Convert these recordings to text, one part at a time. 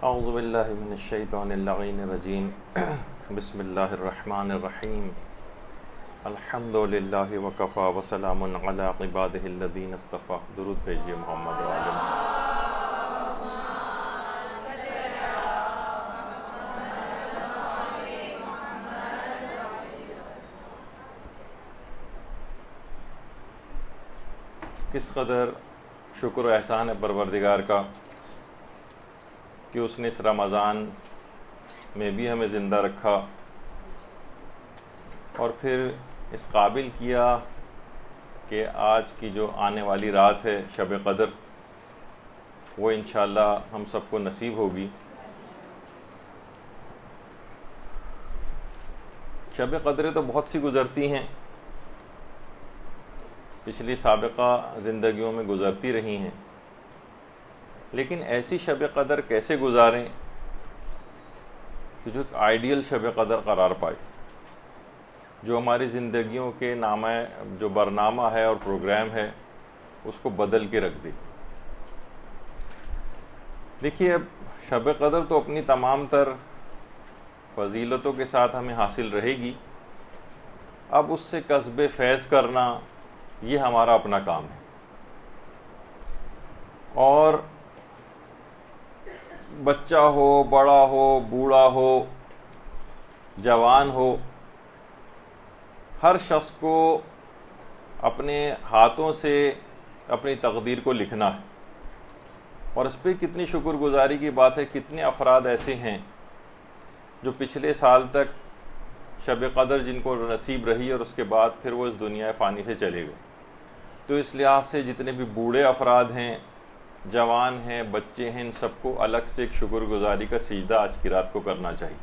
اعوذ باللہ من الشیطان اللعین الرجیم بسم اللہ الرحمن الرحیم الحمد للہ وکفی وسلام علی عبادہ الذین اصطفی. درود بھیجیے محمد و آل محمد. کس قدر شکر و احسان ہے پروردگار کا کہ اس نے اس رمضان میں بھی ہمیں زندہ رکھا اور پھر اس قابل کیا کہ آج کی جو آنے والی رات ہے شب قدر وہ انشاءاللہ ہم سب کو نصیب ہوگی. شب قدریں تو بہت سی گزرتی ہیں، پچھلی سابقہ زندگیوں میں گزرتی رہی ہیں، لیکن ایسی شب قدر کیسے گزاریں کہ جو ایک آئیڈیل شب قدر قرار پائے، جو ہماری زندگیوں کے جو برنامہ ہے اور پروگرام ہے اس کو بدل کے رکھ دے. دیکھیے، اب شب قدر تو اپنی تمام تر فضیلتوں کے ساتھ ہمیں حاصل رہے گی. اب اس سے کسب فیض کرنا یہ ہمارا اپنا کام ہے، اور بچہ ہو، بڑا ہو، بوڑھا ہو، جوان ہو، ہر شخص کو اپنے ہاتھوں سے اپنی تقدیر کو لکھنا ہے. اور اس پہ کتنی شکر گزاری کی بات ہے، کتنے افراد ایسے ہیں جو پچھلے سال تک شب قدر جن کو نصیب رہی اور اس کے بعد پھر وہ اس دنیا فانی سے چلے گئے. تو اس لحاظ سے جتنے بھی بوڑھے افراد ہیں، جوان ہیں، بچے ہیں، ان سب کو الگ سے ایک شکر گزاری کا سجدہ آج کی رات کو کرنا چاہیے.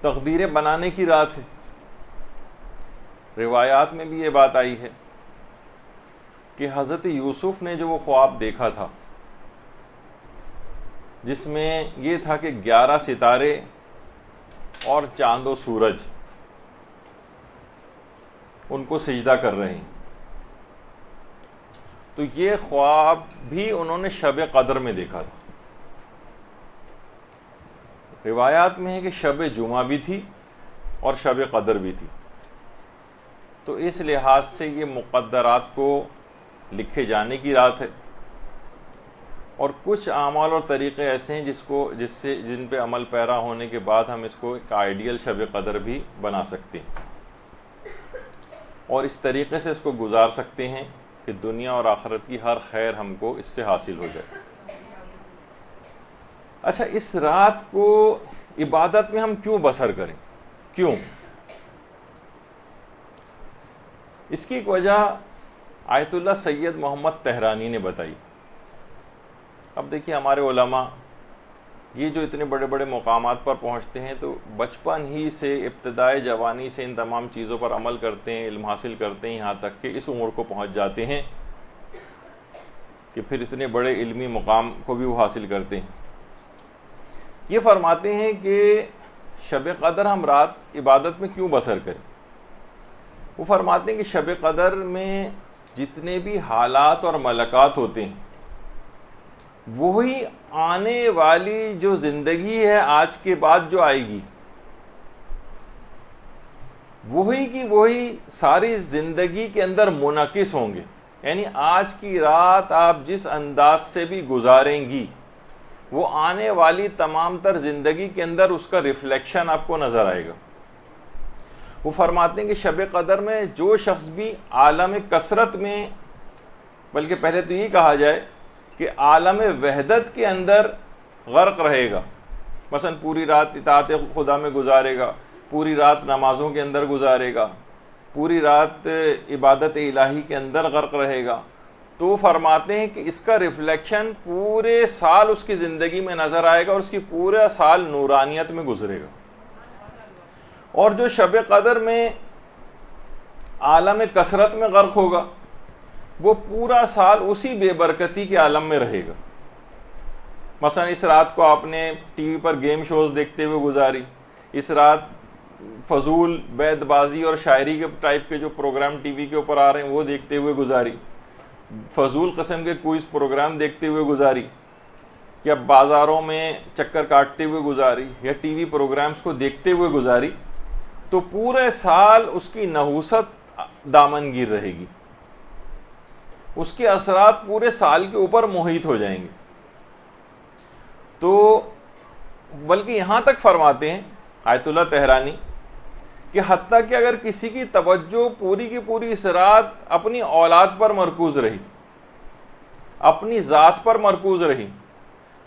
تقدیریں بنانے کی رات ہے. روایات میں بھی یہ بات آئی ہے کہ حضرت یوسف نے جو وہ خواب دیکھا تھا جس میں یہ تھا کہ 11 ستارے اور چاند و سورج ان کو سجدہ کر رہے ہیں، تو یہ خواب بھی انہوں نے شب قدر میں دیکھا تھا. روایات میں ہے کہ شب جمعہ بھی تھی اور شب قدر بھی تھی. تو اس لحاظ سے یہ مقدرات کو لکھے جانے کی رات ہے. اور کچھ اعمال اور طریقے ایسے ہیں جن پہ عمل پیرا ہونے کے بعد ہم اس کو ایک آئیڈیل شب قدر بھی بنا سکتے ہیں، اور اس طریقے سے اس کو گزار سکتے ہیں کہ دنیا اور آخرت کی ہر خیر ہم کو اس سے حاصل ہو جائے. اچھا، اس رات کو عبادت میں ہم کیوں بسر کریں؟ کیوں؟ اس کی ایک وجہ آیت اللہ سید محمد تہرانی نے بتائی. اب دیکھیے، ہمارے علماء یہ جو اتنے بڑے بڑے مقامات پر پہنچتے ہیں تو بچپن ہی سے، ابتدائے جوانی سے ان تمام چیزوں پر عمل کرتے ہیں، علم حاصل کرتے ہیں، یہاں تک کہ اس عمر کو پہنچ جاتے ہیں کہ پھر اتنے بڑے علمی مقام کو بھی وہ حاصل کرتے ہیں. یہ فرماتے ہیں کہ شب قدر ہم رات عبادت میں کیوں بسر کریں. وہ فرماتے ہیں کہ شب قدر میں جتنے بھی حالات اور ملکات ہوتے ہیں وہی آنے والی جو زندگی ہے آج کے بعد جو آئے گی، وہی کی وہی ساری زندگی کے اندر منعکس ہوں گے. یعنی آج کی رات آپ جس انداز سے بھی گزاریں گی وہ آنے والی تمام تر زندگی کے اندر اس کا ریفلیکشن آپ کو نظر آئے گا. وہ فرماتے ہیں کہ شب قدر میں جو شخص بھی عالم کثرت میں، بلکہ پہلے تو یہ کہا جائے کہ عالم وحدت کے اندر غرق رہے گا، مثلا پوری رات اطاعت خدا میں گزارے گا، پوری رات نمازوں کے اندر گزارے گا، پوری رات عبادت الہی کے اندر غرق رہے گا، تو وہ فرماتے ہیں کہ اس کا ریفلیکشن پورے سال اس کی زندگی میں نظر آئے گا اور اس کی پورا سال نورانیت میں گزرے گا. اور جو شب قدر میں عالم کثرت میں غرق ہوگا وہ پورا سال اسی بے برکتی کے عالم میں رہے گا. مثلا اس رات کو آپ نے ٹی وی پر گیم شوز دیکھتے ہوئے گزاری، اس رات فضول بیت بازی اور شاعری کے ٹائپ کے جو پروگرام ٹی وی کے اوپر آ رہے ہیں وہ دیکھتے ہوئے گزاری، فضول قسم کے کوئز پروگرام دیکھتے ہوئے گزاری. کہ اب بازاروں میں چکر کاٹتے ہوئے گزاری یا ٹی وی پروگرامز کو دیکھتے ہوئے گزاری تو پورے سال اس کی نحوست دامنگیر رہے گی، اس کے اثرات پورے سال کے اوپر محیط ہو جائیں گے۔ تو بلکہ یہاں تک فرماتے ہیں آیت اللہ تہرانی کہ حتیٰ کہ اگر کسی کی توجہ پوری کی پوری اس رات اپنی اولاد پر مرکوز رہی، اپنی ذات پر مرکوز رہی،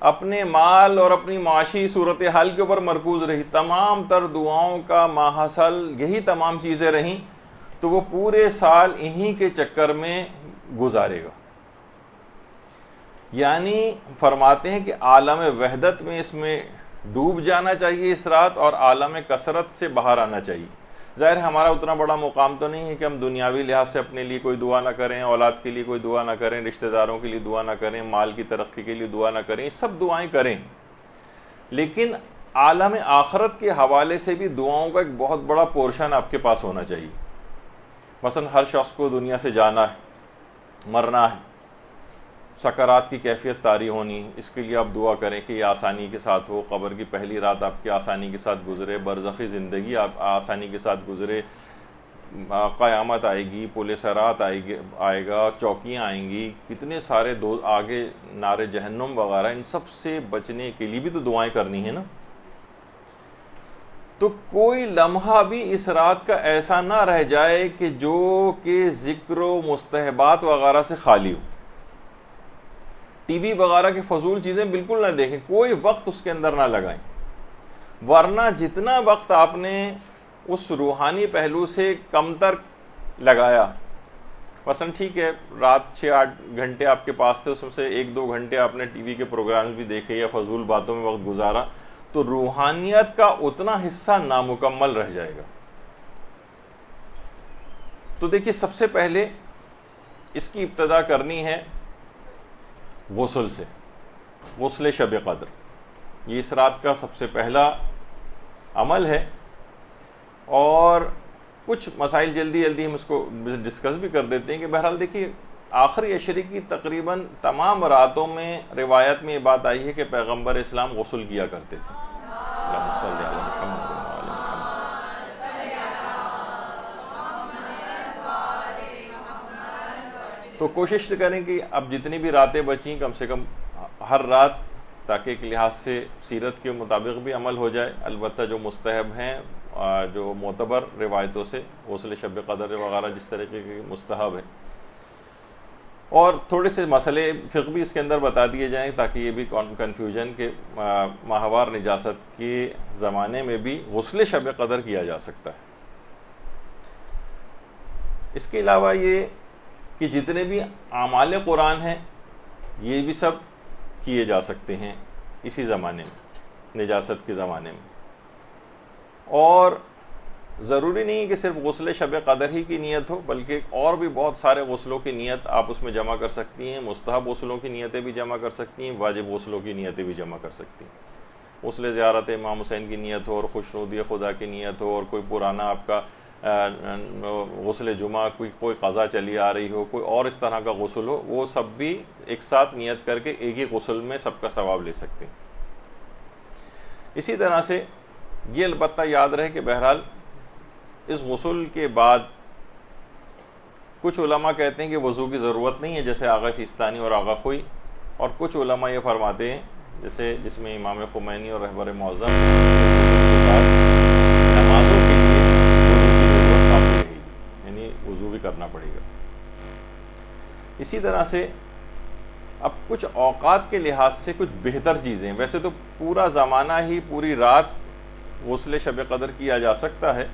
اپنے مال اور اپنی معاشی صورتحال کے اوپر مرکوز رہی، تمام تر دعاؤں کا ماحصل یہی تمام چیزیں رہیں، تو وہ پورے سال انہی کے چکر میں گزارے گا۔ یعنی فرماتے ہیں کہ عالم وحدت میں اس میں ڈوب جانا چاہیے اس رات، اور عالم کثرت سے باہر آنا چاہیے۔ ظاہر ہمارا اتنا بڑا مقام تو نہیں ہے کہ ہم دنیاوی لحاظ سے اپنے لیے کوئی دعا نہ کریں، اولاد کے لیے کوئی دعا نہ کریں، رشتہ داروں کے لیے دعا نہ کریں، مال کی ترقی کے لیے دعا نہ کریں، سب دعائیں کریں، لیکن عالم آخرت کے حوالے سے بھی دعاؤں کا ایک بہت بڑا پورشن آپ کے پاس ہونا چاہیے۔ مثلا ہر شخص کو دنیا سے جانا ہے، مرنا ہے، سکرات کی کیفیت طاری ہونی، اس کے لیے آپ دعا کریں کہ یہ آسانی کے ساتھ ہو، قبر کی پہلی رات آپ کی آسانی کے ساتھ گزرے، برزخی زندگی آپ آسانی کے ساتھ گزرے، قیامت آئے گی، پل صراط آئے گا، چوکیاں آئیں گی، کتنے سارے آگے نار جہنم وغیرہ، ان سب سے بچنے کے لیے بھی تو دعائیں کرنی ہیں نا۔ تو کوئی لمحہ بھی اس رات کا ایسا نہ رہ جائے کہ جو کہ ذکر و مستحبات وغیرہ سے خالی ہو، ٹی وی وغیرہ کے فضول چیزیں بالکل نہ دیکھیں، کوئی وقت اس کے اندر نہ لگائیں، ورنہ جتنا وقت آپ نے اس روحانی پہلو سے کم تر لگایا، مثلا ٹھیک ہے رات 6-8 گھنٹے آپ کے پاس تھے، اس میں سے 1-2 گھنٹے آپ نے ٹی وی کے پروگرامز بھی دیکھے یا فضول باتوں میں وقت گزارا، تو روحانیت کا اتنا حصہ نامکمل رہ جائے گا۔ تو دیکھیے سب سے پہلے اس کی ابتدا کرنی ہے غسل سے، غسل شب قدر، یہ اس رات کا سب سے پہلا عمل ہے۔ اور کچھ مسائل جلدی ہم اس کو ڈسکس بھی کر دیتے ہیں کہ بہرحال دیکھیے آخری عشرے کی تقریباً تمام راتوں میں روایت میں یہ بات آئی ہے کہ پیغمبر اسلام غسل کیا کرتے تھے۔ اللہم صلی علی محمد وعلی محمد۔ تو کوشش کریں کہ اب جتنی بھی راتیں بچیں کم سے کم ہر رات، تاکہ ایک لحاظ سے سیرت کے مطابق بھی عمل ہو جائے، البتہ جو مستحب ہیں، جو معتبر روایتوں سے غسل شب قدر وغیرہ جس طریقے کے مستحب ہے، اور تھوڑے سے مسئلے فقہ بھی اس کے اندر بتا دیے جائیں تاکہ یہ بھی کنفیوژن کہ ماہوار نجاست کے زمانے میں بھی غسل شب قدر کیا جا سکتا ہے۔ اس کے علاوہ یہ کہ جتنے بھی اعمال قرآن ہیں یہ بھی سب کیے جا سکتے ہیں اسی زمانے میں، نجاست کے زمانے میں، اور ضروری نہیں کہ صرف غسل شب قدر ہی کی نیت ہو، بلکہ اور بھی بہت سارے غسلوں کی نیت آپ اس میں جمع کر سکتی ہیں، مستحب غسلوں کی نیتیں بھی جمع کر سکتی ہیں، واجب غسلوں کی نیتیں بھی جمع کر سکتی ہیں۔ غسل زیارت امام حسین کی نیت ہو، اور خوشنودی خدا کی نیت ہو، اور کوئی پرانا آپ کا غسل جمعہ، کوئی قضا چلی آ رہی ہو، کوئی اور اس طرح کا غسل ہو، وہ سب بھی ایک ساتھ نیت کر کے ایک ہی غسل میں سب کا ثواب لے سکتے ہیں۔ اسی طرح سے یہ البتہ یاد رہے کہ بہرحال اس غسل کے بعد کچھ علماء کہتے ہیں کہ وضو کی ضرورت نہیں ہے، جیسے آغا سیستانی اور آغا خوئی، اور کچھ علماء یہ فرماتے ہیں جیسے جس میں امام خمینی اور رہبر معظم کے بعد نمازوں کے لیے وضو کی ضرورت کافی رہے گی، یعنی وضو بھی کرنا پڑے گا۔ اسی طرح سے اب کچھ اوقات کے لحاظ سے کچھ بہتر چیزیں، ویسے تو پورا زمانہ ہی پوری رات غسل شب قدر کیا جا سکتا ہے،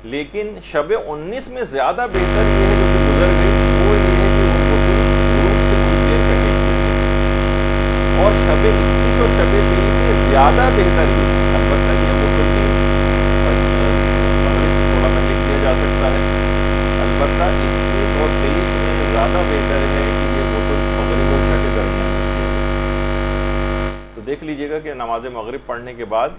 لیکن شب 19 میں زیادہ بہتر یہ ہے جو کہ گزر گئی، وہ یہ ہے کہ وہ غسل غروب سے کچھ دیر پہلے کیا، اور شب 21 اور شب 23 میں زیادہ بہتر یہ ہے، البتہ یہ غسل بھی مغرب سے تھوڑا پہلے کیا جا سکتا ہے، البتہ 21 اور 23 میں زیادہ بہتر ہے کہ یہ غسل مغرب و عشاء کے درمیان کیا جائے۔ تو دیکھ لیجئے گا کہ نماز مغرب پڑھنے کے بعد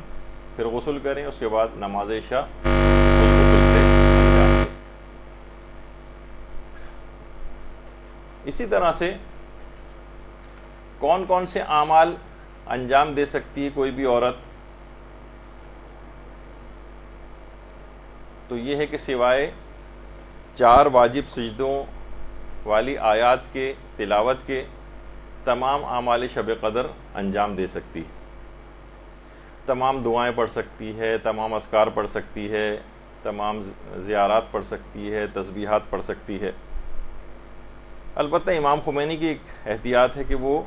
پھر غسل کریں، اس کے بعد نماز عشاء غسل سے انجام دیں۔ اسی طرح سے کون کون سے اعمال انجام دے سکتی ہے کوئی بھی عورت؟ تو یہ ہے کہ سوائے 4 واجب سجدوں والی آیات کے تلاوت کے تمام اعمال شب قدر انجام دے سکتی ہے. تمام دعائیں پڑھ سکتی ہے، تمام اذکار پڑھ سکتی ہے، تمام زیارات پڑھ سکتی ہے، تسبیحات پڑھ سکتی ہے. البتہ امام خمینی کی ایک احتیاط ہے کہ وہ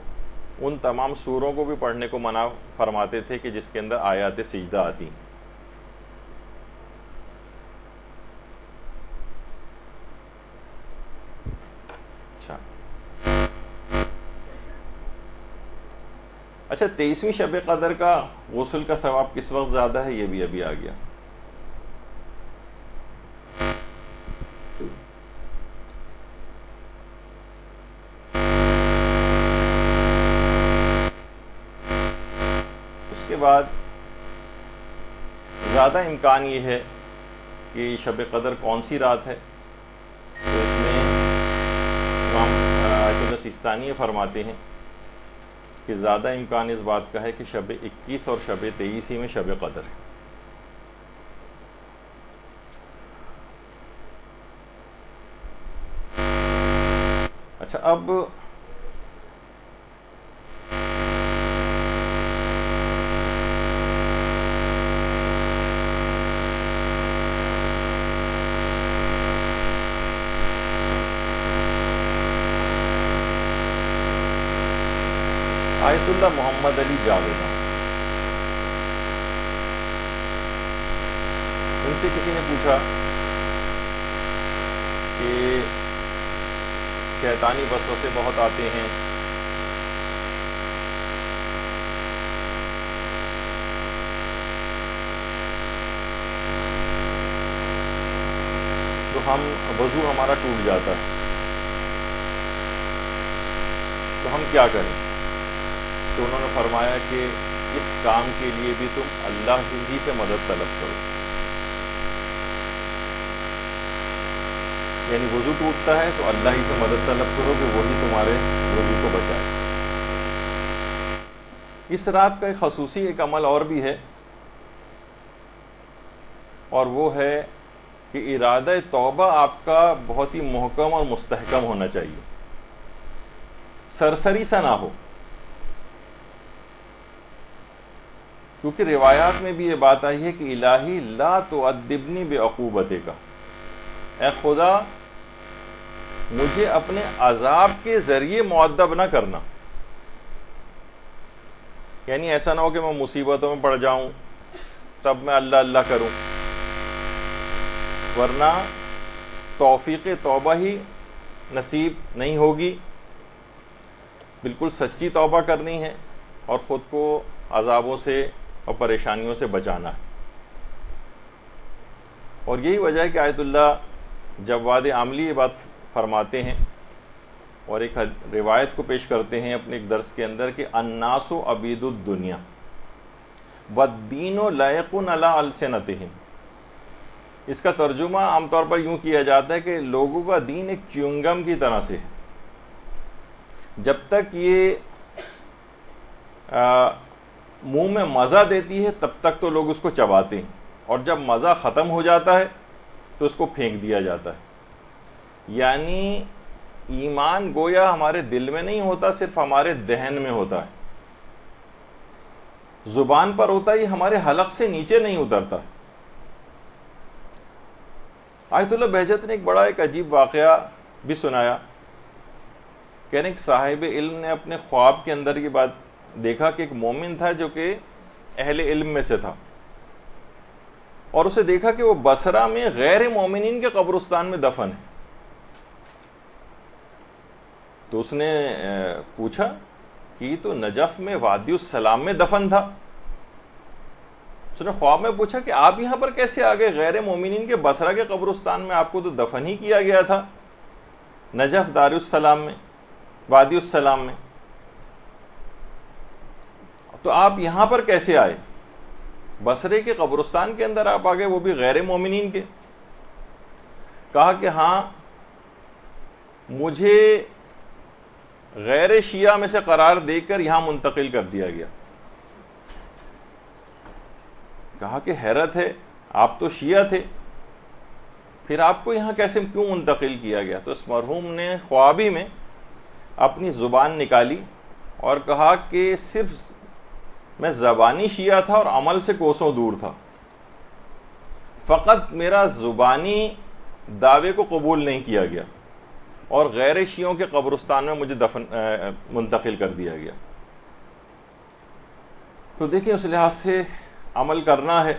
ان تمام سوروں کو بھی پڑھنے کو منع فرماتے تھے کہ جس کے اندر آیات سجدہ آتی ہیں. اچھا 23ویں شب قدر کا غسل کا ثواب کس وقت زیادہ ہے؟ یہ بھی ابھی آ گیا. اس کے بعد زیادہ امکان یہ ہے کہ شب قدر کون سی رات ہے، تو اس میں امام آیت اللہ سیستانی فرماتے ہیں کہ زیادہ امکان اس بات کا ہے کہ شب 21 اور شب 23 میں شب قدر ہے. اچھا اب آیت اللہ محمد علی جاویدہ، ان سے کسی نے پوچھا کہ شیطانی وسوسے بہت آتے ہیں، تو وضو ہمارا ٹوٹ جاتا ہے، تو ہم کیا کریں؟ تو انہوں نے فرمایا کہ اس کام کے لیے بھی تم اللہ ہی سے مدد طلب کرو. یعنی وضو ٹوٹتا ہے تو اللہ ہی سے مدد طلب کرو کہ وہی تمہارے وضو کو بچائے. اس رات کا ایک خصوصی ایک عمل اور بھی ہے، اور وہ ہے کہ ارادہ توبہ آپ کا بہت ہی محکم اور مستحکم ہونا چاہیے، سرسری سا نہ ہو. کیونکہ روایات میں بھی یہ بات آئی ہے کہ الہی لا تعذبنی بعقوبتک، اے خدا مجھے اپنے عذاب کے ذریعے معذب نہ کرنا. یعنی ایسا نہ ہو کہ میں مصیبتوں میں پڑ جاؤں تب میں اللہ اللہ کروں، ورنہ توفیق توبہ ہی نصیب نہیں ہوگی. بالکل سچی توبہ کرنی ہے اور خود کو عذابوں سے اور پریشانیوں سے بچانا ہے. اور یہی وجہ ہے کہ آیت اللہ جواد عاملی یہ بات فرماتے ہیں اور ایک روایت کو پیش کرتے ہیں اپنے ایک درس کے اندر کہ الناس عبید الدنیا والدین لائق علی السنتہم. اس کا ترجمہ عام طور پر یوں کیا جاتا ہے کہ لوگوں کا دین ایک چیونگم کی طرح سے ہے، جب تک یہ منہ میں مزہ دیتی ہے تب تک تو لوگ اس کو چباتے ہیں، اور جب مزہ ختم ہو جاتا ہے تو اس کو پھینک دیا جاتا ہے. یعنی ایمان گویا ہمارے دل میں نہیں ہوتا، صرف ہمارے دہن میں ہوتا ہے، زبان پر ہوتا ہے، یہ ہمارے حلق سے نیچے نہیں اترتا. آیت اللہ بہجت نے ایک بڑا ایک عجیب واقعہ بھی سنایا. کہنے ایک صاحب علم نے اپنے خواب کے اندر یہ بات دیکھا کہ ایک مومن تھا جو کہ اہل علم میں سے تھا، اور اسے دیکھا کہ وہ بصرہ میں غیر مومنین کے قبرستان میں دفن ہے. تو اس نے پوچھا کہ یہ تو نجف میں وادی السلام میں دفن تھا. اس نے خواب میں پوچھا کہ آپ یہاں پر کیسے آ گئے؟ غیر مومنین کے بصرہ کے قبرستان میں آپ کو تو دفن ہی کیا گیا تھا، نجف دار السلام میں، وادی السلام میں، تو آپ یہاں پر کیسے آئے؟ بصرے کے قبرستان کے اندر آپ آ گئے، وہ بھی غیر مومنین کے. کہا کہ ہاں، مجھے غیر شیعہ میں سے قرار دے کر یہاں منتقل کر دیا گیا. کہا کہ حیرت ہے، آپ تو شیعہ تھے، پھر آپ کو یہاں کیسے کیوں منتقل کیا گیا؟ تو اس مرحوم نے خوابی میں اپنی زبان نکالی اور کہا کہ صرف میں زبانی شیعہ تھا اور عمل سے کوسوں دور تھا، فقط میرا زبانی دعوے کو قبول نہیں کیا گیا اور غیر شیعوں کے قبرستان میں مجھے منتقل کر دیا گیا. تو دیکھیں اس لحاظ سے عمل کرنا ہے.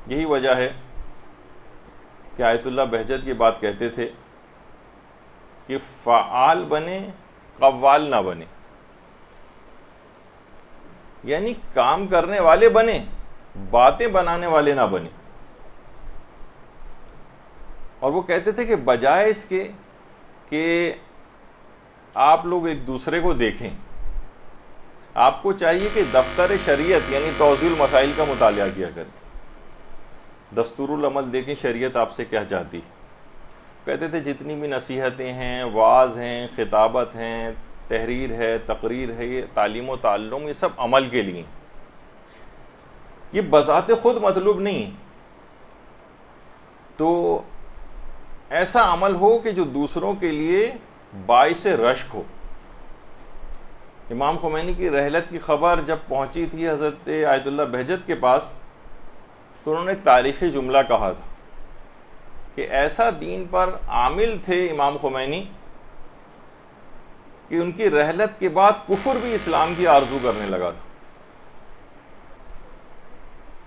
یہی وجہ ہے کہ آیت اللہ بہجت کی بات کہتے تھے کہ فعال بنے، قوال نہ بنے، یعنی کام کرنے والے بنے، باتیں بنانے والے نہ بنے. اور وہ کہتے تھے کہ بجائے اس کے کہ آپ لوگ ایک دوسرے کو دیکھیں، آپ کو چاہیے کہ دفتر شریعت یعنی توضیح المسائل کا مطالعہ کیا کریں، دستور العمل دیکھیں شریعت آپ سے کیا چاہتی. کہتے تھے جتنی بھی نصیحتیں ہیں، وعظ ہیں، خطابت ہیں، تحریر ہے، تقریر ہے، یہ تعلیم و تعلم، یہ سب عمل کے لیے، یہ بذات خود مطلوب نہیں. تو ایسا عمل ہو کہ جو دوسروں کے لیے باعث رشک ہو. امام خمینی کی رحلت کی خبر جب پہنچی تھی حضرت آیت اللہ بہجت کے پاس، تو انہوں نے ایک تاریخی جملہ کہا تھا کہ ایسا دین پر عامل تھے امام خمینی کہ ان کی رحلت کے بعد کفر بھی اسلام کی آرزو کرنے لگا تھا.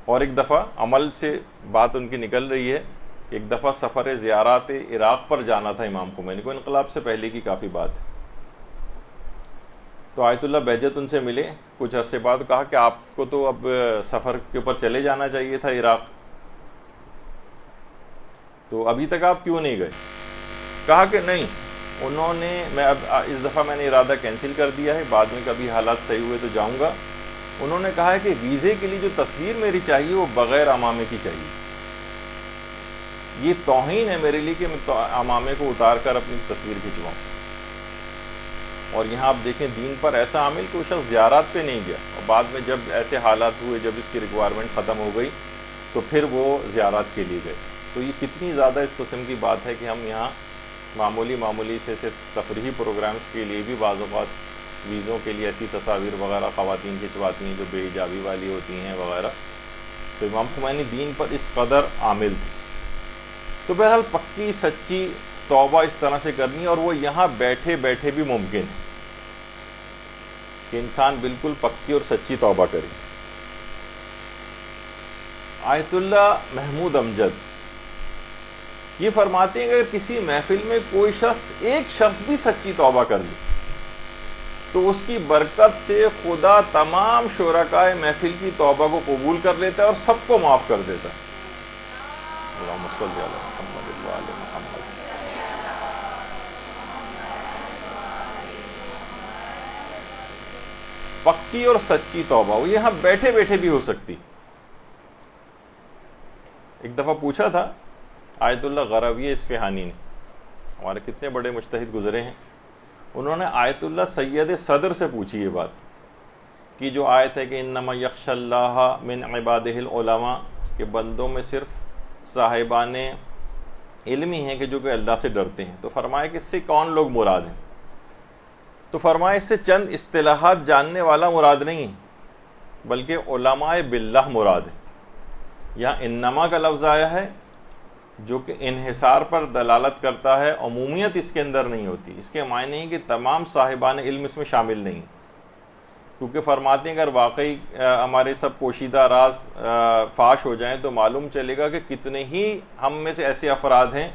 اور ایک دفعہ عمل سے بات ان کی نکل رہی ہے، ایک دفعہ سفر زیارات عراق پر جانا تھا امام خمینی کو، انقلاب سے پہلے کی کافی بات ہے. تو آیت اللہ بہجت ان سے ملے کچھ عرصے بعد، کہا کہ آپ کو تو اب سفر کے اوپر چلے جانا چاہیے تھا عراق، تو ابھی تک آپ کیوں نہیں گئے؟ کہا کہ نہیں، انہوں نے اس دفعہ میں نے ارادہ کینسل کر دیا ہے، بعد میں کبھی حالات صحیح ہوئے تو جاؤں گا. انہوں نے کہا ہے کہ ویزے کے لیے جو تصویر میری چاہیے وہ بغیر عمامے کی چاہیے. یہ توہین ہے میرے لیے کہ میں عمامے کو اتار کر اپنی تصویر کھنچواؤں. اور یہاں آپ دیکھیں دین پر ایسا عامل کہ وہ شخص زیارات پہ نہیں گیا، اور بعد میں جب ایسے حالات ہوئے، جب اس کی ریکوائرمنٹ ختم ہو گئی تو پھر وہ زیارات کے لیے گئے. تو یہ کتنی زیادہ اس قسم کی بات ہے کہ ہم یہاں معمولی سے تفریحی پروگرامز کے لیے بھی بعض اوقات ویزوں کے لیے ایسی تصاویر وغیرہ خواتین کھنچواتی ہیں جو بے حجابی والی ہوتی ہیں وغیرہ. تو امام خمینی دین پر اس قدر عامل تھے. تو بہرحال پکی سچی توبہ اس طرح سے کرنی، اور وہ یہاں بیٹھے بیٹھے بھی ممکن ہے کہ انسان بالکل پکی اور سچی توبہ کرے. آیت اللہ محمود امجد یہ فرماتے ہیں کہ اگر کسی محفل میں کوئی شخص ایک شخص بھی سچی توبہ کر لے تو اس کی برکت سے خدا تمام شرکائے محفل کی توبہ کو قبول کر لیتا ہے اور سب کو معاف کر دیتا ہے. اللہم صلی علی محمد و آل محمد. پکی اور سچی توبہ وہ یہاں بیٹھے بیٹھے بھی ہو سکتی. ایک دفعہ پوچھا تھا آیت اللہ غروی اصفہانی نے، ہمارے کتنے بڑے مجتہد گزرے ہیں، انہوں نے آیت اللہ سید صدر سے پوچھی یہ بات کہ جو آیت ہے کہ انما یخشی اللہ من عبادہ العلماء، کہ بندوں میں صرف صاحبان علم ہی ہیں کہ جو کہ اللہ سے ڈرتے ہیں. تو فرمایا کہ اس سے کون لوگ مراد ہیں؟ تو فرمایا اس سے چند اصطلاحات جاننے والا مراد نہیں ہے بلکہ علماء باللہ مراد ہے. یہاں انما کا لفظ آیا ہے جو کہ انحصار پر دلالت کرتا ہے، عمومیت اس کے اندر نہیں ہوتی. اس کے معنی ہے کہ تمام صاحبان علم اس میں شامل نہیں، کیونکہ فرماتے ہیں اگر واقعی ہمارے سب پوشیدہ راز فاش ہو جائیں تو معلوم چلے گا کہ کتنے ہی ہم میں سے ایسے افراد ہیں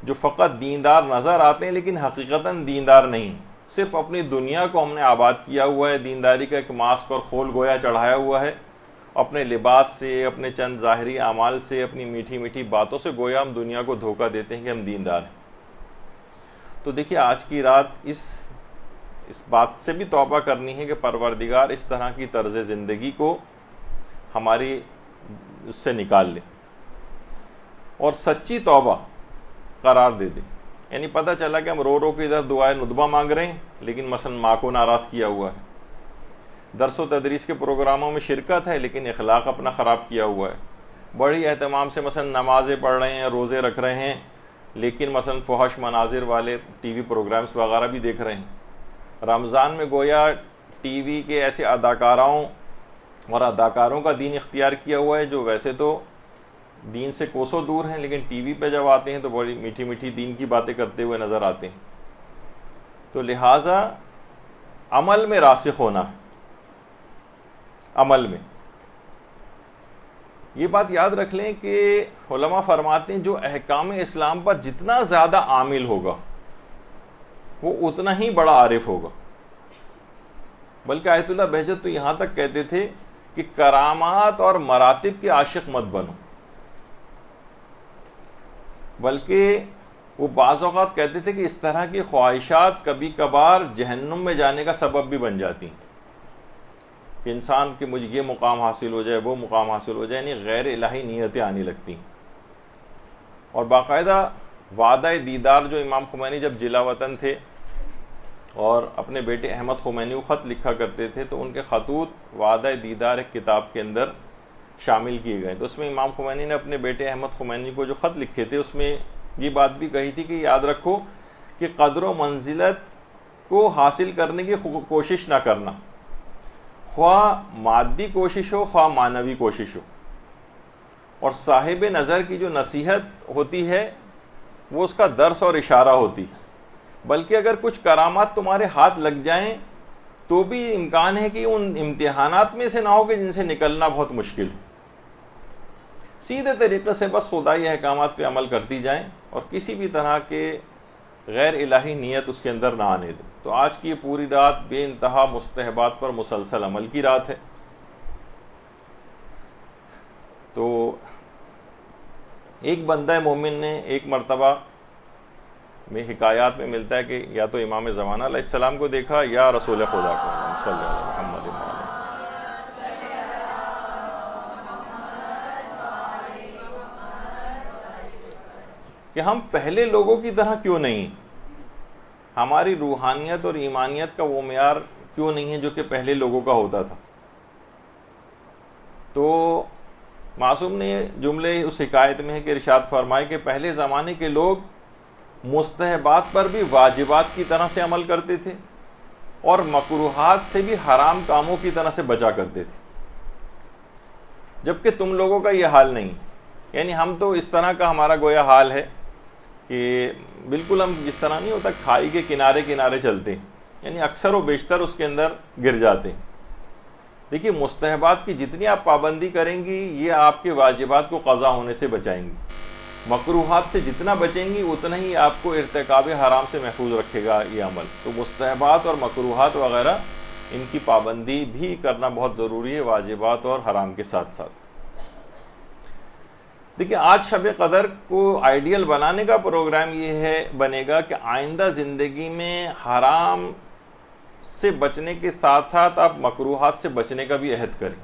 جو فقط دیندار نظر آتے ہیں لیکن حقیقتاً دیندار نہیں. صرف اپنی دنیا کو ہم نے آباد کیا ہوا ہے، دینداری کا ایک ماسک اور خول گویا چڑھایا ہوا ہے، اپنے لباس سے، اپنے چند ظاہری اعمال سے، اپنی میٹھی میٹھی باتوں سے گویا ہم دنیا کو دھوکہ دیتے ہیں کہ ہم دیندار ہیں. تو دیکھیے آج کی رات اس بات سے بھی توبہ کرنی ہے کہ پروردگار اس طرح کی طرز زندگی کو ہماری اس سے نکال لے اور سچی توبہ قرار دے دے. یعنی پتہ چلا کہ ہم رو رو کے ادھر دعائے ندبہ مانگ رہے ہیں لیکن مثلا ماں کو ناراض کیا ہوا ہے، درس و تدریس کے پروگراموں میں شرکت ہے لیکن اخلاق اپنا خراب کیا ہوا ہے، بڑی اہتمام سے مثلا نمازیں پڑھ رہے ہیں، روزے رکھ رہے ہیں، لیکن مثلا فحش مناظر والے ٹی وی پروگرامز وغیرہ بھی دیکھ رہے ہیں۔ رمضان میں گویا ٹی وی کے ایسے اداکاراؤں اور اداکاروں کا دین اختیار کیا ہوا ہے جو ویسے تو دین سے کوسوں دور ہیں، لیکن ٹی وی پہ جب آتے ہیں تو بڑی میٹھی میٹھی دین کی باتیں کرتے ہوئے نظر آتے ہیں۔ تو لہٰذا عمل میں راسخ ہونا، عمل میں یہ بات یاد رکھ لیں کہ علماء فرماتے ہیں جو احکام اسلام پر جتنا زیادہ عامل ہوگا وہ اتنا ہی بڑا عارف ہوگا۔ بلکہ آیت اللہ بہجت تو یہاں تک کہتے تھے کہ کرامات اور مراتب کے عاشق مت بنو، بلکہ وہ بعض اوقات کہتے تھے کہ اس طرح کی خواہشات کبھی کبھار جہنم میں جانے کا سبب بھی بن جاتی ہیں، کہ انسان کہ مجھے یہ مقام حاصل ہو جائے، وہ مقام حاصل ہو جائے، یعنی غیر الہی نیتیں آنے لگتی ہیں۔ اور باقاعدہ وعدہ دیدار جو امام خمینی جب جلا وطن تھے اور اپنے بیٹے احمد خمینی کو خط لکھا کرتے تھے تو ان کے خطوط وعدہ دیدار ایک کتاب کے اندر شامل کیے گئے، تو اس میں امام خمینی نے اپنے بیٹے احمد خمینی کو جو خط لکھے تھے اس میں یہ بات بھی کہی تھی کہ یاد رکھو کہ قدر و منزلت کو حاصل کرنے کی کوشش نہ کرنا، خواہ مادی کوشش ہو خواہ معنوی کوشش ہو، اور صاحب نظر کی جو نصیحت ہوتی ہے وہ اس کا درس اور اشارہ ہوتی ہے، بلکہ اگر کچھ کرامات تمہارے ہاتھ لگ جائیں تو بھی امکان ہے کہ ان امتحانات میں سے نہ ہو کہ جن سے نکلنا بہت مشکل ہو۔ سیدھے طریقے سے بس خدائی احکامات پہ عمل کرتی جائیں اور کسی بھی طرح کے غیر الہی نیت اس کے اندر نہ آنے دیں۔ تو آج کی یہ پوری رات بے انتہا مستحبات پر مسلسل عمل کی رات ہے۔ تو ایک بندہ مومن نے ایک مرتبہ میں حکایات میں ملتا ہے کہ یا تو امام زمانہ علیہ السلام کو دیکھا یا رسول خدا کو صلی اللہ علیہ محمد کہ ہم پہلے لوگوں کی طرح کیوں نہیں، ہماری روحانیت اور ایمانیت کا وہ معیار کیوں نہیں ہے جو کہ پہلے لوگوں کا ہوتا تھا۔ تو معصوم نے جملے اس حکایت میں ہے کہ ارشاد فرمائے کہ پہلے زمانے کے لوگ مستحبات پر بھی واجبات کی طرح سے عمل کرتے تھے اور مکروہات سے بھی حرام کاموں کی طرح سے بچا کرتے تھے، جبکہ تم لوگوں کا یہ حال نہیں۔ یعنی ہم تو اس طرح کا ہمارا گویا حال ہے کہ بالکل ہم جس طرح نہیں ہوتا کھائی کے کنارے کنارے چلتے ہیں، یعنی اکثر و بیشتر اس کے اندر گر جاتے ہیں۔ دیکھیے مستحبات کی جتنی آپ پابندی کریں گی یہ آپ کے واجبات کو قضا ہونے سے بچائیں گی، مکروہات سے جتنا بچیں گی اتنا ہی آپ کو ارتکاب حرام سے محفوظ رکھے گا یہ عمل۔ تو مستحبات اور مکروہات وغیرہ ان کی پابندی بھی کرنا بہت ضروری ہے، واجبات اور حرام کے ساتھ ساتھ۔ دیکھیں آج شب قدر کو آئیڈیل بنانے کا پروگرام یہ ہے بنے گا کہ آئندہ زندگی میں حرام سے بچنے کے ساتھ ساتھ آپ مکروہات سے بچنے کا بھی عہد کریں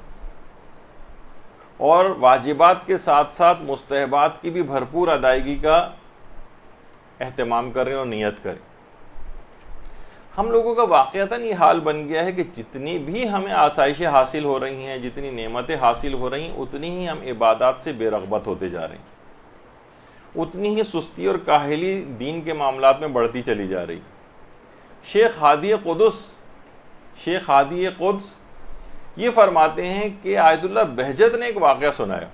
اور واجبات کے ساتھ ساتھ مستحبات کی بھی بھرپور ادائیگی کا اہتمام کریں اور نیت کریں۔ ہم لوگوں کا واقعتاً یہ حال بن گیا ہے کہ جتنی بھی ہمیں آسائشیں حاصل ہو رہی ہیں، جتنی نعمتیں حاصل ہو رہی ہیں، اتنی ہی ہم عبادات سے بے رغبت ہوتے جا رہے ہیں، اتنی ہی سستی اور کاہلی دین کے معاملات میں بڑھتی چلی جا رہی۔ شیخ ہادی قدس یہ فرماتے ہیں کہ آیت اللہ بہجت نے ایک واقعہ سنایا۔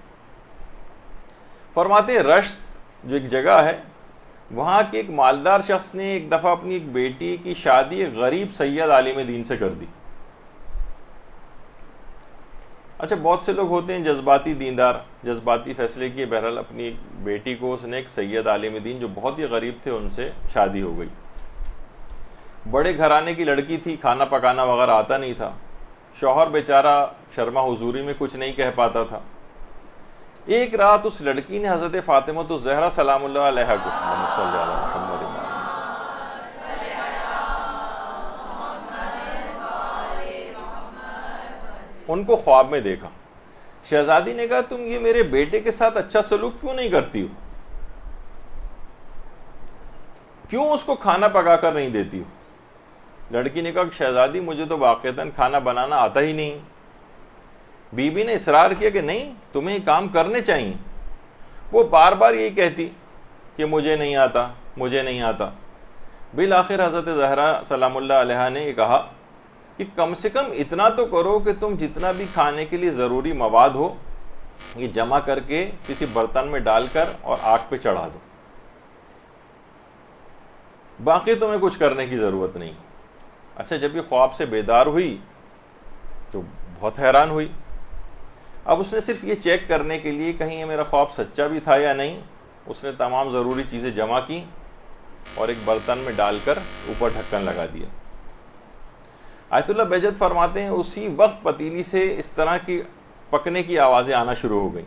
فرماتے ہیں رشت جو ایک جگہ ہے وہاں کے ایک مالدار شخص نے ایک دفعہ اپنی ایک بیٹی کی شادی ایک غریب سید عالم دین سے کر دی۔ اچھا بہت سے لوگ ہوتے ہیں جذباتی دیندار، جذباتی فیصلے کیے، بہرحال اپنی ایک بیٹی کو اس نے ایک سید عالم دین جو بہت ہی غریب تھے ان سے شادی ہو گئی۔ بڑے گھرانے کی لڑکی تھی، کھانا پکانا وغیرہ آتا نہیں تھا، شوہر بیچارہ شرما حضوری میں کچھ نہیں کہہ پاتا تھا۔ ایک رات اس لڑکی نے حضرت فاطمہ الزہرا سلام اللہ علیہا کو ان کو خواب میں دیکھا۔ شہزادی نے کہا تم یہ میرے بیٹے کے ساتھ اچھا سلوک کیوں نہیں کرتی ہو؟ کیوں اس کو کھانا پکا کر نہیں دیتی ہو؟ لڑکی نے کہا کہ شہزادی مجھے تو واقعتاً کھانا بنانا آتا ہی نہیں۔ بی بی نے اصرار کیا کہ نہیں، تمہیں کام کرنے چاہیے۔ وہ بار بار یہی کہتی کہ مجھے نہیں آتا، مجھے نہیں آتا۔ بالآخر حضرت زہرا سلام اللہ علیہا نے یہ کہا کہ کم سے کم اتنا تو کرو کہ تم جتنا بھی کھانے کے لیے ضروری مواد ہو یہ جمع کر کے کسی برتن میں ڈال کر اور آگ پہ چڑھا دو، باقی تمہیں کچھ کرنے کی ضرورت نہیں۔ اچھا، جب یہ خواب سے بیدار ہوئی تو بہت حیران ہوئی۔ اب اس نے صرف یہ چیک کرنے کے لیے کہیں یہ میرا خواب سچا بھی تھا یا نہیں، اس نے تمام ضروری چیزیں جمع کی اور ایک برتن میں ڈال کر اوپر ڈھکن لگا دیا۔ آیت اللہ بہجت فرماتے ہیں اسی وقت پتیلی سے اس طرح کی پکنے کی آوازیں آنا شروع ہو گئیں۔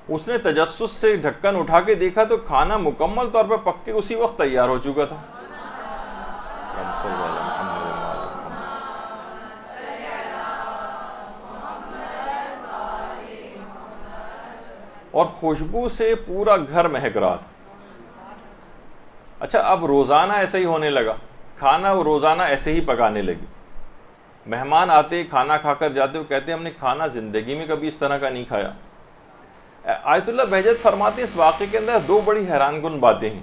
اس نے تجسس سے ڈھکن اٹھا کے دیکھا تو کھانا مکمل طور پر پک کے اسی وقت تیار ہو چکا تھا۔ اور خوشبو سے پورا گھر مہک رہا تھا۔ اچھا، اب روزانہ ایسے ہی ہونے لگا، کھانا وہ روزانہ ایسے ہی پکانے لگی۔ مہمان آتے کھانا کھا کر جاتے، وہ کہتے ہم نے کھانا زندگی میں کبھی اس طرح کا نہیں کھایا۔ آیت اللہ بہجت فرماتے ہیں اس واقعے کے اندر دو بڑی حیران کن باتیں ہیں۔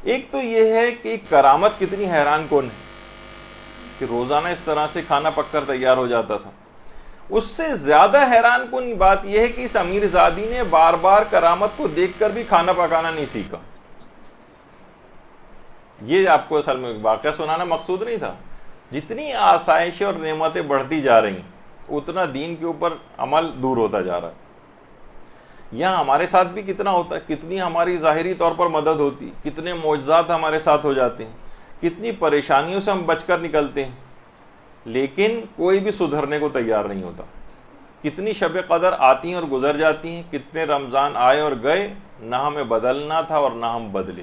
ایک تو یہ ہے کہ کرامت کتنی حیران کن ہے کہ روزانہ اس طرح سے کھانا پک کر تیار ہو جاتا تھا۔ اس سے زیادہ حیران کن بات یہ ہے کہ اس امیر زادی نے بار بار کرامت کو دیکھ کر بھی کھانا پکانا نہیں سیکھا۔ یہ آپ کو اصل میں واقعہ سنانا مقصود نہیں تھا۔ جتنی آسائشیں اور نعمتیں بڑھتی جا رہی ہیں اتنا دین کے اوپر عمل دور ہوتا جا رہا ہے۔ یہاں ہمارے ساتھ بھی کتنا ہوتا ہے، کتنی ہماری ظاہری طور پر مدد ہوتی، کتنے معجزات ہمارے ساتھ ہو جاتے ہیں، کتنی پریشانیوں سے ہم بچ کر نکلتے ہیں، لیکن کوئی بھی سدھرنے کو تیار نہیں ہوتا۔ کتنی شب قدر آتی ہیں اور گزر جاتی ہیں، کتنے رمضان آئے اور گئے، نہ ہمیں بدلنا تھا اور نہ ہم بدلے۔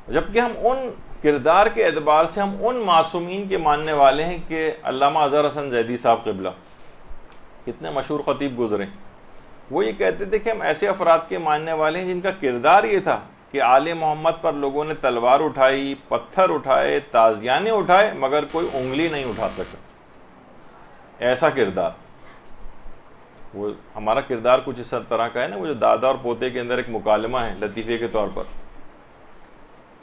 جبکہ ہم ان کردار کے اعتبار سے ہم ان معصومین کے ماننے والے ہیں کہ علامہ اظہر حسن زیدی صاحب قبلہ کتنے مشہور خطیب گزرے، وہ یہ کہتے تھے کہ ہم ایسے افراد کے ماننے والے ہیں جن کا کردار یہ تھا کہ آل محمد پر لوگوں نے تلوار اٹھائی، پتھر اٹھائے، تازیانے اٹھائے، مگر کوئی انگلی نہیں اٹھا سکا۔ ایسا کردار، وہ ہمارا کردار کچھ اس طرح کا ہے نا، وہ جو دادا اور پوتے کے اندر ایک مکالمہ ہے لطیفے کے طور پر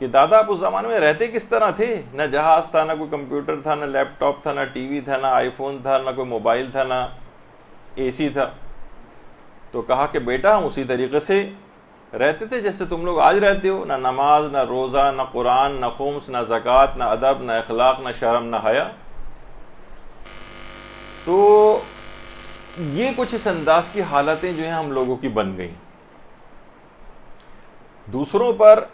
کہ دادا آپ اس زمانے میں رہتے کس طرح تھے، نہ جہاز تھا، نہ کوئی کمپیوٹر تھا، نہ لیپ ٹاپ تھا، نہ ٹی وی تھا، نہ آئی فون تھا، نہ کوئی موبائل تھا، نہ اے سی تھا۔ تو کہا کہ بیٹا ہم اسی طریقے سے رہتے تھے جیسے تم لوگ آج رہتے ہو، نہ نماز، نہ روزہ، نہ قرآن، نہ خمس، نہ زکوٰۃ، نہ ادب، نہ اخلاق، نہ شرم، نہ حیا۔ تو یہ کچھ اس انداز کی حالتیں جو ہیں ہم لوگوں کی بن گئیں۔ دوسروں پر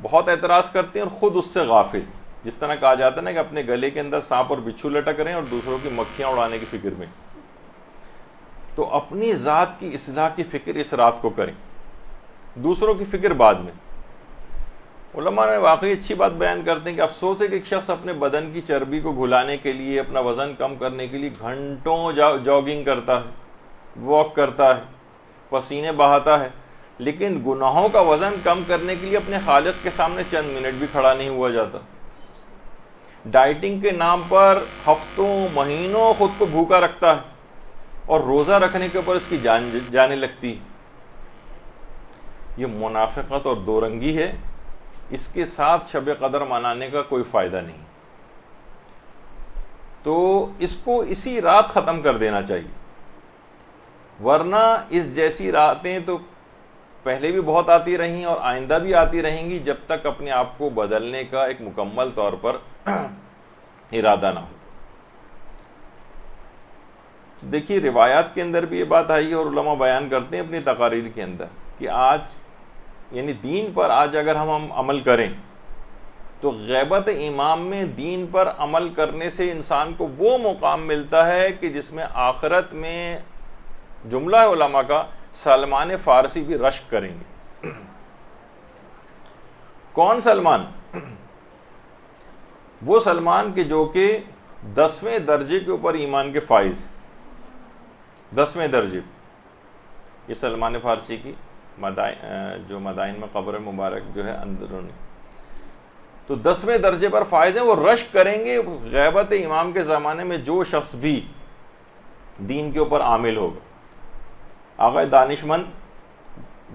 بہت اعتراض کرتے ہیں اور خود اس سے غافل، جس طرح کہا جاتا ہے نا کہ اپنے گلے کے اندر سانپ اور بچھو لٹک رہے ہیں اور دوسروں کی مکھیاں اڑانے کی فکر میں۔ تو اپنی ذات کی اصلاح کی فکر اس رات کو کریں، دوسروں کی فکر بعد میں۔ علماء نے واقعی اچھی بات بیان کرتے ہیں کہ افسوس ہے کہ ایک شخص اپنے بدن کی چربی کو گھلانے کے لیے، اپنا وزن کم کرنے کے لیے گھنٹوں جاگنگ کرتا ہے، واک کرتا ہے، پسینے بہاتا ہے، لیکن گناہوں کا وزن کم کرنے کے لیے اپنے خالق کے سامنے چند منٹ بھی کھڑا نہیں ہوا جاتا۔ ڈائٹنگ کے نام پر ہفتوں مہینوں خود کو بھوکا رکھتا ہے اور روزہ رکھنے کے اوپر اس کی جان جانے لگتی ہے۔ یہ منافقت اور دو رنگی ہے، اس کے ساتھ شب قدر منانے کا کوئی فائدہ نہیں۔ تو اس کو اسی رات ختم کر دینا چاہیے، ورنہ اس جیسی راتیں تو پہلے بھی بہت آتی رہیں اور آئندہ بھی آتی رہیں گی جب تک اپنے آپ کو بدلنے کا ایک مکمل طور پر ارادہ نہ ہو۔ دیکھیے روایات کے اندر بھی یہ بات آئی ہے اور علماء بیان کرتے ہیں اپنی تقاریر کے اندر کہ آج یعنی دین پر آج اگر ہم عمل کریں تو غیبت امام میں دین پر عمل کرنے سے انسان کو وہ مقام ملتا ہے کہ جس میں آخرت میں جملہ علماء کا سلمان فارسی بھی رشک کریں گے۔ کون سلمان؟ وہ سلمان کہ جو کہ 10ویں درجے کے اوپر ایمان کے فائز، 10ویں درجے، یہ سلمان فارسی کی جو مدائن میں قبر مبارک جو ہے اندرونی، تو 10ویں درجے پر فائز ہیں. وہ رشک کریں گے غیبت امام کے زمانے میں جو شخص بھی دین کے اوپر عامل ہوگا. آقا دانشمند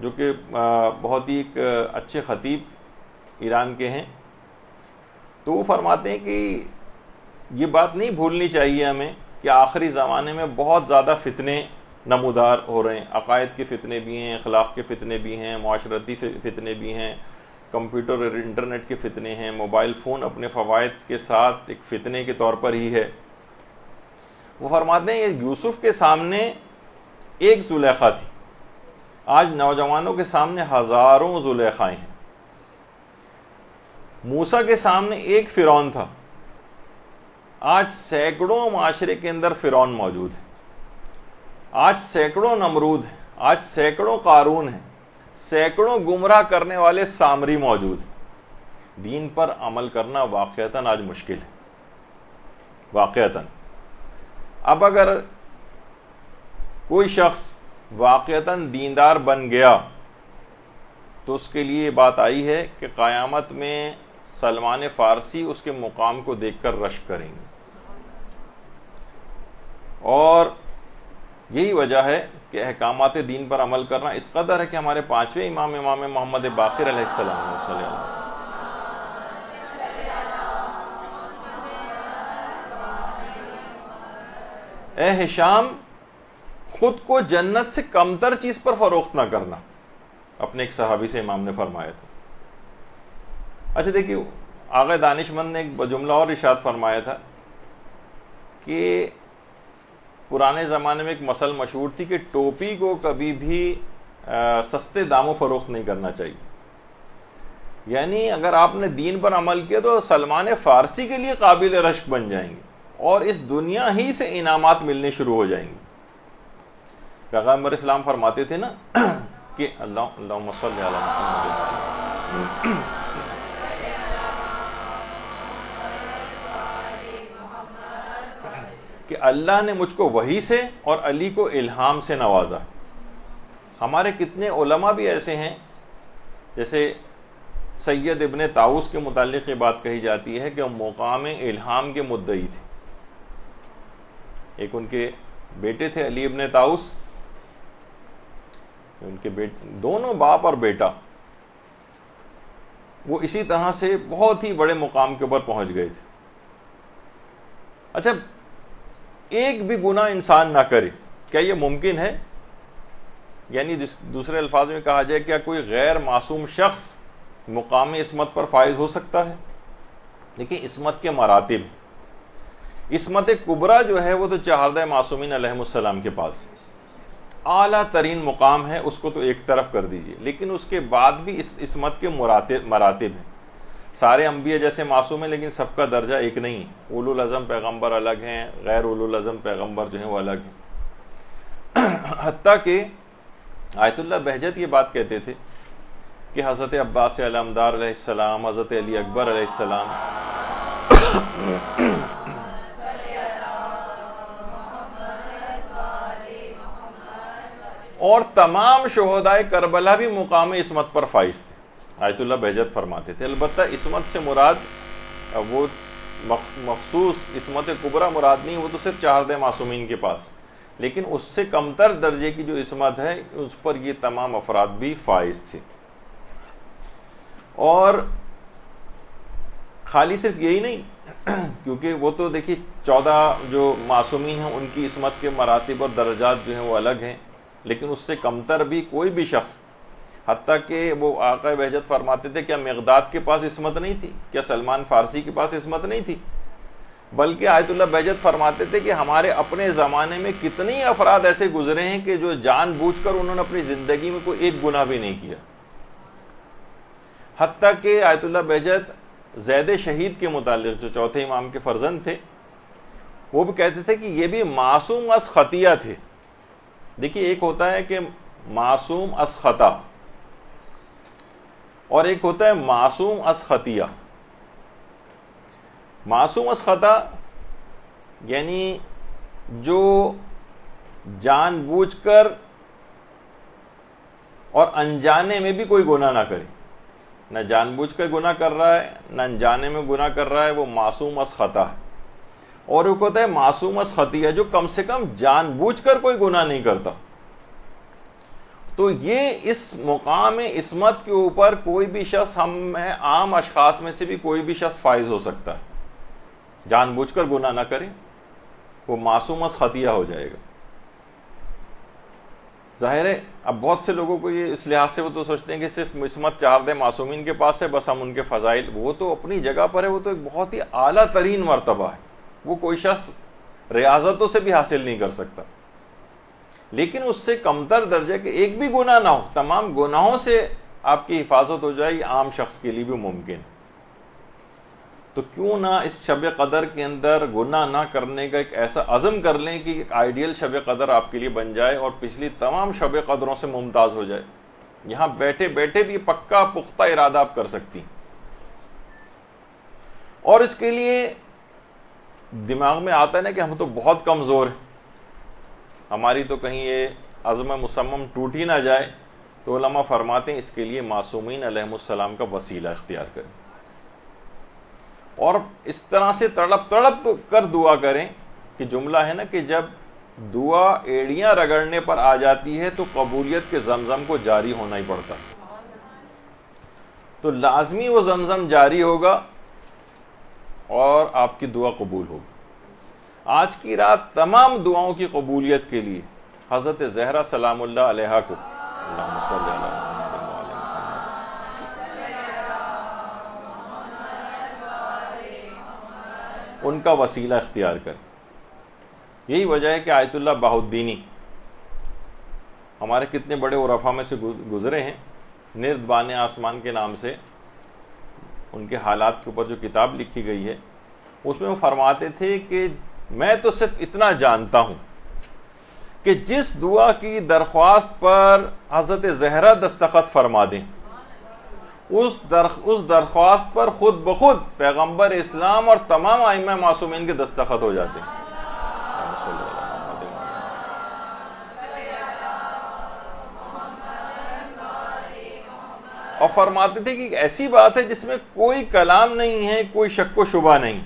جو کہ بہت ہی ایک اچھے خطیب ایران کے ہیں، تو وہ فرماتے ہیں کہ یہ بات نہیں بھولنی چاہیے ہمیں کہ آخری زمانے میں بہت زیادہ فتنے نمودار ہو رہے ہیں. عقائد کے فتنے بھی ہیں، اخلاق کے فتنے بھی ہیں، معاشرتی فتنے بھی ہیں، کمپیوٹر اور انٹرنیٹ کے فتنے ہیں، موبائل فون اپنے فوائد کے ساتھ ایک فتنے کے طور پر ہی ہے. وہ فرماتے ہیں یہ یوسف کے سامنے ایک زلیخا تھی، آج نوجوانوں کے سامنے ہزاروں زلیخائیں ہیں. موسیٰ کے سامنے ایک فرعون تھا، آج سینکڑوں معاشرے کے اندر فرعون موجود ہے. آج سینکڑوں نمرود ہیں، آج سینکڑوں قارون ہیں، سینکڑوں گمراہ کرنے والے سامری موجود ہیں. دین پر عمل کرنا واقعتاً آج مشکل ہے، واقعتاً. اب اگر کوئی شخص واقعتاً دیندار بن گیا تو اس کے لیے یہ بات آئی ہے کہ قیامت میں سلمان فارسی اس کے مقام کو دیکھ کر رشک کریں گے. اور یہی وجہ ہے کہ احکامات دین پر عمل کرنا اس قدر ہے کہ ہمارے 5ویں امام محمد باقر علیہ السلام صلی اللہ علیہ وسلم، اے ہشام خود کو جنت سے کمتر چیز پر فروخت نہ کرنا، اپنے ایک صحابی سے امام نے فرمایا تھا. اچھا دیکھیے، آقا دانشمند نے ایک جملہ اور ارشاد فرمایا تھا کہ پرانے زمانے میں ایک مثل مشہور تھی کہ ٹوپی کو کبھی بھی سستے داموں فروخت نہیں کرنا چاہیے. یعنی اگر آپ نے دین پر عمل کیا تو سلمان فارسی کے لیے قابل رشک بن جائیں گے اور اس دنیا ہی سے انعامات ملنے شروع ہو جائیں گے. پیغمبر اسلام فرماتے تھے نا کہ اللہم صلی علی محمد، کہ اللہ نے مجھ کو وحی سے اور علی کو الہام سے نوازا. ہمارے کتنے علماء بھی ایسے ہیں، جیسے سید ابن طاؤس کے متعلق یہ بات کہی جاتی ہے کہ وہ مقام الہام کے مدعی تھے. ایک ان کے بیٹے تھے علی ابن طاؤس، ان کے دونوں باپ اور بیٹا وہ اسی طرح سے بہت ہی بڑے مقام کے اوپر پہنچ گئے تھے. اچھا، ایک بھی گناہ انسان نہ کرے، کیا یہ ممکن ہے؟ یعنی دوسرے الفاظ میں کہا جائے، کیا کوئی غیر معصوم شخص مقام عصمت پر فائز ہو سکتا ہے؟ دیکھیں، عصمت کے مراتب، عصمت کبریٰ جو ہے وہ تو 4 معصومین علیہ السلام کے پاس اعلیٰ ترین مقام ہے، اس کو تو ایک طرف کر دیجئے، لیکن اس کے بعد بھی اس عصمت کے مراتب ہیں. سارے انبیاء جیسے معصوم ہیں لیکن سب کا درجہ ایک نہیں. اولو العزم پیغمبر الگ ہیں، غیر اولو العزم پیغمبر جو ہیں وہ الگ ہیں. حتیٰ کہ آیت اللہ بہجت یہ بات کہتے تھے کہ حضرت عباس علمدار علیہ السلام، حضرت علی اکبر علیہ السلام اور تمام شہدائے کربلا بھی مقام عصمت پر فائز تھے. آیت اللہ بہجت فرماتے تھے. البتہ عصمت سے مراد وہ مخصوص عصمت کبریٰ مراد نہیں، وہ تو صرف 4 معصومین کے پاس، لیکن اس سے کمتر درجے کی جو عصمت ہے اس پر یہ تمام افراد بھی فائز تھے. اور خالی صرف یہی نہیں، کیونکہ وہ تو دیکھیے 14 جو معصومین ہیں ان کی عصمت کے مراتب اور درجات جو ہیں وہ الگ ہیں، لیکن اس سے کمتر بھی کوئی بھی شخص، حتیٰ کہ وہ آقا بہجت فرماتے تھے کیا مقداد کے پاس عصمت نہیں تھی، کیا سلمان فارسی کے پاس عصمت نہیں تھی، بلکہ آیت اللہ بہجت فرماتے تھے کہ ہمارے اپنے زمانے میں کتنی افراد ایسے گزرے ہیں کہ جو جان بوجھ کر انہوں نے اپنی زندگی میں کوئی ایک گناہ بھی نہیں کیا. حتیٰ کہ آیت اللہ بہجت زید شہید کے متعلق، جو 4تھے امام کے فرزند تھے، وہ بھی کہتے تھے کہ یہ بھی معصوم از خطیہ تھے. دیکھیے، ایک ہوتا ہے کہ معصوم از خطا اور ایک ہوتا ہے معصوم از خطیہ. معصوم از خطا یعنی جو جان بوجھ کر اور انجانے میں بھی کوئی گناہ نہ کرے، نہ جان بوجھ کر گناہ کر رہا ہے نہ انجانے میں گناہ کر رہا ہے، وہ معصوم از خطا ہے۔ اور وہ کہتا ہے معصوم از خطیہ، جو کم سے کم جان بوجھ کر کوئی گناہ نہیں کرتا۔ تو یہ اس مقام عصمت کے اوپر کوئی بھی شخص، ہم میں عام اشخاص میں سے بھی کوئی بھی شخص فائز ہو سکتا ہے، جان بوجھ کر گناہ نہ کرے، وہ معصوم از خطیہ ہو جائے گا۔ ظاہر ہے اب بہت سے لوگوں کو یہ اس لحاظ سے وہ تو سوچتے ہیں کہ صرف عصمت 4 معصومین کے پاس ہے، بس ہم ان کے فضائل، وہ تو اپنی جگہ پر ہے، وہ تو ایک بہت ہی اعلیٰ ترین مرتبہ ہے، وہ کوئی شخص ریاضتوں سے بھی حاصل نہیں کر سکتا۔ لیکن اس سے کمتر درجے کہ ایک بھی گناہ نہ ہو، تمام گناہوں سے آپ کی حفاظت ہو جائے، یہ عام شخص کے لیے بھی ممکن ہے۔ تو کیوں نہ اس شب قدر کے اندر گناہ نہ کرنے کا ایک ایسا عزم کر لیں کہ ایک آئیڈیل شب قدر آپ کے لیے بن جائے اور پچھلی تمام شب قدروں سے ممتاز ہو جائے۔ یہاں بیٹھے بیٹھے بھی پکا پختہ ارادہ آپ کر سکتی ہیں، اور اس کے لیے دماغ میں آتا ہے نا کہ ہم تو بہت کمزور ہیں، ہماری تو کہیں یہ عزم مصمم ٹوٹ ہی نہ جائے، تو علماء فرماتے ہیں اس کے لیے معصومین علیہم السلام کا وسیلہ اختیار کریں، اور اس طرح سے تڑپ کر دعا کریں کہ جملہ ہے نا کہ جب دعا ایڑیاں رگڑنے پر آ جاتی ہے تو قبولیت کے زمزم کو جاری ہونا ہی پڑتا ہے، تو لازمی وہ زمزم جاری ہوگا اور آپ کی دعا قبول ہوگی۔ آج کی رات تمام دعاؤں کی قبولیت کے لیے حضرت زہرا سلام اللہ علیہا کو، اللہم صلی علی محمد وعلی محمد، ان کا وسیلہ اختیار کریں۔ یہی وجہ ہے کہ آیت اللہ بہاء الدینی ہمارے کتنے بڑے عرفاء میں سے گزرے ہیں، نردبان آسمان کے نام سے ان کے حالات کے اوپر جو کتاب لکھی گئی ہے، اس میں وہ فرماتے تھے کہ میں تو صرف اتنا جانتا ہوں کہ جس دعا کی درخواست پر حضرت زہرا دستخط فرما دیں، اس درخواست پر خود بخود پیغمبر اسلام اور تمام ائمہ معصومین کے دستخط ہو جاتے ہیں۔ اور فرماتے تھے کہ ایک ایسی بات ہے جس میں کوئی کلام نہیں ہے، کوئی شک و شبہ نہیں۔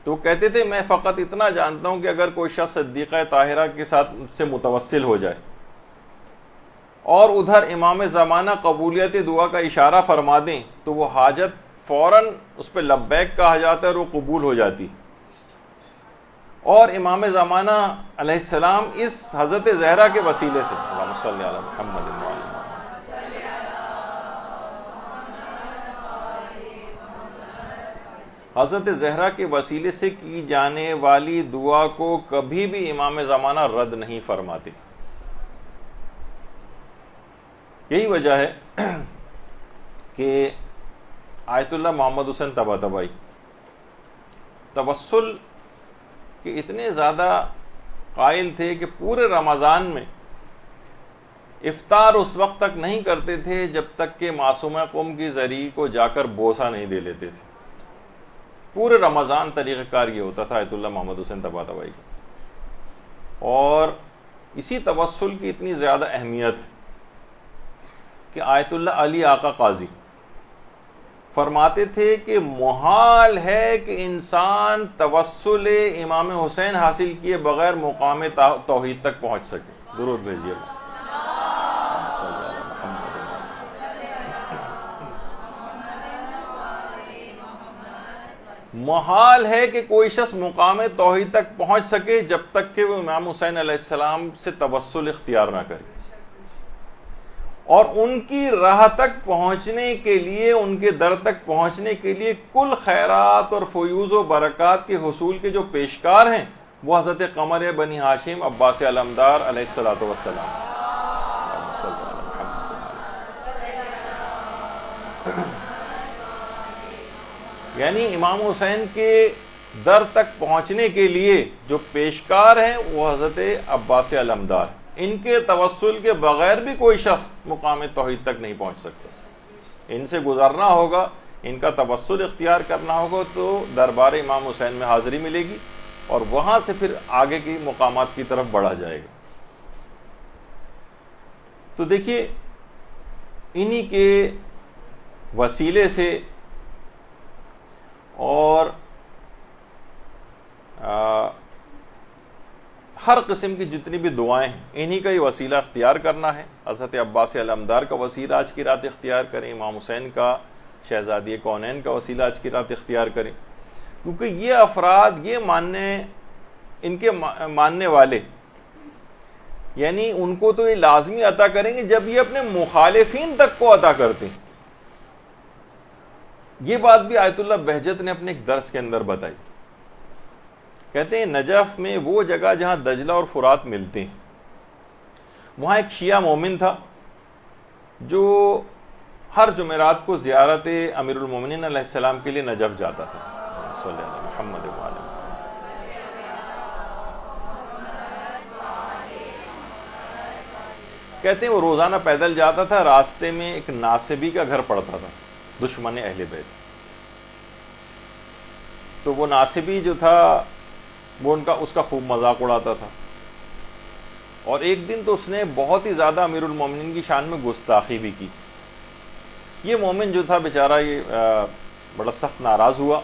تو کہتے تھے میں فقط اتنا جانتا ہوں کہ اگر کوئی شخص صدیقہ طاہرہ کے ساتھ سے متوسل ہو جائے اور ادھر امام زمانہ قبولیت دعا کا اشارہ فرما دیں تو وہ حاجت فوراً اس پہ لبیک کہا جاتا ہے اور وہ قبول ہو جاتی، اور امام زمانہ علیہ السلام اس حضرت زہرا کے وسیلے سے، اللہم صلی علی محمد وعلی محمد، حضرت زہرا کے وسیلے سے کی جانے والی دعا کو کبھی بھی امام زمانہ رد نہیں فرماتے۔ یہی وجہ ہے کہ آیت اللہ محمد حسین طباطبائی توسل کے اتنے زیادہ قائل تھے کہ پورے رمضان میں افطار اس وقت تک نہیں کرتے تھے جب تک کہ معصومہ قم کی زری کو جا کر بوسہ نہیں دے لیتے تھے۔ پورے رمضان طریقہ کار یہ ہوتا تھا آیت اللہ محمد حسین طباطبائی کا، اور اسی توسل کی اتنی زیادہ اہمیت ہے کہ آیت اللہ علی آقا قاضی فرماتے تھے کہ محال ہے کہ انسان توسل امام حسین حاصل کیے بغیر مقام توحید تک پہنچ سکے۔ درود بھیجیے۔ محال ہے کہ کوئی شخص مقام توحید تک پہنچ سکے جب تک کہ وہ امام حسین علیہ السلام سے توسل اختیار نہ کرے، اور ان کی راہ تک پہنچنے کے لیے، ان کے در تک پہنچنے کے لیے کل خیرات اور فیوز و برکات کے حصول کے جو پیشکار ہیں وہ حضرت قمر بنی ہاشم عباس علمدار علیہ الصلوۃ والسلام۔ یعنی امام حسین کے در تک پہنچنے کے لیے جو پیشکار ہیں وہ حضرت عباس علمدار، ان کے توسل کے بغیر بھی کوئی شخص مقام توحید تک نہیں پہنچ سکتا۔ ان سے گزرنا ہوگا، ان کا توسل اختیار کرنا ہوگا تو دربار امام حسین میں حاضری ملے گی، اور وہاں سے پھر آگے کی مقامات کی طرف بڑھا جائے گا۔ تو دیکھیے انہی کے وسیلے سے اور ہر قسم کی جتنی بھی دعائیں ہیں انہی کا ہی وسیلہ اختیار کرنا ہے. حضرت عباس علمدار کا وسیلہ آج کی رات اختیار کریں, امام حسین کا, شہزادی کونین کا وسیلہ آج کی رات اختیار کریں, کیونکہ یہ افراد ان کے ماننے والے یعنی ان کو تو یہ لازمی عطا کریں گے جب یہ اپنے مخالفین تک کو عطا کرتے ہیں. یہ بات بھی آیت اللہ بہجت نے اپنے ایک درس کے اندر بتائی. کہتے ہیں نجف میں وہ جگہ جہاں دجلہ اور فرات ملتے ہیں, وہاں ایک شیعہ مومن تھا جو ہر جمعرات کو زیارت امیر المومنین علیہ السلام کے لیے نجف جاتا تھا. صلی اللہ علیہ محمد وعلیہ. کہتے ہیں وہ روزانہ پیدل جاتا تھا, راستے میں ایک ناصبی کا گھر پڑتا تھا, دشمن اہل بیت. تو وہ ناصبی جو تھا وہ اس کا خوب مذاق اڑاتا تھا, اور ایک دن تو اس نے بہت ہی زیادہ امیر المومنین کی شان میں گستاخی بھی کی. یہ مومن جو تھا بیچارہ یہ بڑا سخت ناراض ہوا,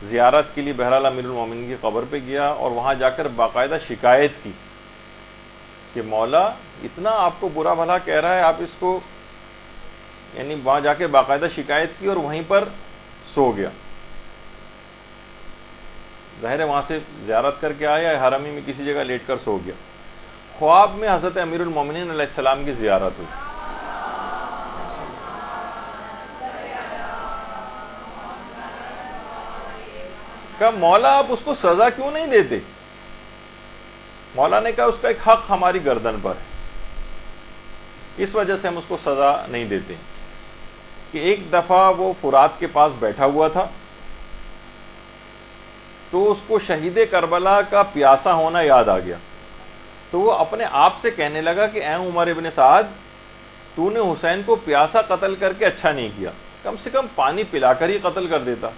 زیارت کے لیے بہرحال امیر المومنین کی قبر پہ گیا اور وہاں جا کر باقاعدہ شکایت کی کہ مولا اتنا آپ کو برا بھلا کہہ رہا ہے, آپ اس کو, یعنی وہاں جا کے باقاعدہ شکایت کی اور وہیں پر سو گیا. ظاہر ہے وہاں سے زیارت کر کے آیا, حرمی میں کسی جگہ لیٹ کر سو گیا. خواب میں حضرت امیر المومنین علیہ السلام کی زیارت ہوئی. کہا مولا آپ اس کو سزا کیوں نہیں دیتے؟ مولا نے کہا اس کا ایک حق ہماری گردن پر ہے, اس وجہ سے ہم اس کو سزا نہیں دیتے. کہ ایک دفعہ وہ فرات کے پاس بیٹھا ہوا تھا تو اس کو شہید کربلا کا پیاسا ہونا یاد آ گیا. تو وہ اپنے آپ سے کہنے لگا کہ اے عمر ابن سعد, تو نے حسین کو پیاسا قتل کر کے اچھا نہیں کیا, کم سے کم پانی پلا کر ہی قتل کر دیتا.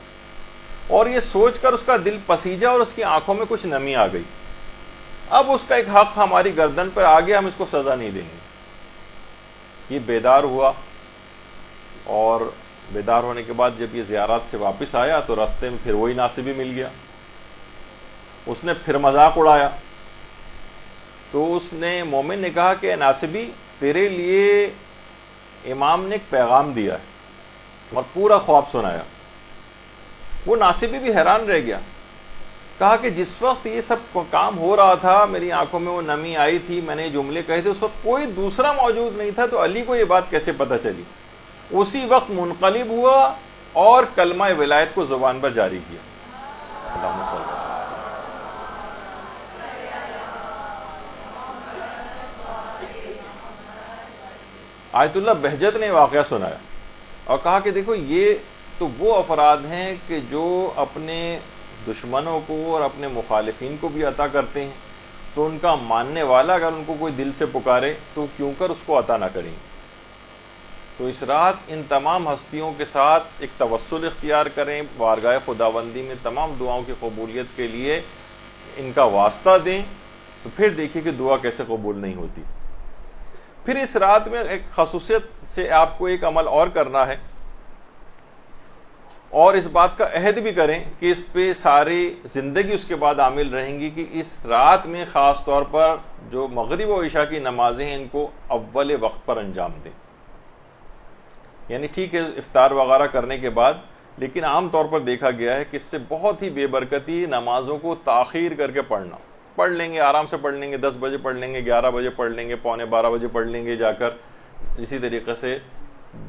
اور یہ سوچ کر اس کا دل پسیجا اور اس کی آنکھوں میں کچھ نمی آ گئی. اب اس کا ایک حق ہماری گردن پر آ گیا, ہم اس کو سزا نہیں دیں گے. یہ بیدار ہوا, اور بیدار ہونے کے بعد جب یہ زیارات سے واپس آیا تو راستے میں پھر وہی ناصبی مل گیا. اس نے پھر مذاق اڑایا. تو اس نے مومن نے کہا کہ ناصبی تیرے لیے امام نے ایک پیغام دیا ہے, اور پورا خواب سنایا. وہ ناصبی بھی حیران رہ گیا. کہا کہ جس وقت یہ سب کام ہو رہا تھا میری آنکھوں میں وہ نمی آئی تھی, میں نے جملے کہے تھے, اس وقت کوئی دوسرا موجود نہیں تھا, تو علی کو یہ بات کیسے پتہ چلی؟ اسی وقت منقلب ہوا اور کلمہ ولایت کو زبان پر جاری کیا. اللہم صلی اللہ. آیت اللہ بہجت نے واقعہ سنایا اور کہا کہ دیکھو یہ تو وہ افراد ہیں کہ جو اپنے دشمنوں کو اور اپنے مخالفین کو بھی عطا کرتے ہیں, تو ان کا ماننے والا اگر ان کو کوئی دل سے پکارے تو کیوں کر اس کو عطا نہ کریں. تو اس رات ان تمام ہستیوں کے ساتھ ایک توسل اختیار کریں, بارگاہ خداوندی میں تمام دعاؤں کی قبولیت کے لیے ان کا واسطہ دیں, تو پھر دیکھیے کہ دعا کیسے قبول نہیں ہوتی. پھر اس رات میں ایک خصوصیت سے آپ کو ایک عمل اور کرنا ہے, اور اس بات کا عہد بھی کریں کہ اس پہ ساری زندگی اس کے بعد عامل رہیں گی کہ اس رات میں خاص طور پر جو مغرب و عشاء کی نمازیں ہیں ان کو اول وقت پر انجام دیں. یعنی ٹھیک ہے افطار وغیرہ کرنے کے بعد, لیکن عام طور پر دیکھا گیا ہے کہ اس سے بہت ہی بے برکتی نمازوں کو تاخیر کر کے پڑھنا. پڑھ لیں گے, آرام سے پڑھ لیں گے, 10 بجے پڑھ لیں گے, 11 بجے پڑھ لیں گے, پونے 12 بجے پڑھ لیں گے جا کر. اسی طریقے سے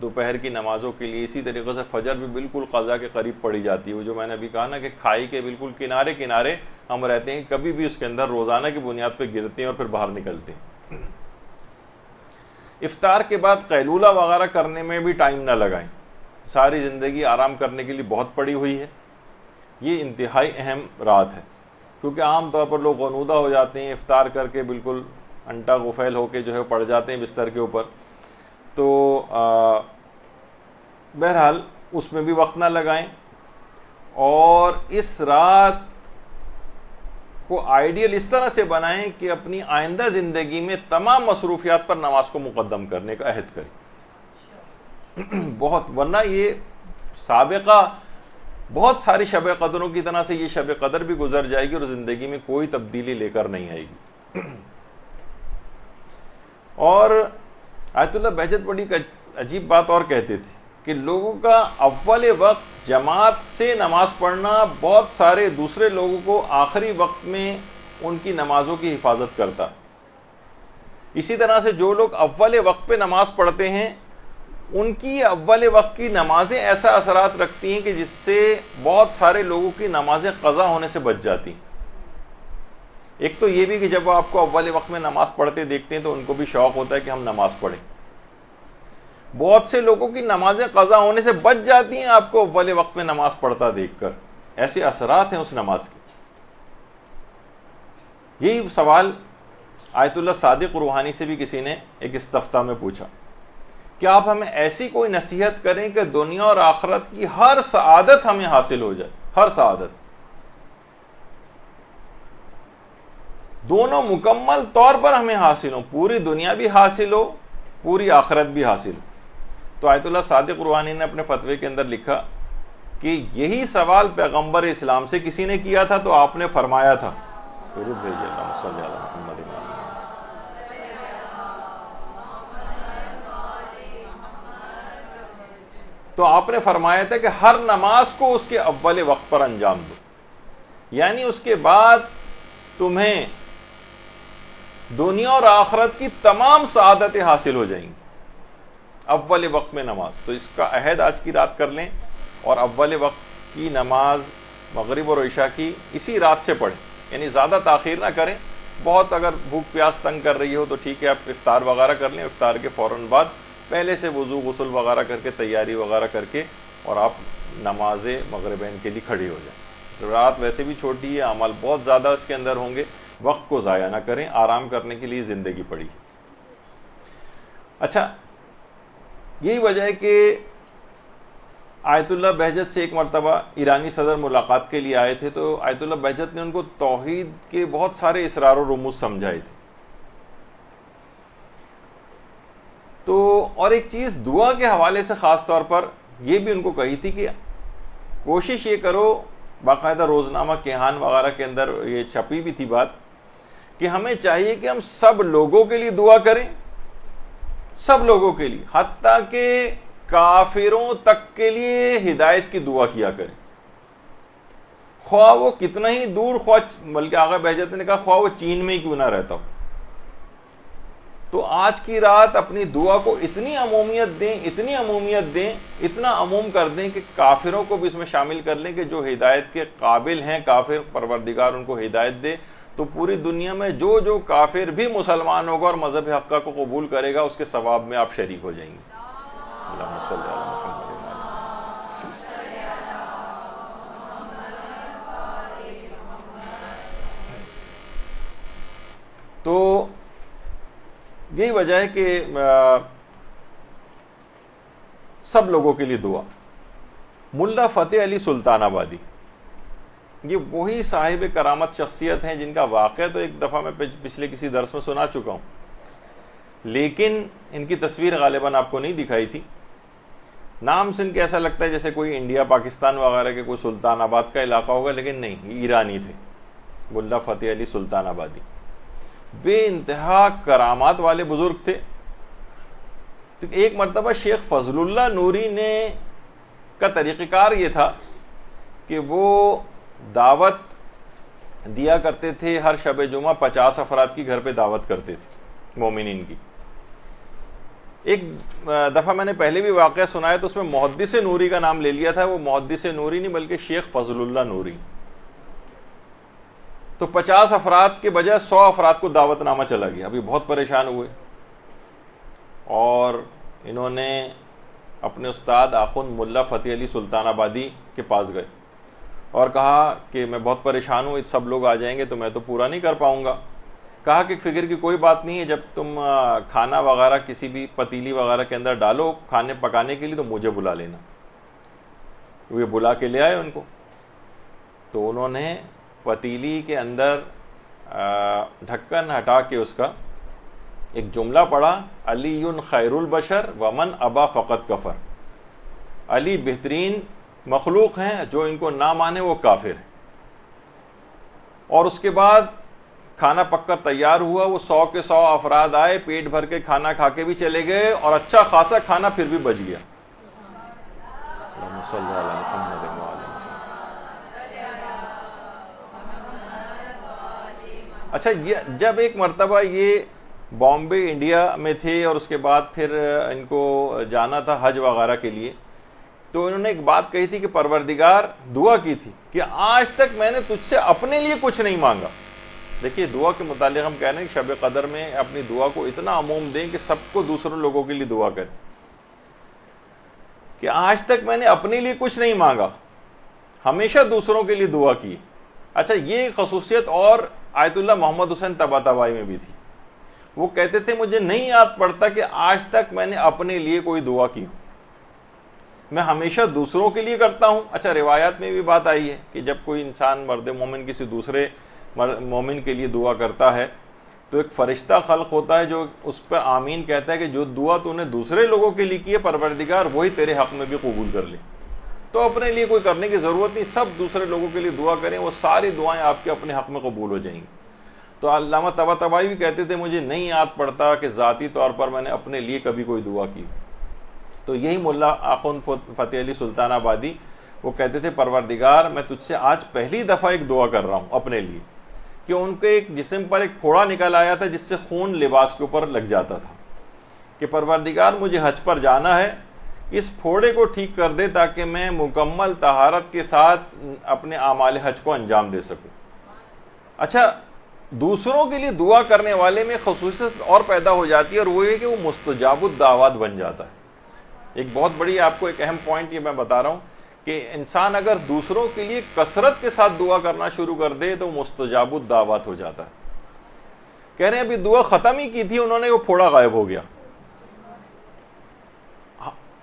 دوپہر کی نمازوں کے لیے اسی طریقے سے فجر بھی بالکل قضا کے قریب پڑھی جاتی ہے. وہ جو میں نے ابھی کہا نا کہ کھائی کے بالکل کنارے کنارے ہم رہتے ہیں, کبھی بھی اس کے اندر روزانہ کی بنیاد پہ گرتے ہیں اور پھر باہر نکلتے ہیں. افطار کے بعد قیلولہ وغیرہ کرنے میں بھی ٹائم نہ لگائیں. ساری زندگی آرام کرنے کے لیے بہت پڑی ہوئی ہے. یہ انتہائی اہم رات ہے, کیونکہ عام طور پر لوگ غنودہ ہو جاتے ہیں, افطار کر کے بالکل انٹا غفیل ہو کے جو ہے پڑ جاتے ہیں بستر کے اوپر. تو بہرحال اس میں بھی وقت نہ لگائیں, اور اس رات کو آئیڈیل اس طرح سے بنائیں کہ اپنی آئندہ زندگی میں تمام مصروفیات پر نماز کو مقدم کرنے کا عہد کریں. بہت، ورنہ یہ سابقہ بہت ساری شب قدروں کی طرح سے یہ شب قدر بھی گزر جائے گی اور زندگی میں کوئی تبدیلی لے کر نہیں آئے گی. اور آیت اللہ بہجت بڑی عجیب بات اور کہتے تھے کہ لوگوں کا اول وقت جماعت سے نماز پڑھنا بہت سارے دوسرے لوگوں کو آخری وقت میں ان کی نمازوں کی حفاظت کرتا. اسی طرح سے جو لوگ اول وقت پہ نماز پڑھتے ہیں ان کی اول وقت کی نمازیں ایسا اثرات رکھتی ہیں کہ جس سے بہت سارے لوگوں کی نمازیں قضا ہونے سے بچ جاتی ہیں. ایک تو یہ بھی کہ جب وہ آپ کو اول وقت میں نماز پڑھتے دیکھتے ہیں تو ان کو بھی شوق ہوتا ہے کہ ہم نماز پڑھیں. بہت سے لوگوں کی نمازیں قضا ہونے سے بچ جاتی ہیں آپ کو اول وقت میں نماز پڑھتا دیکھ کر. ایسے اثرات ہیں اس نماز کے. یہی سوال آیت اللہ صادق روحانی سے بھی کسی نے ایک استفتاء میں پوچھا کہ آپ ہمیں ایسی کوئی نصیحت کریں کہ دنیا اور آخرت کی ہر سعادت ہمیں حاصل ہو جائے. ہر سعادت دونوں مکمل طور پر ہمیں حاصل ہو, پوری دنیا بھی حاصل ہو, پوری آخرت بھی حاصل ہو. تو آیت اللہ صادق روحانی نے اپنے فتوے کے اندر لکھا کہ یہی سوال پیغمبر اسلام سے کسی نے کیا تھا تو آپ نے فرمایا تھا, درود بھیجیے اللہم صلی علی محمد. تو آپ نے فرمایا تھا کہ ہر نماز کو اس کے اول وقت پر انجام دو, یعنی اس کے بعد تمہیں دنیا اور آخرت کی تمام سعادتیں حاصل ہو جائیں گی. اول وقت میں نماز, تو اس کا عہد آج کی رات کر لیں اور اول وقت کی نماز مغرب اور عشاء کی اسی رات سے پڑھیں, یعنی زیادہ تاخیر نہ کریں. بہت اگر بھوک پیاس تنگ کر رہی ہو تو ٹھیک ہے, آپ افطار وغیرہ کر لیں, افطار کے فوراً بعد پہلے سے وضو غسل وغیرہ کر کے تیاری وغیرہ کر کے اور آپ نماز مغربین کے لیے کھڑی ہو جائیں. رات ویسے بھی چھوٹی ہے, اعمال بہت زیادہ اس کے اندر ہوں گے, وقت کو ضائع نہ کریں, آرام کرنے کے لیے زندگی پڑی. اچھا, یہی وجہ ہے کہ آیت اللہ بہجت سے ایک مرتبہ ایرانی صدر ملاقات کے لیے آئے تھے, تو آیت اللہ بہجت نے ان کو توحید کے بہت سارے اسرار و رموز سمجھائے تھے. تو اور ایک چیز دعا کے حوالے سے خاص طور پر یہ بھی ان کو کہی تھی کہ کوشش یہ کرو, باقاعدہ روزنامہ کیہان وغیرہ کے اندر یہ چھپی بھی تھی بات, کہ ہمیں چاہیے کہ ہم سب لوگوں کے لیے دعا کریں, سب لوگوں کے لیے, حتیٰ کہ کافروں تک کے لیے ہدایت کی دعا کیا کریں, خواہ وہ کتنا ہی دور, خواہ بلکہ آغا بہجت نے کہا خواہ وہ چین میں ہی کیوں نہ رہتا ہو. تو آج کی رات اپنی دعا کو اتنی عمومیت دیں, اتنی عمومیت دیں, اتنا عموم کر دیں کہ کافروں کو بھی اس میں شامل کر لیں کہ جو ہدایت کے قابل ہیں کافر, پروردگار ان کو ہدایت دے. تو پوری دنیا میں جو جو کافر بھی مسلمان ہوگا اور مذہب حقہ کو قبول کرے گا اس کے ثواب میں آپ شریک ہو جائیں گے. اللہم صلی علی محمد. تو یہی وجہ ہے کہ سب لوگوں کے لیے دعا. ملا فتح علی سلطان آبادی, یہ وہی صاحب کرامت شخصیت ہیں جن کا واقعہ تو ایک دفعہ میں پچھلے کسی درس میں سنا چکا ہوں, لیکن ان کی تصویر غالباً آپ کو نہیں دکھائی تھی. نام سے ان کے ایسا لگتا ہے جیسے کوئی انڈیا پاکستان وغیرہ کے کوئی سلطان آباد کا علاقہ ہوگا, لیکن نہیں, یہ ایرانی تھے. ملا فتح علی سلطان آبادی بے انتہا کرامات والے بزرگ تھے. تو ایک مرتبہ شیخ فضل اللہ نوری نے کا طریقہ کار یہ تھا کہ وہ دعوت دیا کرتے تھے, ہر شب جمعہ 50 افراد کی گھر پہ دعوت کرتے تھے مومنین کی. ایک دفعہ میں نے پہلے بھی واقعہ سنایا تو اس میں محدث نوری کا نام لے لیا تھا. وہ محدث نوری نہیں بلکہ شیخ فضل اللہ نوری. تو 50 افراد کے بجائے 100 افراد کو دعوت نامہ چلا گیا. ابھی بہت پریشان ہوئے اور انہوں نے اپنے استاد آخوند ملا فتح علی سلطان آبادی کے پاس گئے اور کہا کہ میں بہت پریشان ہوں, سب لوگ آ جائیں گے تو میں تو پورا نہیں کر پاؤں گا. کہا کہ فکر کی کوئی بات نہیں ہے, جب تم کھانا وغیرہ کسی بھی پتیلی وغیرہ کے اندر ڈالو کھانے پکانے کے لیے تو مجھے بلا لینا. وہ بلا کے لے آئے ان کو. تو انہوں نے پتیلی کے اندر ڈھکن ہٹا کے اس کا ایک جملہ پڑھا، علی خیر البشر ومن ابا فقط کفر، علی بہترین مخلوق ہیں، جو ان کو نہ مانے وہ کافر ہے۔ اور اس کے بعد کھانا پک کر تیار ہوا، وہ 100 کے 100 افراد آئے، پیٹ بھر کے کھانا کھا کے بھی چلے گئے، اور اچھا خاصا کھانا پھر بھی بچ گیا۔ اللہم صلی علی محمد و علی محمد۔ اچھا، جب ایک مرتبہ یہ بامبے انڈیا میں تھے اور اس کے بعد پھر ان کو جانا تھا حج وغیرہ کے لیے، تو انہوں نے ایک بات کہی تھی کہ پروردگار دعا کی تھی کہ آج تک میں نے تجھ سے اپنے لیے کچھ نہیں مانگا۔ دیکھیے دعا کے متعلق ہم کہہ رہے ہیں کہ شب قدر میں اپنی دعا کو اتنا عموم دیں کہ سب کو دوسروں لوگوں کے لیے دعا کریں کہ آج تک میں نے اپنے لیے کچھ نہیں مانگا، ہمیشہ دوسروں کے لیے دعا کی۔ اچھا، یہ خصوصیت اور آیت اللہ محمد حسین طباطبائی میں بھی تھی۔ وہ کہتے تھے مجھے نہیں یاد پڑتا کہ آج تک میں نے اپنے لیے کوئی دعا کی ہو، میں ہمیشہ دوسروں کے لیے کرتا ہوں۔ اچھا، روایات میں بھی بات آئی ہے کہ جب کوئی انسان مرد مومن کسی دوسرے مومن کے لیے دعا کرتا ہے تو ایک فرشتہ خلق ہوتا ہے جو اس پر آمین کہتا ہے کہ جو دعا تو نے دوسرے لوگوں کے لیے کی ہے پروردگار وہی تیرے حق میں بھی قبول کر لے۔ تو اپنے لیے کوئی کرنے کی ضرورت نہیں، سب دوسرے لوگوں کے لیے دعا کریں، وہ ساری دعائیں آپ کے اپنے حق میں قبول ہو جائیں گی۔ تو علامہ طباطبائی بھی کہتے تھے مجھے نہیں یاد پڑتا کہ ذاتی طور پر میں نے اپنے لیے کبھی کوئی دعا کی۔ تو یہی ملا آخوند فتح علی سلطان آبادی، وہ کہتے تھے پروردگار میں تجھ سے آج پہلی دفعہ ایک دعا کر رہا ہوں اپنے لیے، کہ ان کے ایک جسم پر ایک پھوڑا نکل آیا تھا جس سے خون لباس کے اوپر لگ جاتا تھا، کہ پروردگار مجھے حج پر جانا ہے، اس پھوڑے کو ٹھیک کر دے تاکہ میں مکمل طہارت کے ساتھ اپنے اعمال حج کو انجام دے سکوں۔ اچھا، دوسروں کے لیے دعا کرنے والے میں خصوصیت اور پیدا ہو جاتی ہے، اور وہ یہ کہ وہ مستجاب الدعوات بن جاتا ہے۔ ایک بہت بڑی آپ کو ایک اہم پوائنٹ یہ میں بتا رہا ہوں کہ انسان اگر دوسروں کے لیے کثرت کے ساتھ دعا کرنا شروع کر دے تو مستجاب الدعوات ہو جاتا ہے۔ کہہ رہے ہیں ابھی دعا ختم ہی کی تھی انہوں نے، وہ پھوڑا غائب ہو گیا۔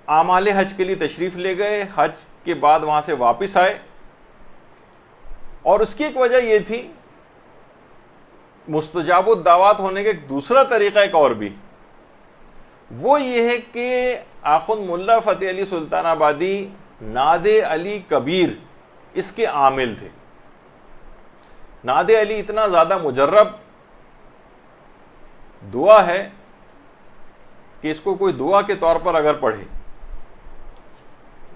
اعمال حج کے لیے تشریف لے گئے، حج کے بعد وہاں سے واپس آئے، اور اس کی ایک وجہ یہ تھی مستجاب الدعوات ہونے کا ایک دوسرا طریقہ ایک اور بھی، وہ یہ ہے کہ آخوند ملا فتح علی سلطان آبادی ناد علی کبیر اس کے عامل تھے۔ ناد علی اتنا زیادہ مجرب دعا ہے کہ اس کو کوئی دعا کے طور پر اگر پڑھے،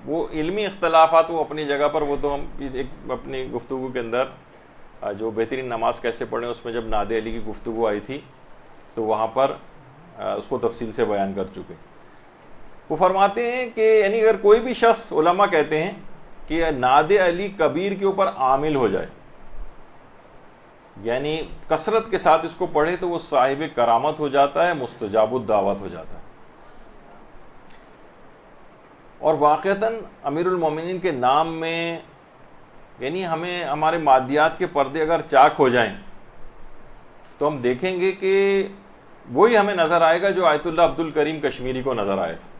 وہ علمی اختلافات وہ اپنی جگہ پر، وہ تو ہم ایک اپنی گفتگو کے اندر جو بہترین نماز کیسے پڑھیں اس میں جب ناد علی کی گفتگو آئی تھی تو وہاں پر اس کو تفصیل سے بیان کر چکے۔ وہ فرماتے ہیں کہ یعنی اگر کوئی بھی شخص، علماء کہتے ہیں کہ ناد علی کبیر کے اوپر عامل ہو جائے، یعنی کثرت کے ساتھ اس کو پڑھے، تو وہ صاحب کرامت ہو جاتا ہے، مستجاب الدعوات ہو جاتا ہے۔ اور واقعتاً امیر المومنین کے نام میں یعنی ہمیں ہمارے مادیات کے پردے اگر چاک ہو جائیں تو ہم دیکھیں گے کہ وہی ہمیں نظر آئے گا جو آیت اللہ عبد الکریم کشمیری کو نظر آیا تھا۔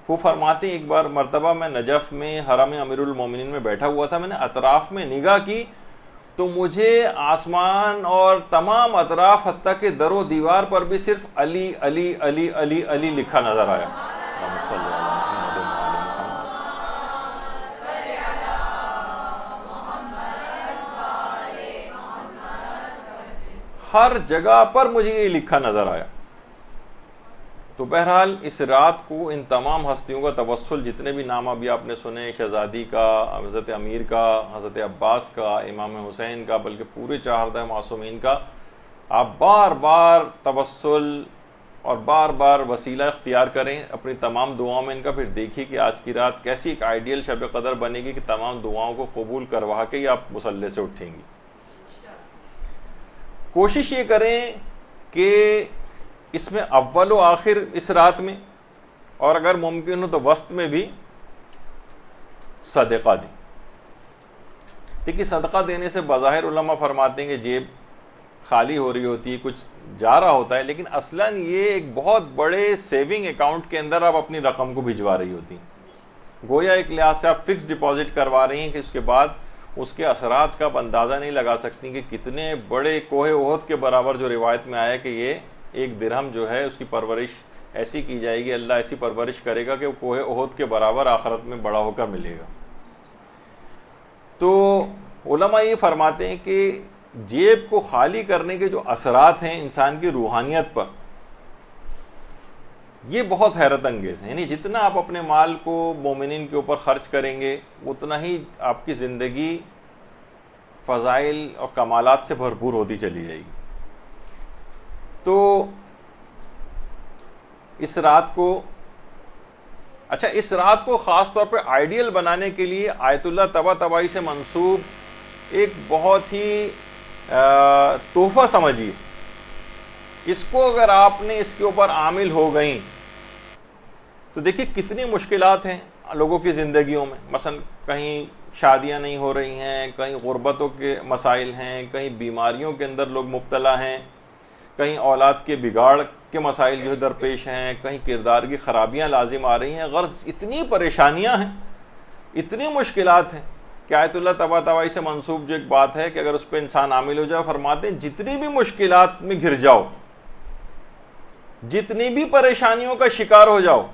وہ فرماتے ہیں ایک بار مرتبہ میں نجف میں حرم امیر المومنین میں بیٹھا ہوا تھا، میں نے اطراف میں نگاہ کی تو مجھے آسمان اور تمام اطراف حتیٰ کہ در و دیوار پر بھی صرف علی علی علی علی علی لکھا نظر آیا۔ ہر جگہ پر مجھے یہ لکھا نظر آیا۔ تو بہرحال اس رات کو ان تمام ہستیوں کا توسل، جتنے بھی نام ابھی آپ نے سنے، شہزادی کا، حضرت امیر کا، حضرت عباس کا، امام حسین کا، بلکہ پورے 14 معصومین کا، آپ بار بار توسل اور بار بار وسیلہ اختیار کریں اپنی تمام دعاؤں میں ان کا، پھر دیکھیے کہ آج کی رات کیسی ایک آئیڈیل شب قدر بنے گی کہ تمام دعاؤں کو قبول کروا کے ہی آپ مصلی سے اٹھیں گی۔ کوشش یہ کریں کہ اس میں اول و آخر اس رات میں، اور اگر ممکن ہو تو وسط میں بھی صدقہ دیں۔ دیکھیے صدقہ دینے سے بظاہر علماء فرماتے ہیں کہ جیب خالی ہو رہی ہوتی ہے، کچھ جا رہا ہوتا ہے، لیکن اصلاً یہ ایک بہت بڑے سیونگ اکاؤنٹ کے اندر آپ اپنی رقم کو بھجوا رہی ہوتی ہیں، گویا ایک لحاظ سے آپ فکس ڈپازٹ کروا رہی ہیں کہ اس کے بعد اس کے اثرات کا آپ اندازہ نہیں لگا سکتی کہ کتنے بڑے کوہ احد کے برابر، جو روایت میں آیا کہ یہ ایک درہم جو ہے اس کی پرورش ایسی کی جائے گی, اللہ ایسی پرورش کرے گا کہ وہ کوہ احد کے برابر آخرت میں بڑا ہو کر ملے گا. تو علماء یہ فرماتے ہیں کہ جیب کو خالی کرنے کے جو اثرات ہیں انسان کی روحانیت پر, یہ بہت حیرت انگیز ہیں. یعنی جتنا آپ اپنے مال کو مومنین کے اوپر خرچ کریں گے اتنا ہی آپ کی زندگی فضائل اور کمالات سے بھرپور ہوتی چلی جائے گی. تو اس رات کو خاص طور پہ آئیڈیل بنانے کے لیے آیت اللہ طباطبائی سے منسوب ایک بہت ہی تحفہ سمجھیے. اس کو اگر آپ نے اس کے اوپر عامل ہو گئیں تو دیکھیے کتنی مشکلات ہیں لوگوں کی زندگیوں میں. مثلا کہیں شادیاں نہیں ہو رہی ہیں, کہیں غربتوں کے مسائل ہیں, کہیں بیماریوں کے اندر لوگ مبتلا ہیں, کہیں اولاد کے بگاڑ کے مسائل جو درپیش ہیں, کہیں کردار کی خرابیاں لازم آ رہی ہیں. غرض اتنی پریشانیاں ہیں, اتنی مشکلات ہیں کہ آیت اللہ طباطبائی سے منسوب جو ایک بات ہے کہ اگر اس پہ انسان عامل ہو جائے, فرماتے ہیں جتنی بھی مشکلات میں گھر جاؤ, جتنی بھی پریشانیوں کا شکار ہو جاؤ,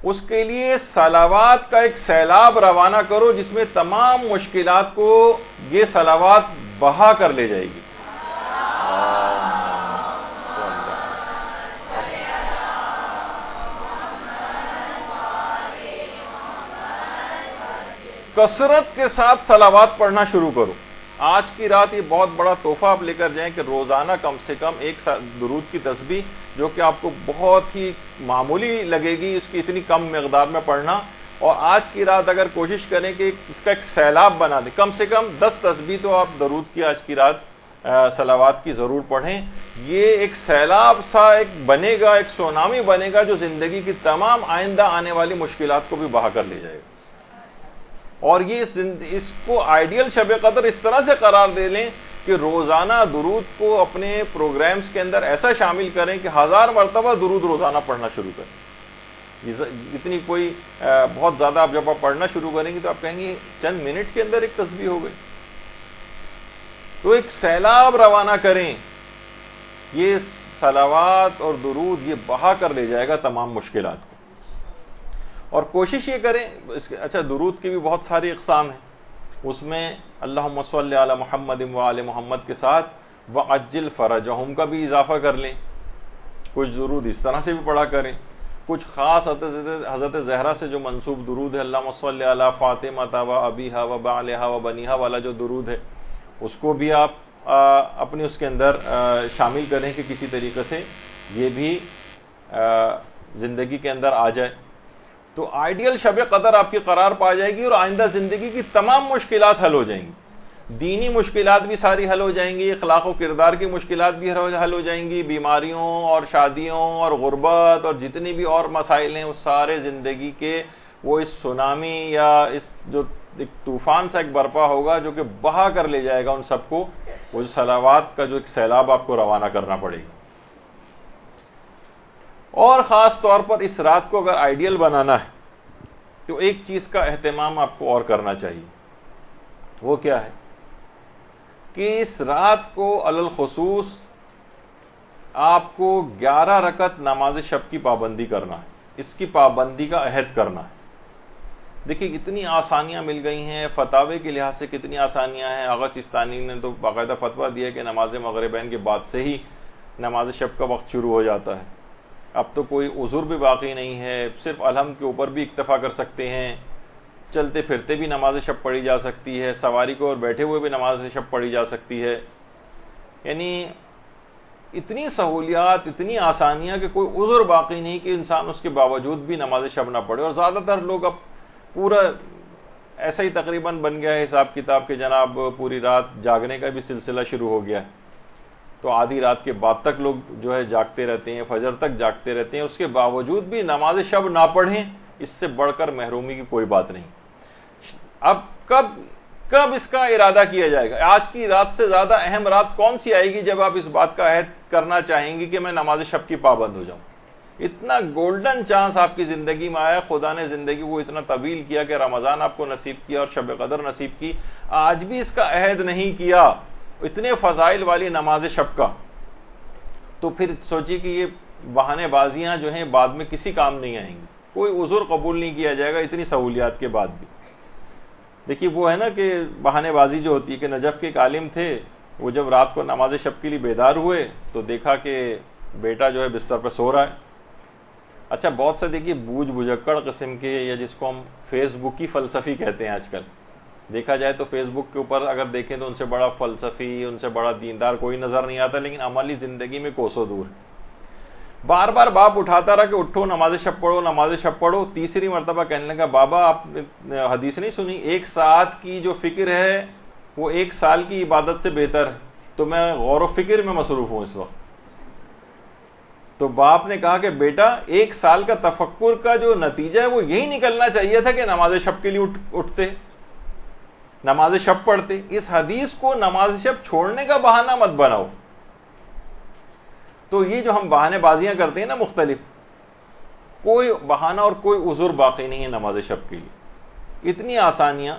اس کے لیے صلوات کا ایک سیلاب روانہ کرو جس میں تمام مشکلات کو یہ صلوات بہا کر لے جائے گی. کثرت کے ساتھ صلوات پڑھنا شروع کرو. آج کی رات یہ بہت بڑا تحفہ آپ لے کر جائیں کہ روزانہ کم سے کم ایک درود کی تسبیح, جو کہ آپ کو بہت ہی معمولی لگے گی, اس کی اتنی کم مقدار میں پڑھنا. اور آج کی رات اگر کوشش کریں کہ اس کا ایک سیلاب بنا دیں, کم سے کم 10 تسبیح تو آپ درود کی آج کی رات صلوات کی ضرور پڑھیں. یہ ایک سیلاب سا ایک بنے گا, ایک سونامی بنے گا جو زندگی کی تمام آئندہ آنے والی مشکلات کو بھی بہا کر لے جائے گا. اور یہ اس کو آئیڈیل شب قدر اس طرح سے قرار دے لیں کہ روزانہ درود کو اپنے پروگرامز کے اندر ایسا شامل کریں کہ 1000 مرتبہ درود روزانہ پڑھنا شروع کریں. اتنی کوئی بہت زیادہ آپ جب آپ پڑھنا شروع کریں گے تو آپ کہیں گے چند منٹ کے اندر ایک تسبیح ہو گئی. تو ایک سیلاب روانہ کریں, یہ صلوات اور درود یہ بہا کر لے جائے گا تمام مشکلات کو. اور کوشش یہ کریں, اچھا درود کی بھی بہت ساری اقسام ہیں, اس میں اللہم صلی علی محمد و آل محمد کے ساتھ وعجل فرجہم کا بھی اضافہ کر لیں. کچھ درود اس طرح سے بھی پڑھا کریں, کچھ خاص حضرت زہرا سے جو منسوب درود ہے, اللہم صلی علی فاطمہ و ابیہا و بعلہا و بنیہا والا جو درود ہے, اس کو بھی آپ اپنی اس کے اندر شامل کریں کہ کسی طریقے سے یہ بھی زندگی کے اندر آ جائے. تو آئیڈیل شب قدر آپ کی قرار پا جائے گی اور آئندہ زندگی کی تمام مشکلات حل ہو جائیں گی. دینی مشکلات بھی ساری حل ہو جائیں گی, اخلاق و کردار کی مشکلات بھی حل ہو جائیں گی, بیماریوں اور شادیوں اور غربت اور جتنی بھی اور مسائل ہیں, وہ سارے زندگی کے وہ اس سونامی یا اس جو ایک طوفان سا ایک برپا ہوگا جو کہ بہا کر لے جائے گا ان سب کو. وہ جو صلوات کا جو ایک سیلاب آپ کو روانہ کرنا پڑے گا. اور خاص طور پر اس رات کو اگر آئیڈیل بنانا ہے تو ایک چیز کا اہتمام آپ کو اور کرنا چاہیے. وہ کیا ہے کہ اس رات کو علی الخصوص آپ کو 11 رکعت نماز شب کی پابندی کرنا ہے, اس کی پابندی کا عہد کرنا ہے. دیکھیں کتنی آسانیاں مل گئی ہیں, فتاوے کے لحاظ سے کتنی آسانیاں ہیں. آغا سیستانی نے تو باقاعدہ فتویٰ دیا کہ نماز مغربین کے بعد سے ہی نماز شب کا وقت شروع ہو جاتا ہے. اب تو کوئی عذر بھی باقی نہیں ہے, صرف الحمد کے اوپر بھی اکتفا کر سکتے ہیں, چلتے پھرتے بھی نماز شب پڑھی جا سکتی ہے, سواری کو اور بیٹھے ہوئے بھی نماز شب پڑھی جا سکتی ہے. یعنی اتنی سہولیات, اتنی آسانیاں کہ کوئی عذر باقی نہیں کہ انسان اس کے باوجود بھی نماز شب نہ پڑھے. اور زیادہ تر لوگ اب پورا ایسا ہی تقریباً بن گیا ہے حساب کتاب کہ جناب پوری رات جاگنے کا بھی سلسلہ شروع ہو گیا ہے. تو آدھی رات کے بعد تک لوگ جو ہے جاگتے رہتے ہیں, فجر تک جاگتے رہتے ہیں, اس کے باوجود بھی نماز شب نہ پڑھیں, اس سے بڑھ کر محرومی کی کوئی بات نہیں. اب کب اس کا ارادہ کیا جائے گا؟ آج کی رات سے زیادہ اہم رات کون سی آئے گی جب آپ اس بات کا عہد کرنا چاہیں گی کہ میں نماز شب کی پابند ہو جاؤں؟ اتنا گولڈن چانس آپ کی زندگی میں آیا, خدا نے زندگی کو اتنا طویل کیا کہ رمضان آپ کو نصیب کیا اور شب قدر نصیب کی, آج بھی اس کا عہد نہیں کیا اتنے فضائل والی نماز شب کا. تو پھر سوچیے کہ یہ بہانے بازیاں جو ہیں بعد میں کسی کام نہیں آئیں گی، کوئی عذر قبول نہیں کیا جائے گا اتنی سہولیات کے بعد بھی۔ دیکھیے وہ ہے نا کہ بہانے بازی جو ہوتی ہے، کہ نجف کے ایک عالم تھے، وہ جب رات کو نماز شب کے لیے بیدار ہوئے تو دیکھا کہ بیٹا جو ہے بستر پہ سو رہا ہے۔ اچھا بہت سے دیکھیے بوجھ بجکڑ قسم کے، یا جس کو ہم فیس بکی فلسفی کہتے ہیں آج کل، دیکھا جائے تو فیس بک کے اوپر اگر دیکھیں تو ان سے بڑا فلسفی، ان سے بڑا دیندار کوئی نظر نہیں آتا، لیکن عملی زندگی میں کوسوں دور ہے۔ بار بار باپ اٹھاتا رہا کہ اٹھو نماز شب پڑھو، نماز شب پڑھو۔ تیسری مرتبہ کہنے لگا بابا آپ نے حدیث نہیں سنی، 1 ساعت کی جو فکر ہے وہ 1 سال کی عبادت سے بہتر ہے، تو میں غور و فکر میں مصروف ہوں اس وقت۔ تو باپ نے کہا کہ بیٹا 1 سال کا تفکر کا جو نتیجہ ہے وہ یہی نکلنا چاہیے تھا کہ نماز شب کے لیے اٹھتے، نماز شب پڑھتے۔ اس حدیث کو نماز شب چھوڑنے کا بہانہ مت بناؤ۔ تو یہ جو ہم بہانے بازیاں کرتے ہیں نا مختلف، کوئی بہانہ اور کوئی عذر باقی نہیں ہے نماز شب کے لیے، اتنی آسانیاں۔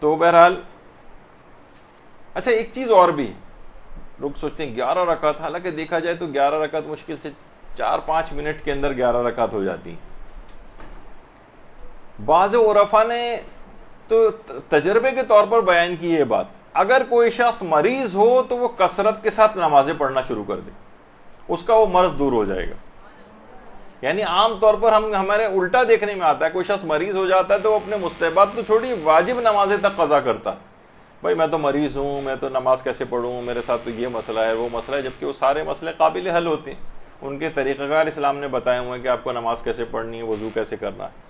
تو بہرحال اچھا ایک چیز اور بھی، لوگ سوچتے ہیں 11 رکعت، حالانکہ دیکھا جائے تو 11 رکعت مشکل سے 4-5 منٹ کے اندر 11 رکعت ہو جاتی ہیں۔ بعض عرفاء نے تو تجربے کے طور پر بیان کی یہ بات، اگر کوئی شخص مریض ہو تو وہ کثرت کے ساتھ نمازیں پڑھنا شروع کر دے، اس کا وہ مرض دور ہو جائے گا۔ یعنی عام طور پر ہمارے الٹا دیکھنے میں آتا ہے، کوئی شخص مریض ہو جاتا ہے تو وہ اپنے مستحبات کو چھوڑی واجب نمازیں تک قضا کرتا، بھائی میں تو مریض ہوں، میں تو نماز کیسے پڑھوں، میرے ساتھ تو یہ مسئلہ ہے وہ مسئلہ ہے، جبکہ وہ سارے مسئلے قابل حل ہوتے ہیں، ان کے طریقہ کار اسلام نے بتائے ہوئے ہیں کہ آپ کو نماز کیسے پڑھنی ہے، وضو کیسے کرنا ہے۔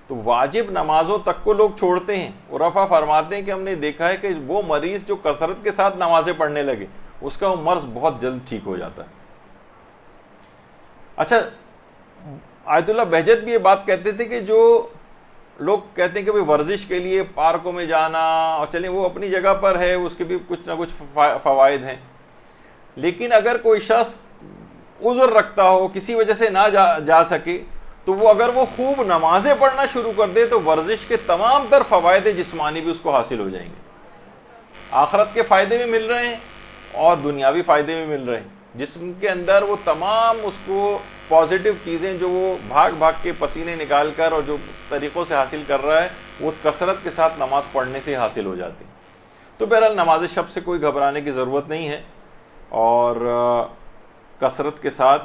تو واجب نمازوں تک کو لوگ چھوڑتے ہیں۔ عرفاء فرماتے ہیں کہ ہم نے دیکھا ہے کہ وہ مریض جو کثرت کے ساتھ نمازیں پڑھنے لگے، اس کا وہ مرض بہت جلد ٹھیک ہو جاتا ہے۔ اچھا آیت اللہ بہجت بھی یہ بات کہتے تھے کہ جو لوگ کہتے ہیں کہ ورزش کے لیے پارکوں میں جانا، اور چلیں وہ اپنی جگہ پر ہے، اس کے بھی کچھ نہ کچھ فوائد ہیں، لیکن اگر کوئی شخص عذر رکھتا ہو، کسی وجہ سے نہ جا سکے، تو وہ اگر وہ خوب نمازیں پڑھنا شروع کر دے تو ورزش کے تمام تر فوائد جسمانی بھی اس کو حاصل ہو جائیں گے، آخرت کے فائدے بھی مل رہے ہیں اور دنیاوی فائدے بھی مل رہے ہیں۔ جسم کے اندر وہ تمام اس کو پازیٹیو چیزیں جو وہ بھاگ بھاگ کے پسینے نکال کر اور جو طریقوں سے حاصل کر رہا ہے، وہ کثرت کے ساتھ نماز پڑھنے سے حاصل ہو جاتی ہیں۔ تو بہرحال نماز شب سے کوئی گھبرانے کی ضرورت نہیں ہے، اور کثرت کے ساتھ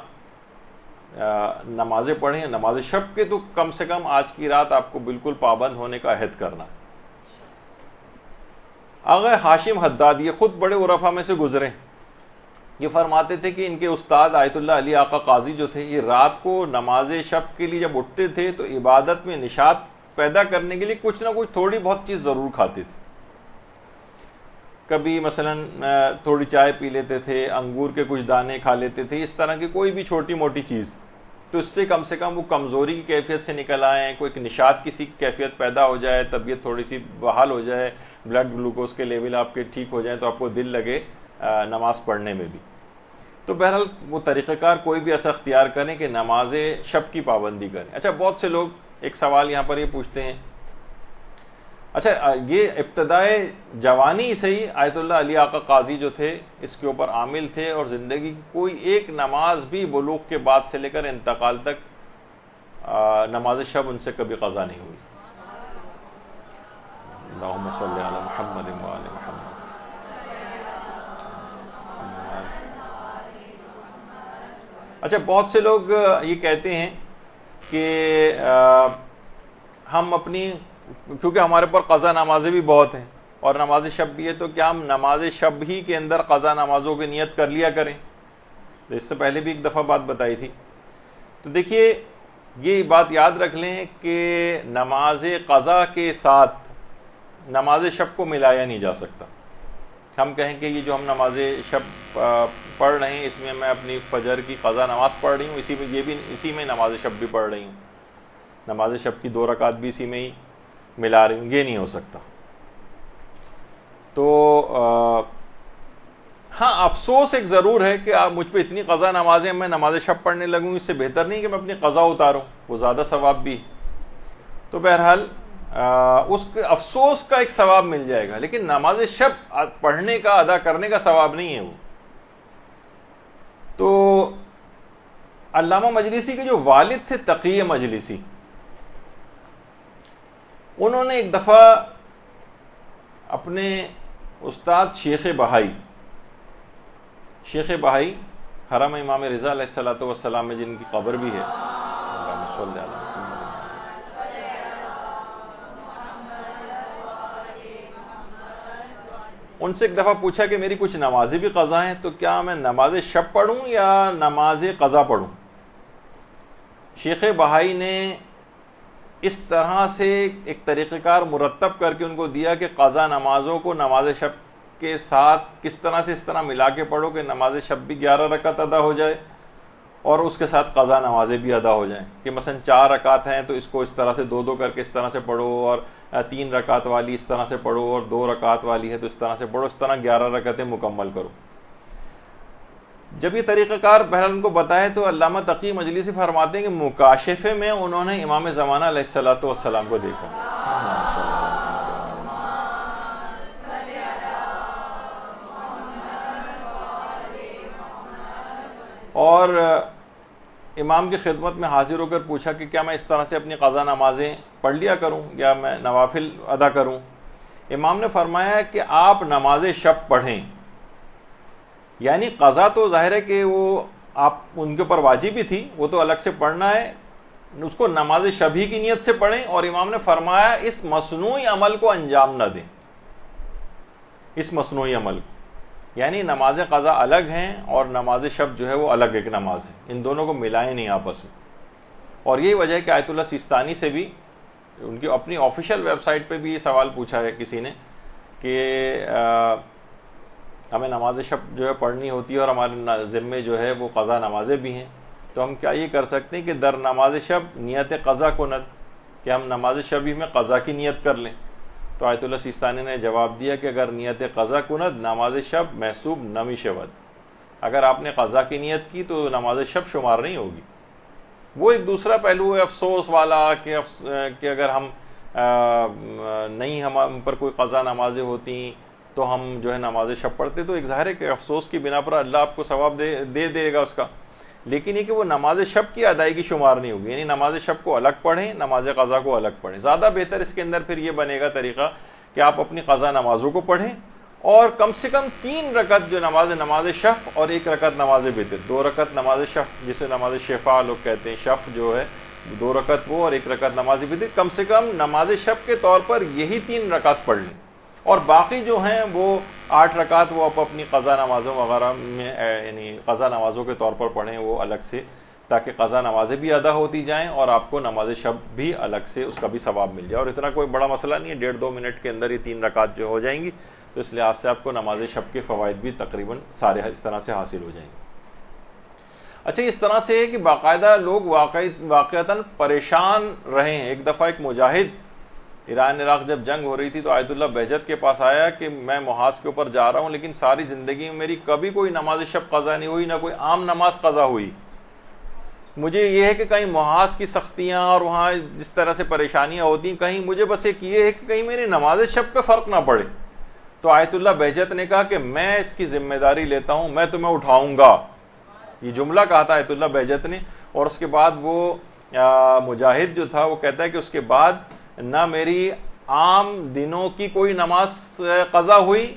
نمازیں پڑھیں۔ نماز شب کے تو کم سے کم آج کی رات آپ کو بالکل پابند ہونے کا عہد کرنا۔ آغا ہاشم حداد یہ خود بڑے عرفاء میں سے گزرے، یہ فرماتے تھے کہ ان کے استاد آیت اللہ علی آقا قاضی جو تھے، یہ رات کو نماز شب کے لیے جب اٹھتے تھے تو عبادت میں نشاط پیدا کرنے کے لیے کچھ نہ کچھ تھوڑی بہت چیز ضرور کھاتے تھے۔ کبھی مثلا تھوڑی چائے پی لیتے تھے، انگور کے کچھ دانے کھا لیتے تھے، اس طرح کی کوئی بھی چھوٹی موٹی چیز، تو اس سے کم وہ کمزوری کی کیفیت سے نکل آئیں، کوئی نشاط کی سی کیفیت پیدا ہو جائے، طبیعت تھوڑی سی بحال ہو جائے، بلڈ گلوکوز کے لیول آپ کے ٹھیک ہو جائیں تو آپ کو دل لگے نماز پڑھنے میں بھی۔ تو بہرحال وہ طریقہ کار کوئی بھی ایسا اختیار کریں کہ نماز شب کی پابندی کریں۔ اچھا بہت سے لوگ ایک سوال یہاں پر یہ پوچھتے ہیں، اچھا یہ ابتدائے جوانی سے ہی آیت اللہ علی آقا قاضی جو تھے اس کے اوپر عامل تھے، اور زندگی کی کوئی ایک نماز بھی بلوغ کے بعد سے لے کر انتقال تک نماز شب ان سے کبھی قضا نہیں ہوئی؟ اللہم صلی علی محمد و آل محمد۔ اچھا بہت سے لوگ یہ کہتے ہیں کہ ہم اپنی، کیونکہ ہمارے پر قضا نمازیں بھی بہت ہیں اور نماز شب بھی ہے، تو کیا ہم نماز شب ہی کے اندر قضا نمازوں کی نیت کر لیا کریں؟ تو اس سے پہلے بھی ایک دفعہ بات بتائی تھی۔ تو دیکھیے یہ بات یاد رکھ لیں کہ نماز قضا کے ساتھ نماز شب کو ملایا نہیں جا سکتا۔ ہم کہیں کہ یہ جو ہم نماز شب پڑھ رہے ہیں اس میں میں اپنی فجر کی قضا نماز پڑھ رہی ہوں، اسی میں نماز شب بھی پڑھ رہی ہوں، نماز شب کی 2 رکعت بھی اسی میں ہی ملا رہی ہوں، یہ نہیں ہو سکتا۔ تو ہاں افسوس ایک ضرور ہے کہ آپ مجھ پہ اتنی قضا نمازیں میں نماز شب پڑھنے لگوں، اس سے بہتر نہیں کہ میں اپنی قضا اتاروں، وہ زیادہ ثواب بھی۔ تو بہرحال اس کے افسوس کا ایک ثواب مل جائے گا، لیکن نماز شب پڑھنے کا، ادا کرنے کا ثواب نہیں ہے وہ۔ تو علامہ مجلسی کے جو والد تھے تقی مجلسی، انہوں نے ایک دفعہ اپنے استاد شیخ بہائی حرم امام رضا علیہ الصلوۃ والسلام میں جن کی قبر بھی ہے، اللہم صلی علی محمد، ان سے ایک دفعہ پوچھا کہ میری کچھ نمازیں بھی قضا ہیں، تو کیا میں نماز شب پڑھوں یا نماز قضا پڑھوں؟ شیخ بہائی نے اس طرح سے ایک طریقہ کار مرتب کر کے ان کو دیا کہ قضا نمازوں کو نماز شب کے ساتھ کس طرح سے اس طرح ملا کے پڑھو کہ نماز شب بھی 11 رکعت ادا ہو جائے اور اس کے ساتھ قضا نمازیں بھی ادا ہو جائیں، کہ مثلا 4 رکعت ہیں تو اس کو اس طرح سے 2 کر کے اس طرح سے پڑھو، اور 3 رکعت والی اس طرح سے پڑھو، اور 2 رکعت والی ہے تو اس طرح سے پڑھو، اس طرح 11 رکعتیں مکمل کرو۔ جب یہ طریقہ کار بہرحال ان کو بتایا تو علامہ تقی مجلسی فرماتے ہیں کہ مکاشفے میں انہوں نے امام زمانہ علیہ الصلوۃ والسلام کو دیکھا، اور امام کی خدمت میں حاضر ہو کر پوچھا کہ کیا میں اس طرح سے اپنی قضا نمازیں پڑھ لیا کروں یا میں نوافل ادا کروں؟ امام نے فرمایا کہ آپ نماز شب پڑھیں، یعنی قضا تو ظاہر ہے کہ وہ آپ ان کے اوپر واجب ہی تھی، وہ تو الگ سے پڑھنا ہے، اس کو نماز شب ہی کی نیت سے پڑھیں، اور امام نے فرمایا اس مصنوعی عمل کو انجام نہ دیں، اس مصنوعی عمل کو، یعنی نماز قضا الگ ہیں اور نماز شب جو ہے وہ الگ ایک نماز ہے، ان دونوں کو ملائیں نہیں آپس میں۔ اور یہی وجہ ہے کہ آیت اللہ سیستانی سے بھی ان کی اپنی آفیشیل ویب سائٹ پہ بھی یہ سوال پوچھا ہے کسی نے کہ ہمیں نماز شب جو ہے پڑھنی ہوتی ہے اور ہمارے ذمے جو ہے وہ قضا نمازیں بھی ہیں، تو ہم کیا یہ کر سکتے ہیں کہ در نماز شب نیت قضا کند، کہ ہم نماز شب ہی میں قضا کی نیت کر لیں؟ تو آیت اللہ سیستانی نے جواب دیا کہ اگر نیت قضا کند نماز شب محسوب نمی شود، اگر آپ نے قضا کی نیت کی تو نماز شب شمار نہیں ہوگی۔ وہ ایک دوسرا پہلو ہے افسوس والا کہ اگر ہم نہیں ہم پر کوئی قضا نمازیں ہوتی تو ہم جو ہے نماز شب پڑھتے، تو ایک ظاہر ہے کہ افسوس کی بنا پر اللہ آپ کو ثواب دے گا اس کا، لیکن یہ کہ وہ نماز شب کی ادائیگی شمار نہیں ہوگی، یعنی نماز شب کو الگ پڑھیں، نماز قضا کو الگ پڑھیں۔ زیادہ بہتر اس کے اندر پھر یہ بنے گا طریقہ کہ آپ اپنی قضا نمازوں کو پڑھیں، اور کم سے کم 3 رکعت جو نماز شف اور 1 رکعت نماز وتر، 2 رکعت نماز شف جسے نماز شفا لوگ کہتے ہیں، شف جو ہے 2 رکعت وہ اور 1 رکعت نماز وتر، کم سے کم نماز شب کے طور پر یہی 3 رکعت پڑھ لیں، اور باقی جو ہیں وہ 8 رکعت وہ آپ اپنی قضا نمازوں وغیرہ میں یعنی قضا نمازوں کے طور پر پڑھیں وہ الگ سے، تاکہ قضا نمازیں بھی ادا ہوتی جائیں اور آپ کو نماز شب بھی الگ سے اس کا بھی ثواب مل جائے۔ اور اتنا کوئی بڑا مسئلہ نہیں ہے، 1.5-2 منٹ کے اندر یہ 3 رکعت جو ہو جائیں گی، تو اس لحاظ سے آپ کو نماز شب کے فوائد بھی تقریباً سارے اس طرح سے حاصل ہو جائیں گے۔ اچھا، اس طرح سے ہے کہ باقاعدہ لوگ واقعتاً پریشان رہے ہیں۔ ایک دفعہ ایک مجاہد ایران عراق جب جنگ ہو رہی تھی تو آیت اللہ بہجت کے پاس آیا کہ میں محاذ کے اوپر جا رہا ہوں، لیکن ساری زندگی میں میری کبھی کوئی نماز شب قضا نہیں ہوئی، نہ کوئی عام نماز قضا ہوئی، مجھے یہ ہے کہ کہیں محاذ کی سختیاں اور وہاں جس طرح سے پریشانیاں ہوتی ہیں، کہیں مجھے بس ایک یہ ہے کہ کہیں میری نماز شب پہ فرق نہ پڑے۔ تو آیت اللہ بہجت نے کہا کہ میں اس کی ذمہ داری لیتا ہوں، میں تمہیں اٹھاؤں گا، یہ جملہ کہا تھا آیت اللہ بہجت نے۔ اور اس کے بعد وہ مجاہد جو تھا وہ کہتا ہے کہ اس کے بعد نہ میری عام دنوں کی کوئی نماز قضا ہوئی،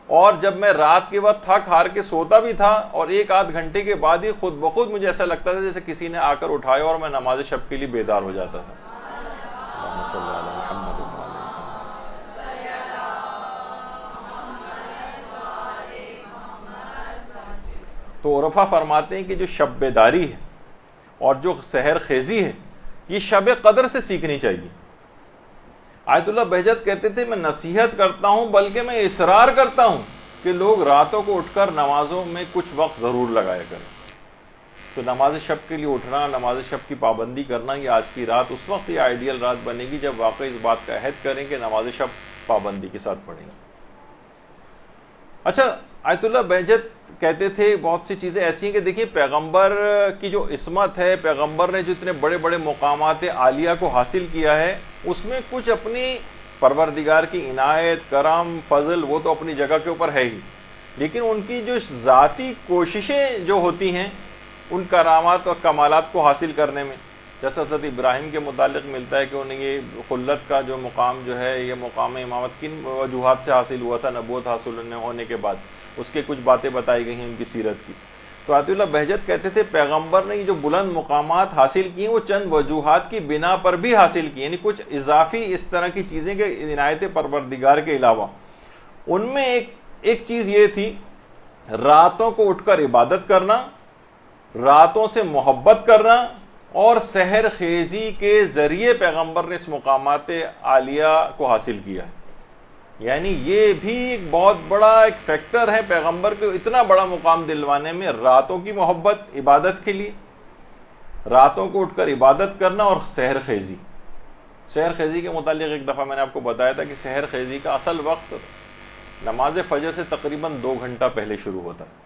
اور جب میں رات کے وقت تھک ہار کے سوتا بھی تھا اور 1-8 گھنٹے کے بعد ہی خود بخود مجھے ایسا لگتا تھا جیسے کسی نے آ کر اٹھایا اور میں نماز شب کے لیے بیدار ہو جاتا تھا۔ تو عرفا فرماتے ہیں کہ جو شب بیداری ہے اور جو سحر خیزی ہے یہ شب قدر سے سیکھنی چاہیے۔ آیت اللہ بہجت کہتے تھے میں نصیحت کرتا ہوں بلکہ میں اصرار کرتا ہوں کہ لوگ راتوں کو اٹھ کر نمازوں میں کچھ وقت ضرور لگایا کریں۔ تو نماز شب کے لیے اٹھنا، نماز شب کی پابندی کرنا، یہ آج کی رات اس وقت یہ آئیڈیل رات بنے گی جب واقعی اس بات کا عہد کریں کہ نماز شب پابندی کے ساتھ پڑھیں گے۔ اچھا، آیت اللہ بہجت کہتے تھے بہت سی چیزیں ایسی ہیں کہ دیکھیے پیغمبر کی جو عصمت ہے، پیغمبر نے جو اتنے بڑے بڑے مقامات عالیہ کو حاصل کیا ہے، اس میں کچھ اپنی پروردگار کی عنایت، کرم، فضل وہ تو اپنی جگہ کے اوپر ہے ہی، لیکن ان کی جو ذاتی کوششیں جو ہوتی ہیں ان کرامات اور کمالات کو حاصل کرنے میں، جیسے حضرت ابراہیم کے متعلق ملتا ہے کہ انہیں یہ خلت کا جو مقام جو ہے، یہ مقام امامت کن وجوہات سے حاصل ہوا تھا نبوت حاصل ہونے کے بعد، اس کے کچھ باتیں بتائی گئی ہیں ان کی سیرت کی. تو آیت اللہ بہجت کہتے تھے پیغمبر نے یہ جو بلند مقامات حاصل کی ہیں وہ چند وجوہات کی بنا پر بھی حاصل کی، یعنی کچھ اضافی اس طرح کی چیزیں کہ عنایت پروردگار کے علاوہ. ان میں ایک چیز یہ تھی، راتوں کو اٹھ کر عبادت کرنا، راتوں سے محبت کرنا، اور سحر خیزی کے ذریعے پیغمبر نے اس مقامات عالیہ کو حاصل کیا ہے. یعنی یہ بھی ایک بہت بڑا ایک فیکٹر ہے پیغمبر کو اتنا بڑا مقام دلوانے میں، راتوں کی محبت عبادت کے لیے، راتوں کو اٹھ کر عبادت کرنا، اور سحر خیزی. سحر خیزی کے متعلق ایک دفعہ میں نے آپ کو بتایا تھا کہ سحر خیزی کا اصل وقت نماز فجر سے تقریباً 2 گھنٹہ پہلے شروع ہوتا ہے.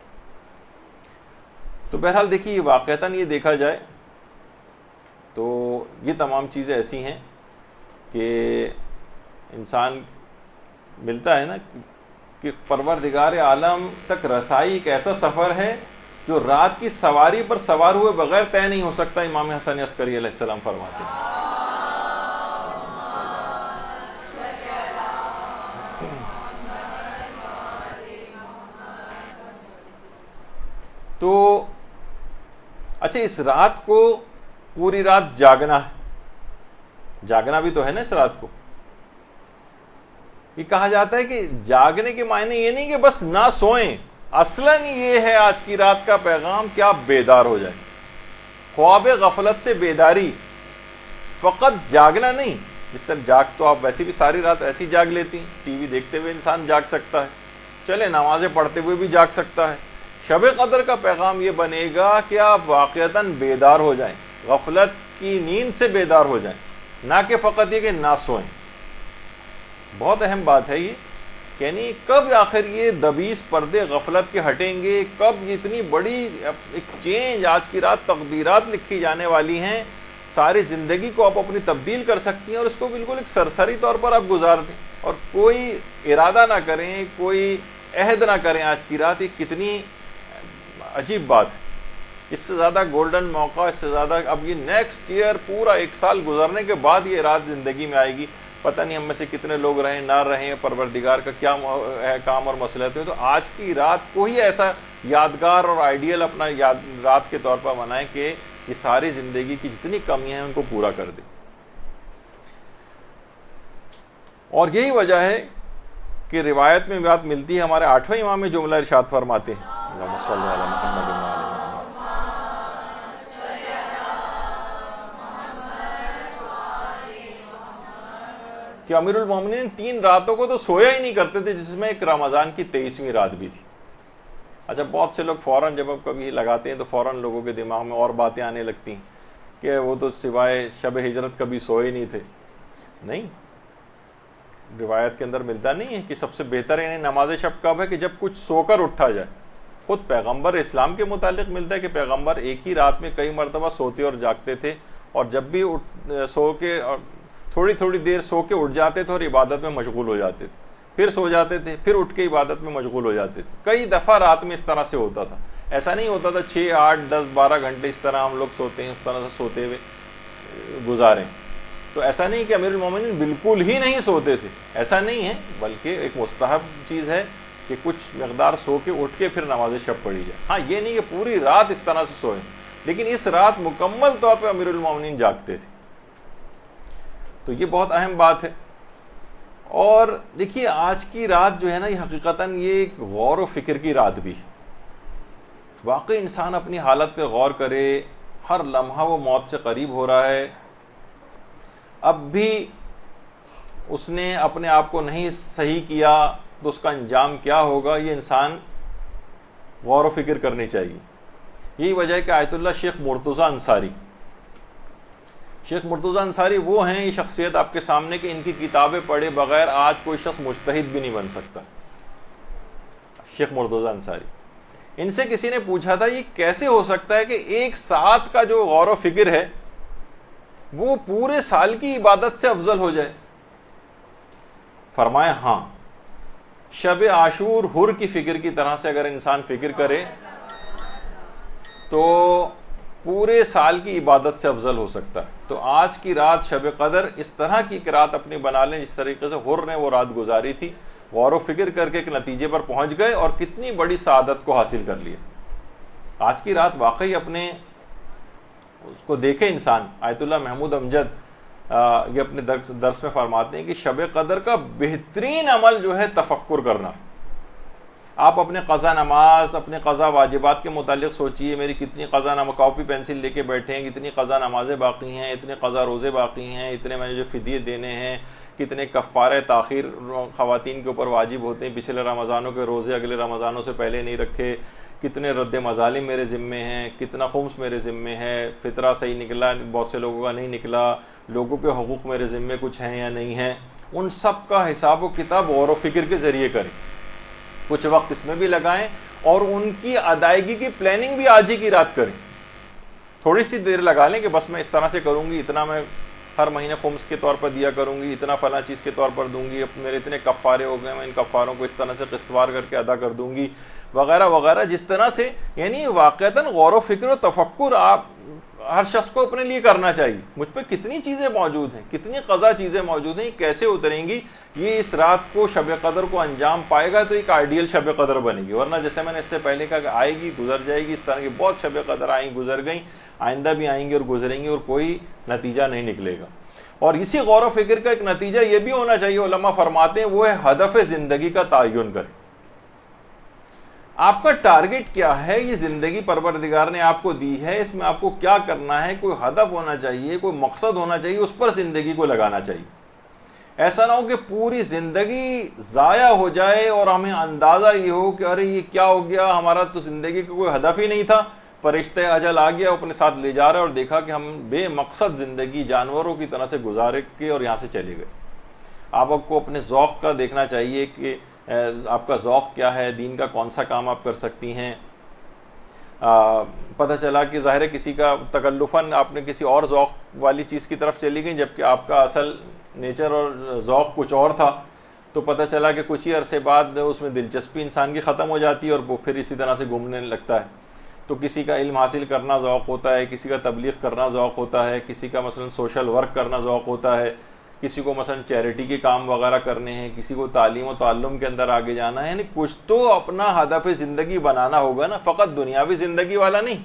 تو بہرحال دیکھیے یہ واقعتاً یہ دیکھا جائے تو یہ تمام چیزیں ایسی ہیں کہ انسان ملتا ہے نا کہ پروردگار عالم تک رسائی ایک ایسا سفر ہے جو رات کی سواری پر سوار ہوئے بغیر طے نہیں ہو سکتا. امام حسن عسکری علیہ السلام فرماتے ہیں. تو اچھا، اس رات کو پوری رات جاگنا ہے، جاگنا بھی تو ہے نا اس رات کو. یہ کہا جاتا ہے کہ جاگنے کے معنی یہ نہیں کہ بس نہ سوئیں، اصلاً یہ ہے آج کی رات کا پیغام کہ آپ بیدار ہو جائیں. خواب غفلت سے بیداری، فقط جاگنا نہیں. جس طرح جاگ تو آپ ویسے بھی ساری رات ایسی جاگ لیتی ہیں، ٹی وی دیکھتے ہوئے انسان جاگ سکتا ہے، چلے نمازیں پڑھتے ہوئے بھی جاگ سکتا ہے. شب قدر کا پیغام یہ بنے گا کہ آپ واقعتاً بیدار ہو جائیں، غفلت کی نیند سے بیدار ہو جائیں، نہ کہ فقط یہ کہ نہ سوئیں. بہت اہم بات ہے یہ، یعنی کب آخر یہ دبیس پردے غفلت کے ہٹیں گے، کب اتنی بڑی ایک چینج، آج کی رات تقدیرات لکھی جانے والی ہیں، ساری زندگی کو آپ اپنی تبدیل کر سکتی ہیں، اور اس کو بالکل ایک سرسری طور پر آپ گزار دیں اور کوئی ارادہ نہ کریں، کوئی عہد نہ کریں. آج کی رات یہ کتنی عجیب بات ہے. اس سے زیادہ گولڈن موقع، اس سے زیادہ اب یہ نیکسٹ ایئر پورا 1 سال گزرنے کے بعد یہ رات زندگی میں آئے گی. پتہ نہیں ہم میں سے کتنے لوگ رہیں نہ رہیں، پروردگار کا کیا ہے کام اور مصلحت ہے. تو آج کی رات کو ہی ایسا یادگار اور آئیڈیل اپنا رات کے طور پر منائیں کہ یہ ساری زندگی کی جتنی کمیاں ہیں ان کو پورا کر دیں. اور یہی وجہ ہے کہ روایت میں بات ملتی ہے، ہمارے 8ویں امام میں جملہ ارشاد فرماتے ہیں اللہم صلی علی محمد و علی کہ امیر المومنین 3 راتوں کو تو سویا ہی نہیں کرتے تھے، جس میں ایک رمضان کی 23ویں رات بھی تھی. اچھا، بہت سے لوگ فوراً جب آپ کبھی لگاتے ہیں تو فوراً لوگوں کے دماغ میں اور باتیں آنے لگتی ہیں کہ وہ تو سوائے شب ہجرت کبھی سوئے نہیں تھے. نہیں، روایت کے اندر ملتا نہیں ہے کہ سب سے بہتر یعنی نماز شب کب ہے کہ جب کچھ سو کر اٹھا جائے. خود پیغمبر اسلام کے متعلق ملتا ہے کہ پیغمبر ایک ہی رات میں کئی مرتبہ سوتے اور جاگتے تھے، اور جب بھی سو کے تھوڑی تھوڑی دیر سو کے اٹھ جاتے تھے اور عبادت میں مشغول ہو جاتے تھے، پھر سو جاتے تھے، پھر اٹھ کے عبادت میں مشغول ہو جاتے تھے. کئی دفعہ رات میں اس طرح سے ہوتا تھا. ایسا نہیں ہوتا تھا 6 8 10 12 گھنٹے اس طرح ہم لوگ سوتے ہیں، اس طرح سے سوتے ہوئے گزاریں. تو ایسا نہیں کہ امیر المومنین بالکل ہی نہیں سوتے تھے، ایسا نہیں ہے، بلکہ ایک مستحب چیز ہے کہ کچھ مقدار سو کے اٹھ کے پھر نماز شب پڑھی جائے. ہاں، یہ نہیں کہ پوری رات اس طرح سے سوئیں، لیکن اس رات مکمل طور پہ امیر المومنین جاگتے تھے. تو یہ بہت اہم بات ہے. اور دیکھیے آج کی رات جو ہے نا، یہ حقیقتاً یہ ایک غور و فکر کی رات بھی ہے. واقعی انسان اپنی حالت پہ غور کرے، ہر لمحہ وہ موت سے قریب ہو رہا ہے، اب بھی اس نے اپنے آپ کو نہیں صحیح کیا تو اس کا انجام کیا ہوگا، یہ انسان غور و فکر کرنی چاہیے. یہی وجہ ہے کہ آیت اللہ شیخ مرتضیٰ انصاری، شیخ مرتضیٰ انصاری وہ ہیں، یہ شخصیت آپ کے سامنے کہ ان کی کتابیں پڑھے بغیر آج کوئی شخص مجتہد بھی نہیں بن سکتا. شیخ مرتضیٰ انصاری، ان سے کسی نے پوچھا تھا یہ کیسے ہو سکتا ہے کہ ایک ساتھ کا جو غور و فکر ہے وہ پورے سال کی عبادت سے افضل ہو جائے. فرمایا ہاں، شب عاشور حر کی فکر کی طرح سے اگر انسان فکر کرے تو پورے سال کی عبادت سے افضل ہو سکتا ہے. تو آج کی رات شب قدر اس طرح کی رات اپنی بنا لیں جس طریقے سے حر نے وہ رات گزاری تھی, غور و فکر کر کے ایک نتیجے پر پہنچ گئے اور کتنی بڑی سعادت کو حاصل کر لیا. آج کی رات واقعی اپنے اس کو دیکھے انسان. آیت اللہ محمود امجد یہ اپنے درس میں فرماتے ہیں کہ شب قدر کا بہترین عمل جو ہے تفکر کرنا. آپ اپنے قضا نماز, اپنے قضا واجبات کے متعلق سوچئے, میری کتنی قضا نماز, کاپی پینسل لے کے بیٹھے ہیں, کتنی قضا نمازیں باقی ہیں, اتنے قضا روزے باقی ہیں, اتنے میں نے جو فدیے دینے ہیں, کتنے کفارے تاخیر خواتین کے اوپر واجب ہوتے ہیں, پچھلے رمضانوں کے روزے اگلے رمضانوں سے پہلے نہیں رکھے, کتنے رد مظالم میرے ذمے ہیں, کتنا خمس میرے ذمے ہے, فطرہ صحیح نکلا, بہت سے لوگوں کا نہیں نکلا, لوگوں کے حقوق میرے ذمے کچھ ہیں یا نہیں ہیں. ان سب کا حساب و کتاب غور و فکر کے ذریعے کریں, کچھ وقت اس میں بھی لگائیں اور ان کی ادائیگی کی پلاننگ بھی آج ہی کی رات کریں. تھوڑی سی دیر لگا لیں کہ بس میں اس طرح سے کروں گی, اتنا میں ہر مہینے خمس کے طور پر دیا کروں گی, اتنا فلاں چیز کے طور پر دوں گی, میرے اتنے کفارے ہو گئے, میں ان کفاروں کو اس طرح سے قسط وار کر کے ادا کر دوں گی, وغیرہ وغیرہ. جس طرح سے یعنی واقعتاً غور و فکر و تفکر آپ ہر شخص کو اپنے لیے کرنا چاہیے. مجھ پہ کتنی چیزیں موجود ہیں, کتنی قضا چیزیں موجود ہیں, کیسے اتریں گی, یہ اس رات کو شب قدر کو انجام پائے گا تو ایک آئیڈیل شب قدر بنے گی. ورنہ جیسے میں نے اس سے پہلے کہا کہ آئے گی گزر جائے گی, اس طرح کی بہت شب قدر آئیں گزر گئیں, آئندہ بھی آئیں گی اور گزریں گی اور کوئی نتیجہ نہیں نکلے گا. اور اسی غور و فکر کا ایک نتیجہ یہ بھی ہونا چاہیے, علماء فرماتے ہیں, وہ ہے ہدف زندگی کا تعین کریں. آپ کا ٹارگٹ کیا ہے, یہ زندگی پروردگار نے آپ کو دی ہے, اس میں آپ کو کیا کرنا ہے, کوئی ہدف ہونا چاہیے, کوئی مقصد ہونا چاہیے, اس پر زندگی کو لگانا چاہیے. ایسا نہ ہو کہ پوری زندگی ضائع ہو جائے اور ہمیں اندازہ یہ ہو کہ ارے یہ کیا ہو گیا, ہمارا تو زندگی کا کوئی ہدف ہی نہیں تھا, فرشتہ اجل آ گیا اپنے ساتھ لے جا رہا ہے اور دیکھا کہ ہم بے مقصد زندگی جانوروں کی طرح سے گزارے کے اور یہاں سے چلے گئے. آپ کو اپنے ذوق کا دیکھنا چاہیے کہ آپ کا ذوق کیا ہے, دین کا کون سا کام آپ کر سکتی ہیں. پتہ چلا کہ ظاہر ہے کسی کا تکلفاً آپ نے کسی اور ذوق والی چیز کی طرف چلی گئی, جبکہ آپ کا اصل نیچر اور ذوق کچھ اور تھا. تو پتہ چلا کہ کچھ ہی عرصے بعد اس میں دلچسپی انسان کی ختم ہو جاتی ہے اور وہ پھر اسی طرح سے گھومنے لگتا ہے. تو کسی کا علم حاصل کرنا ذوق ہوتا ہے, کسی کا تبلیغ کرنا ذوق ہوتا ہے, کسی کا مثلا سوشل ورک کرنا ذوق ہوتا ہے, کسی کو مثلا چیریٹی کے کام وغیرہ کرنے ہیں, کسی کو تعلیم و تعلم کے اندر آگے جانا ہے. یعنی کچھ تو اپنا ہدف زندگی بنانا ہوگا نا, فقط دنیاوی زندگی والا نہیں,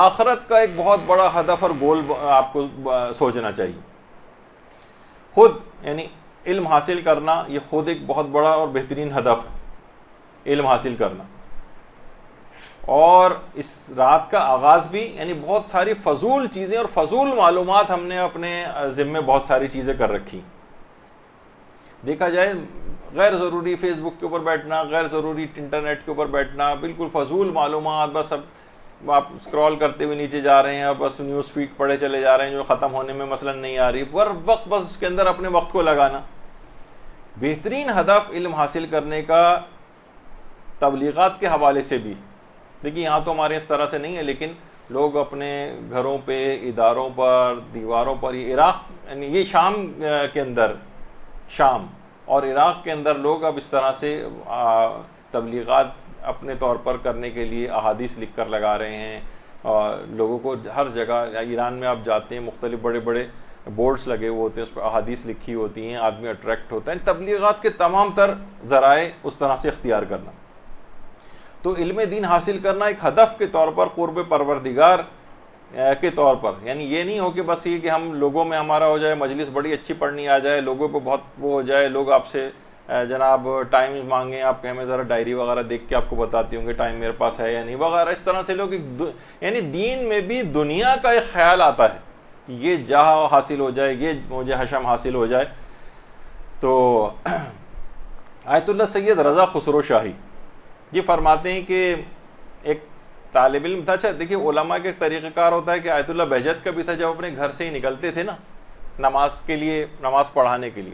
آخرت کا ایک بہت بڑا ہدف اور گول آپ کو سوچنا چاہیے. خود یعنی علم حاصل کرنا یہ خود ایک بہت بڑا اور بہترین ہدف ہے, علم حاصل کرنا. اور اس رات کا آغاز بھی یعنی بہت ساری فضول چیزیں اور فضول معلومات ہم نے اپنے ذمے بہت ساری چیزیں کر رکھی. دیکھا جائے غیر ضروری فیس بک کے اوپر بیٹھنا, غیر ضروری انٹرنیٹ کے اوپر بیٹھنا, بالکل فضول معلومات, بس اب آپ اسکرول کرتے ہوئے نیچے جا رہے ہیں, بس نیوز فیڈ پڑھے چلے جا رہے ہیں جو ختم ہونے میں مثلا نہیں آ رہی, پر وقت بس اس کے اندر اپنے وقت کو لگانا. بہترین ہدف علم حاصل کرنے کا تبلیغات کے حوالے سے بھی, دیکھیے یہاں تو ہمارے اس طرح سے نہیں ہے, لیکن لوگ اپنے گھروں پہ, اداروں پر, دیواروں پر, یہ عراق یعنی یہ شام کے اندر, شام اور عراق کے اندر لوگ اب اس طرح سے تبلیغات اپنے طور پر کرنے کے لیے احادیث لکھ کر لگا رہے ہیں. لوگوں کو ہر جگہ, ایران میں آپ جاتے ہیں مختلف بڑے بڑے بورڈز لگے ہوئے ہوتے ہیں, اس پر احادیث لکھی ہوتی ہیں, آدمی اٹریکٹ ہوتا ہے. تبلیغات کے تمام تر ذرائع اس طرح سے اختیار کرنا. تو علم دین حاصل کرنا ایک ہدف کے طور پر, قرب پروردگار کے طور پر, یعنی یہ نہیں ہو کہ بس یہ کہ ہم لوگوں میں ہمارا ہو جائے, مجلس بڑی اچھی پڑھنی آ جائے, لوگوں کو بہت وہ ہو جائے, لوگ آپ سے جناب ٹائم مانگیں, آپ کہ ہمیں ذرا ڈائری وغیرہ دیکھ کے آپ کو بتاتی ہوں کہ ٹائم میرے پاس ہے یا نہیں وغیرہ. اس طرح سے لوگ یعنی دین میں بھی دنیا کا ایک خیال آتا ہے کہ یہ جاہ حاصل ہو جائے, یہ مجھے حشم حاصل ہو جائے. تو آیت اللہ سید رضا خسرو شاہی یہ فرماتے ہیں کہ ایک طالب علم تھا. اچھا دیکھیے علماء کے ایک طریقہ کار ہوتا ہے کہ آیت اللہ بہجت کا بھی تھا, جب اپنے گھر سے ہی نکلتے تھے نا نماز کے لیے, نماز پڑھانے کے لیے,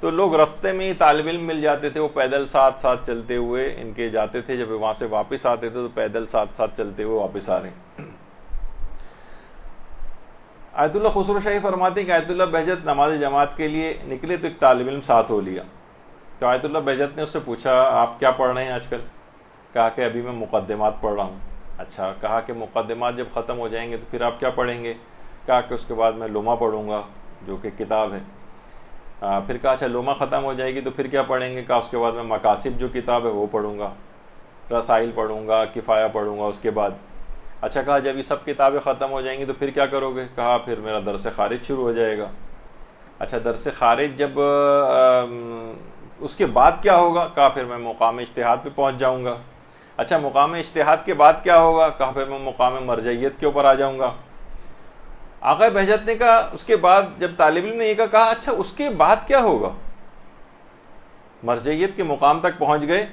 تو لوگ رستے میں ہی طالب علم مل جاتے تھے, وہ پیدل ساتھ ساتھ چلتے ہوئے ان کے جاتے تھے, جب وہاں سے واپس آتے تھے تو پیدل ساتھ ساتھ چلتے ہوئے واپس آ رہے ہیں. آیت اللہ خسرو شاہی فرماتے ہیں کہ آیت اللہ بہجت نماز جماعت کے لیے نکلے تو ایک طالب علم ساتھ ہو لیا. تو آیت اللہ بہجت نے اس سے پوچھا آپ کیا پڑھ رہے ہیں آج کل؟ کہا کہ ابھی میں مقدمات پڑھ رہا ہوں۔ اچھا، کہا کہ مقدمات جب ختم ہو جائیں گے تو پھر آپ کیا پڑھیں گے؟ کہا کہ اس کے بعد میں لمح پڑھوں گا جو کہ کتاب ہے۔ پھر کہا اچھا لمح ختم ہو جائے گی تو پھر کیا پڑھیں گے؟ کہا اس کے بعد میں مقاصد جو کتاب ہے وہ پڑھوں گا، رسائل پڑھوں گا، کفایہ پڑھوں گا اس کے بعد۔ اچھا، کہا جب یہ سب کتابیں ختم ہو جائیں گی تو پھر کیا کرو گے؟ کہا پھر میرا درس خارج شروع ہو جائے گا۔ اچھا، درس خارج جب اس کے بعد کیا ہوگا؟ کہا پھر میں مقام اجتہاد پہ پہنچ جاؤں گا۔ اچھا، مقام اجتہاد کے بعد کیا ہوگا؟ کہا پھر میں مقام مرجعیت کے اوپر آ جاؤں گا۔ آقا بہجت نے کہا اس کے بعد جب طالب علم نے یہ کہا اچھا اس کے بعد کیا ہوگا؟ مرجعیت کے مقام تک پہنچ گئے،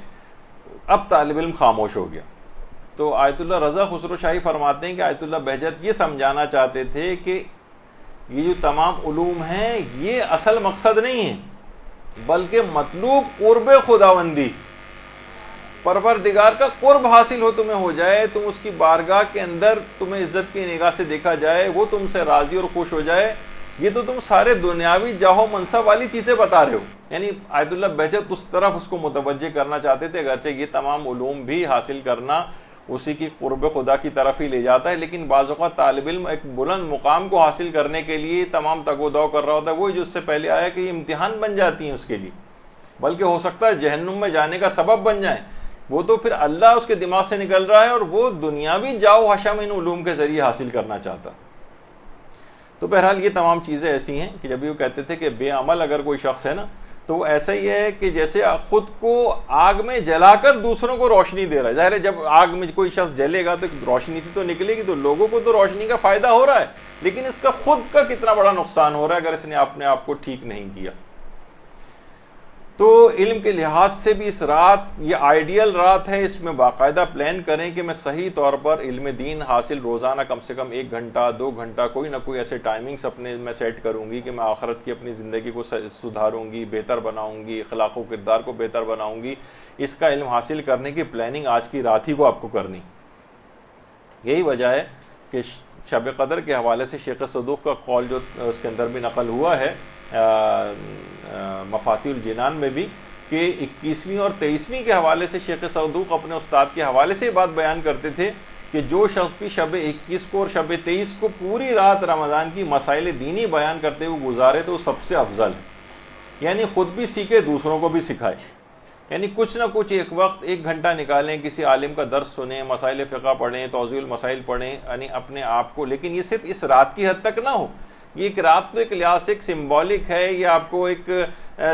اب طالب علم خاموش ہو گیا۔ تو آیت اللہ رضا خسرو شاہی فرماتے ہیں کہ آیت اللہ بہجت یہ سمجھانا چاہتے تھے کہ یہ جو تمام علوم ہیں یہ اصل مقصد نہیں ہے، بلکہ مطلوب قرب خداوندی، پروردگار کا قرب حاصل ہو تمہیں ہو جائے، تم اس کی بارگاہ کے اندر تمہیں عزت کی نگاہ سے دیکھا جائے، وہ تم سے راضی اور خوش ہو جائے، یہ تو تم سارے دنیاوی جاہ و منصب والی چیزیں بتا رہے ہو۔ یعنی آیت اللہ بہجت اس طرف اس کو متوجہ کرنا چاہتے تھے، اگرچہ یہ تمام علوم بھی حاصل کرنا اسی کی قرب خدا کی طرف ہی لے جاتا ہے، لیکن بعض اوقات طالب علم ایک بلند مقام کو حاصل کرنے کے لیے تمام تگ و دو کر رہا ہوتا ہے، وہی جو اس سے پہلے آیا کہ یہ امتحان بن جاتی ہیں اس کے لیے، بلکہ ہو سکتا ہے جہنم میں جانے کا سبب بن جائیں۔ وہ تو پھر اللہ اس کے دماغ سے نکل رہا ہے اور وہ دنیاوی جاؤ حشم ان علوم کے ذریعے حاصل کرنا چاہتا۔ تو بہرحال یہ تمام چیزیں ایسی ہیں کہ جب یہ کہتے تھے کہ بے عمل اگر کوئی شخص ہے نا تو وہ ایسا ہی ہے کہ جیسے خود کو آگ میں جلا کر دوسروں کو روشنی دے رہا ہے۔ ظاہر ہے جب آگ میں کوئی شخص جلے گا تو روشنی سے تو نکلے گی، تو لوگوں کو تو روشنی کا فائدہ ہو رہا ہے، لیکن اس کا خود کا کتنا بڑا نقصان ہو رہا ہے اگر اس نے اپنے آپ کو ٹھیک نہیں کیا۔ تو علم کے لحاظ سے بھی اس رات یہ آئیڈیل رات ہے، اس میں باقاعدہ پلان کریں کہ میں صحیح طور پر علم دین حاصل روزانہ کم سے کم 1 گھنٹہ 2 گھنٹہ کوئی نہ کوئی ایسے ٹائمنگز اپنے میں سیٹ کروں گی کہ میں آخرت کی اپنی زندگی کو سدھاروں گی، بہتر بناؤں گی، اخلاق و کردار کو بہتر بناؤں گی۔ اس کا علم حاصل کرنے کی پلاننگ آج کی رات ہی کو آپ کو کرنی۔ یہی وجہ ہے کہ شب قدر کے حوالے سے شیخ صدوق کا قول جو اس کے اندر بھی نقل ہوا ہے مفاتیح الجنان میں بھی، کہ 21ویں اور 23ویں کے حوالے سے شیخ صدوق اپنے استاد کے حوالے سے یہ بات بیان کرتے تھے کہ جو شخص بھی شب 21 کو اور شب 23 کو پوری رات رمضان کی مسائل دینی بیان کرتے ہوئے گزارے تو وہ سب سے افضل ہے، یعنی خود بھی سیکھے دوسروں کو بھی سکھائے۔ یعنی کچھ نہ کچھ ایک وقت 1 گھنٹہ نکالیں، کسی عالم کا درس سنیں، مسائل فقہ پڑھیں، توضیح المسائل پڑھیں، یعنی اپنے آپ کو، لیکن یہ صرف اس رات کی حد تک نہ ہو۔ یہ ایک رات تو ایک لحاظ سے ایک سمبولک ہے، یہ آپ کو ایک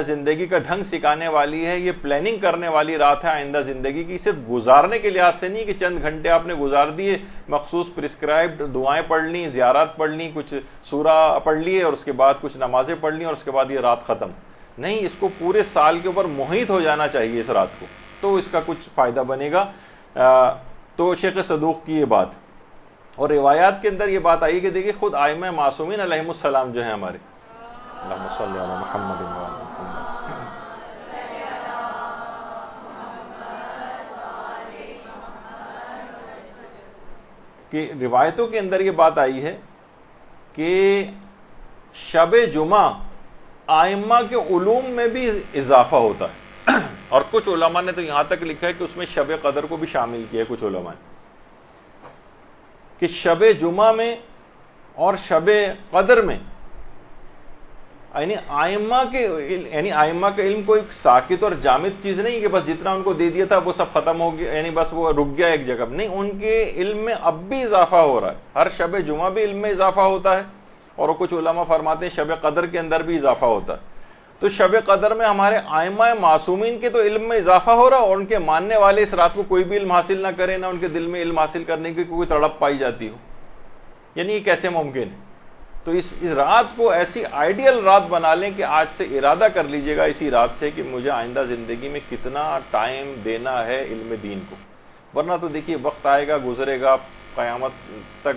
زندگی کا ڈھنگ سکھانے والی ہے، یہ پلاننگ کرنے والی رات ہے آئندہ زندگی کی، صرف گزارنے کے لحاظ سے نہیں کہ چند گھنٹے آپ نے گزار دیے، مخصوص پرسکرائبڈ دعائیں پڑھ لیں، زیارات پڑھ لیں، کچھ سورہ پڑھ لیے اور اس کے بعد کچھ نمازیں پڑھ لیں اور اس کے بعد یہ رات ختم۔ نہیں، اس کو پورے سال کے اوپر محیط ہو جانا چاہیے اس رات کو، تو اس کا کچھ فائدہ بنے گا۔ تو شیخ صدوق کی یہ بات، اور روایات کے اندر یہ بات آئی کہ دیکھیں خود ائمہ معصومین علیہم السلام جو ہیں ہمارے، اللہم صلی علی محمد و علی محمد، کہ روایتوں کے اندر یہ بات آئی ہے کہ شب جمعہ ائمہ کے علوم میں بھی اضافہ ہوتا ہے، اور کچھ علماء نے تو یہاں تک لکھا ہے کہ اس میں شب قدر کو بھی شامل کیا ہے کچھ علماء نے، کہ شب جمعہ میں اور شب قدر میں یعنی ائمہ کا علم کوئی ساکت اور جامد چیز نہیں کہ بس جتنا ان کو دے دیا تھا وہ سب ختم ہو گیا، یعنی بس وہ رک گیا ایک جگہ، نہیں، ان کے علم میں اب بھی اضافہ ہو رہا ہے، ہر شب جمعہ بھی علم میں اضافہ ہوتا ہے، اور کچھ علماء فرماتے ہیں شب قدر کے اندر بھی اضافہ ہوتا ہے۔ تو شب قدر میں ہمارے ائمہ معصومین کے تو علم میں اضافہ ہو رہا ہے، اور ان کے ماننے والے اس رات کو کوئی بھی علم حاصل نہ کریں، نہ ان کے دل میں علم حاصل کرنے کی کوئی تڑپ پائی جاتی ہو، یعنی یہ کیسے ممکن ہے؟ تو اس رات کو ایسی آئیڈیل رات بنا لیں کہ آج سے ارادہ کر لیجئے گا اسی رات سے کہ مجھے آئندہ زندگی میں کتنا ٹائم دینا ہے علم دین کو، ورنہ تو دیکھیے وقت آئے گا گزرے گا، قیامت تک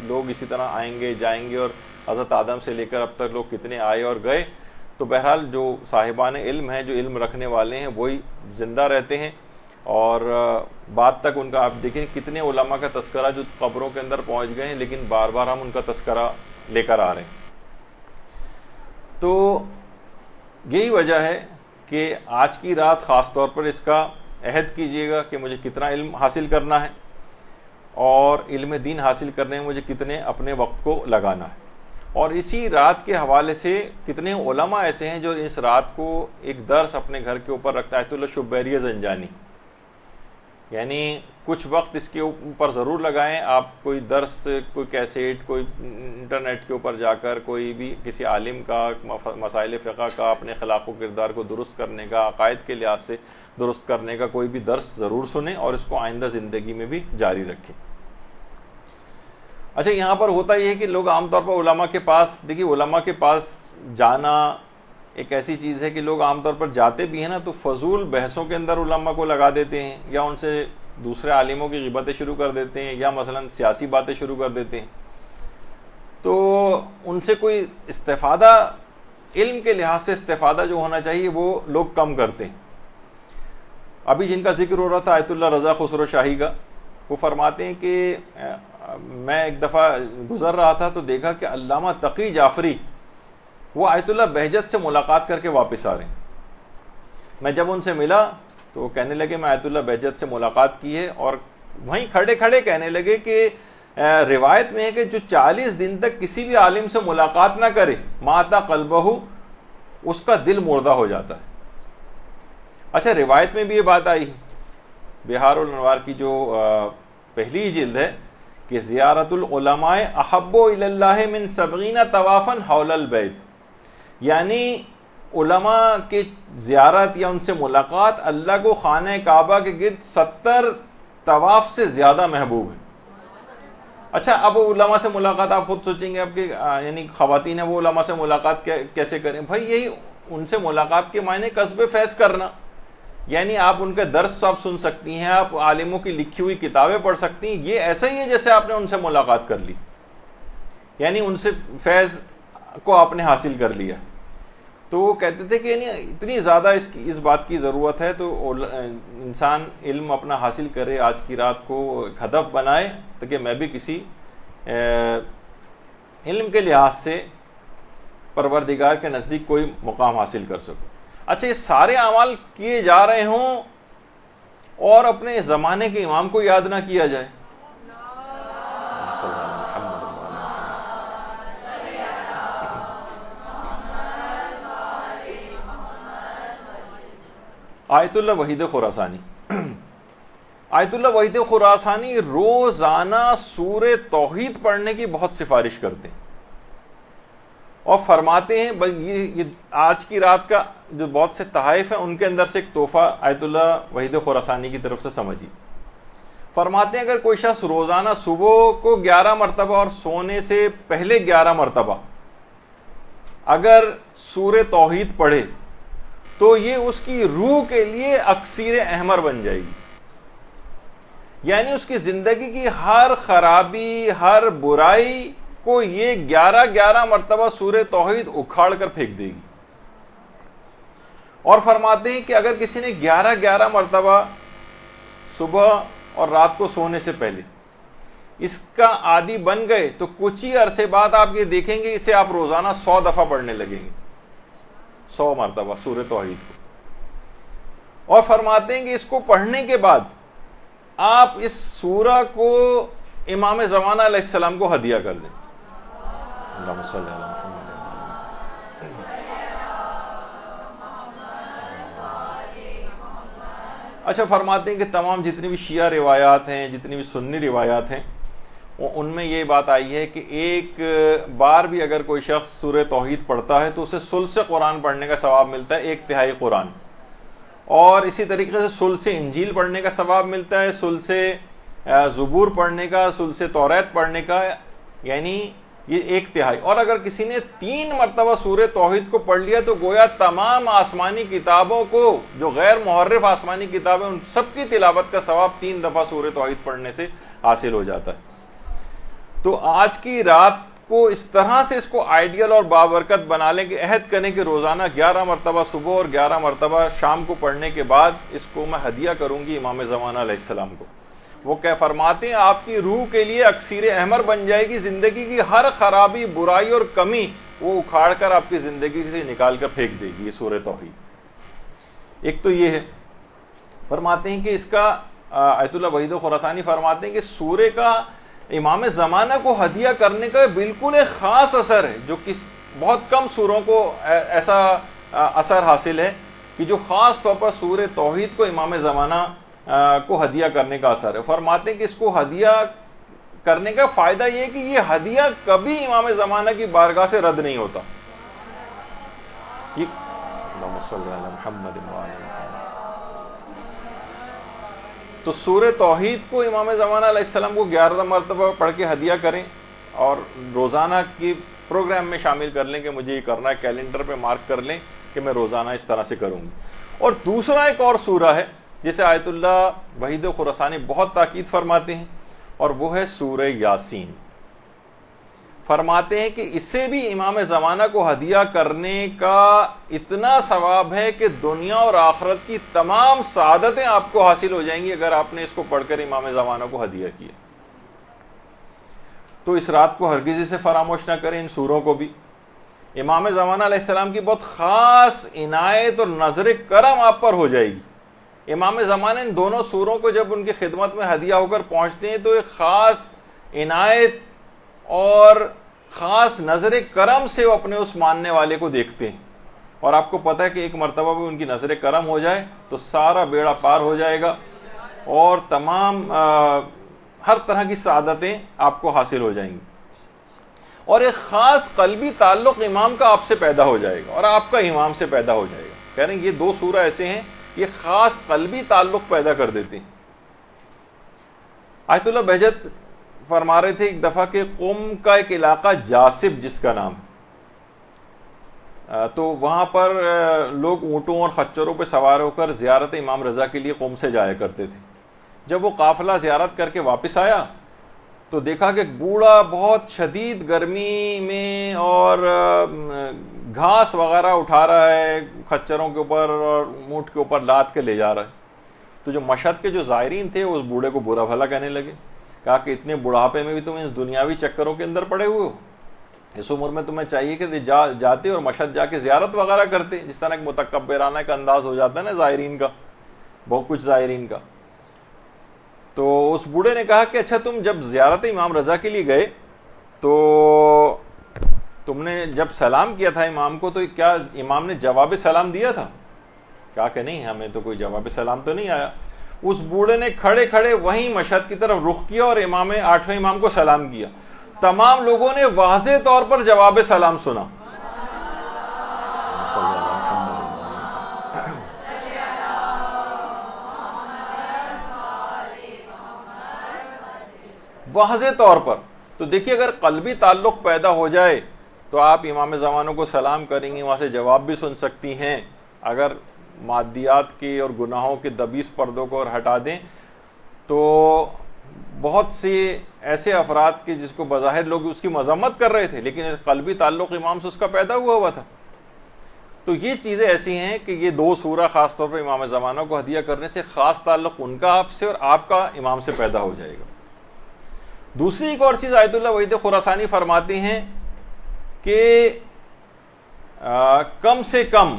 لوگ اسی طرح آئیں گے جائیں گے، اور حضرت آدم سے لے کر اب تک لوگ کتنے آئے اور گئے۔ تو بہرحال جو صاحبان علم ہیں، جو علم رکھنے والے ہیں، وہی زندہ رہتے ہیں، اور بعد تک ان کا آپ دیکھیں کتنے علماء کا تذکرہ جو قبروں کے اندر پہنچ گئے ہیں، لیکن بار بار ہم ان کا تذکرہ لے کر آ رہے ہیں۔ تو یہی وجہ ہے کہ آج کی رات خاص طور پر اس کا عہد کیجیے گا کہ مجھے کتنا علم حاصل کرنا ہے اور علم دین حاصل کرنے میں مجھے کتنے اپنے وقت کو لگانا ہے. اور اسی رات کے حوالے سے کتنے علماء ایسے ہیں جو اس رات کو ایک درس اپنے گھر کے اوپر رکھتا ہے. آیت اللہ شبیریہ زنجانی، یعنی کچھ وقت اس کے اوپر ضرور لگائیں آپ. کوئی درس، کوئی کیسیٹ، کوئی انٹرنیٹ کے اوپر جا کر کوئی بھی کسی عالم کا مسائل فقہ کا اپنے اخلاق و کردار کو درست کرنے کا، عقائد کے لحاظ سے درست کرنے کا کوئی بھی درس ضرور سنیں اور اس کو آئندہ زندگی میں بھی جاری رکھیں. اچھا، یہاں پر ہوتا یہ ہے کہ لوگ عام طور پر علماء کے پاس، دیکھیے علماء کے پاس جانا ایک ایسی چیز ہے کہ لوگ عام طور پر جاتے بھی ہیں نا تو فضول بحثوں کے اندر علماء کو لگا دیتے ہیں، یا ان سے دوسرے عالموں کی غیبتیں شروع کر دیتے ہیں، یا مثلا سیاسی باتیں شروع کر دیتے ہیں. تو ان سے کوئی استفادہ، علم کے لحاظ سے استفادہ جو ہونا چاہیے وہ لوگ کم کرتے ہیں. ابھی جن کا ذکر ہو رہا تھا آیت اللہ رضا خسرو شاہی کا، وہ فرماتے ہیں کہ میں ایک دفعہ گزر رہا تھا تو دیکھا کہ علامہ تقی جعفری وہ آیت اللہ بہجت سے ملاقات کر کے واپس آ رہے ہیں. میں جب ان سے ملا تو وہ کہنے لگے میں آیت اللہ بہجت سے ملاقات کی ہے، اور وہیں کھڑے کھڑے کہنے لگے کہ روایت میں ہے کہ جو 40 دن تک کسی بھی عالم سے ملاقات نہ کرے ماتا قلبہ، اس کا دل مردہ ہو جاتا ہے. اچھا، روایت میں بھی یہ بات آئی، بہار الانوار کی جو پہلی جلد ہے کہ زیارت العلماء احب الی اللہ من 70 طوافا حول البیت، یعنی علماء کی زیارت یا ان سے ملاقات اللہ کو خانہ کعبہ کے گرد 70 طواف سے زیادہ محبوب ہے. اچھا، اب علماء سے ملاقات آپ خود سوچیں گے، اب کہ یعنی خواتین ہیں وہ علماء سے ملاقات کیسے کریں؟ بھائی یہی ان سے ملاقات کے معنی کسب فیض کرنا، یعنی آپ ان کے درس آپ سن سکتی ہیں، آپ عالموں کی لکھی ہوئی کتابیں پڑھ سکتی ہیں. یہ ایسا ہی ہے جیسے آپ نے ان سے ملاقات کر لی، یعنی ان سے فیض کو آپ نے حاصل کر لیا. تو وہ کہتے تھے کہ یعنی اتنی زیادہ اس بات کی ضرورت ہے تو انسان علم اپنا حاصل کرے، آج کی رات کو ہدف بنائے تاکہ میں بھی کسی علم کے لحاظ سے پروردگار کے نزدیک کوئی مقام حاصل کر سکوں. اچھا، یہ سارے اعمال کیے جا رہے ہوں اور اپنے زمانے کے امام کو یاد نہ کیا جائے. آیت اللہ وحید خراسانی، آیت اللہ وحید خراسانی روزانہ سورہ توحید پڑھنے کی بہت سفارش کرتے ہیں اور فرماتے ہیں یہ آج کی رات کا جو بہت سے تحائف ہیں ان کے اندر سے ایک تحفہ آیت اللہ وحید خراسانی کی طرف سے سمجھی. فرماتے ہیں اگر کوئی شخص روزانہ صبح کو 11 مرتبہ اور سونے سے پہلے 11 مرتبہ اگر سورہ توحید پڑھے تو یہ اس کی روح کے لیے اکسیر احمر بن جائے گی. یعنی اس کی زندگی کی ہر خرابی، ہر برائی کو یہ 11 مرتبہ سورہ توحید اکھاڑ کر پھینک دے گی. اور فرماتے ہیں کہ اگر کسی نے 11 مرتبہ صبح اور رات کو سونے سے پہلے اس کا عادی بن گئے تو کچھ ہی عرصے بعد آپ یہ دیکھیں گے اسے آپ روزانہ 100 دفعہ پڑھنے لگیں گے، 100 مرتبہ سورہ توحید کو. اور فرماتے ہیں کہ اس کو پڑھنے کے بعد آپ اس سورہ کو امام زمانہ علیہ السلام کو ہدیہ کر دیں. اللہم صلی علی محمد. اچھا، فرماتے ہیں کہ تمام جتنی بھی شیعہ روایات ہیں، جتنی بھی سنی روایات ہیں، ان میں یہ بات آئی ہے کہ ایک بار بھی اگر کوئی شخص سورہ توحید پڑھتا ہے تو اسے ثلث قرآن پڑھنے کا ثواب ملتا ہے، 1/3 قرآن. اور اسی طریقے سے ثلث انجیل پڑھنے کا ثواب ملتا ہے، ثلث زبور پڑھنے کا، ثلث توریت پڑھنے کا، یعنی یہ 1/3. اور اگر کسی نے 3 مرتبہ سورہ توحید کو پڑھ لیا تو گویا تمام آسمانی کتابوں کو، جو غیر محرف آسمانی کتابیں، ان سب کی تلاوت کا ثواب 3 دفعہ سورہ توحید پڑھنے سے حاصل ہو جاتا ہے. تو آج کی رات کو اس طرح سے اس کو آئیڈیل اور بابرکت بنا لیں کہ عہد کریں کہ روزانہ 11 مرتبہ صبح اور 11 مرتبہ شام کو پڑھنے کے بعد اس کو میں ہدیہ کروں گی امام زمانہ علیہ السلام کو. وہ کیا فرماتے ہیں آپ کی روح کے لیے اکسیر احمر بن جائے گی. زندگی کی ہر خرابی، برائی اور کمی وہ اکھاڑ کر آپ کی زندگی سے نکال کر پھینک دے گی یہ سورہ توحید. ایک تو یہ ہے، فرماتے ہیں کہ اس کا آیت اللہ وحید خراسانی فرماتے ہیں کہ سورے کا امام زمانہ کو ہدیہ کرنے کا بالکل ایک خاص اثر ہے، جو بہت کم سوروں کو ایسا اثر حاصل ہے کہ جو خاص طور پر سورہ توحید کو امام زمانہ کو ہدیہ کرنے کا اثر ہے۔ فرماتے ہیں کہ اس کو ہدیہ کرنے کا فائدہ یہ ہے کہ یہ ہدیہ کبھی امام زمانہ کی بارگاہ سے رد نہیں ہوتا۔ اللہم صلی علی محمد وعلی محمد۔ تو سورہ توحید کو امام زمانہ علیہ السلام کو 11 مرتبہ پڑھ کے ہدیہ کریں اور روزانہ کی پروگرام میں شامل کر لیں کہ مجھے یہ کرنا ہے، کیلنڈر پہ مارک کر لیں کہ میں روزانہ اس طرح سے کروں گی۔ اور دوسرا ایک اور سورہ ہے جسے آیت اللہ وحید خراسانی بہت تاکید فرماتے ہیں، اور وہ ہے سورہ یاسین۔ فرماتے ہیں کہ اس سے بھی امام زمانہ کو ہدیہ کرنے کا اتنا ثواب ہے کہ دنیا اور آخرت کی تمام سعادتیں آپ کو حاصل ہو جائیں گی اگر آپ نے اس کو پڑھ کر امام زمانہ کو ہدیہ کیا۔ تو اس رات کو ہرگز اسے فراموش نہ کریں، ان سوروں کو بھی۔ امام زمانہ علیہ السلام کی بہت خاص عنایت اور نظر کرم آپ پر ہو جائے گی۔ امام زمانہ ان دونوں سوروں کو جب ان کی خدمت میں ہدیہ ہو کر پہنچتے ہیں تو ایک خاص عنایت اور خاص نظر کرم سے وہ اپنے اس ماننے والے کو دیکھتے ہیں، اور آپ کو پتہ ہے کہ ایک مرتبہ بھی ان کی نظر کرم ہو جائے تو سارا بیڑا پار ہو جائے گا اور تمام ہر طرح کی سعادتیں آپ کو حاصل ہو جائیں گی، اور ایک خاص قلبی تعلق امام کا آپ سے پیدا ہو جائے گا اور آپ کا امام سے پیدا ہو جائے گا۔ کہہ رہے ہیں یہ دو سورہ ایسے ہیں یہ خاص قلبی تعلق پیدا کر دیتے ہیں۔ آیت اللہ بہجت فرما رہے تھے ایک دفعہ کہ قم کا ایک علاقہ جاسب جس کا نام، تو وہاں پر لوگ اونٹوں اور خچروں پہ سوار ہو کر زیارت امام رضا کے لیے قم سے جایا کرتے تھے۔ جب وہ قافلہ زیارت کر کے واپس آیا تو دیکھا کہ بوڑھا بہت شدید گرمی میں اور گھاس وغیرہ اٹھا رہا ہے خچروں کے اوپر اور اونٹ کے اوپر لاد کے لے جا رہا ہے۔ تو جو مشہد کے جو زائرین تھے اس بوڑھے کو برا بھلا کہنے لگے، کہا کہ اتنے بڑھاپے میں بھی تم اس دنیاوی چکروں کے اندر پڑے ہوئے ہو، اس عمر میں تمہیں چاہیے کہ جاتے اور مشہد جا کے زیارت وغیرہ کرتے، جس طرح ایک متکبرانہ کا انداز ہو جاتا ہے نا زائرین کا، بہت کچھ زائرین کا۔ تو اس بوڑھے نے کہا کہ اچھا تم جب زیارت امام رضا کے لیے گئے تو تم نے جب سلام کیا تھا امام کو تو کیا امام نے جواب سلام دیا تھا؟ کہا کہ نہیں، ہمیں تو کوئی جواب سلام تو نہیں آیا۔ اس بوڑھے نے کھڑے کھڑے وہیں مشہد کی طرف رخ کیا اور آٹھویں امام کو سلام کیا۔ تمام لوگوں نے واضح طور پر جواب سلام سنا۔ واضح طور پر۔ تو دیکھیے اگر قلبی تعلق پیدا ہو جائے تو آپ امام زمانوں کو سلام کریں گی، وہاں سے جواب بھی سن سکتی ہیں۔ اگر مادیات کی اور گناہوں کے دبیس پردوں کو اور ہٹا دیں تو بہت سے ایسے افراد کے جس کو بظاہر لوگ اس کی مذمت کر رہے تھے لیکن قلبی تعلق امام سے اس کا پیدا ہوا تھا۔ تو یہ چیزیں ایسی ہیں کہ یہ دو سورہ خاص طور پر امام زمانہ کو ہدیہ کرنے سے خاص تعلق ان کا آپ سے اور آپ کا امام سے پیدا ہو جائے گا۔ دوسری ایک اور چیز آیت اللہ وحید خراسانی فرماتے ہیں کہ کم سے کم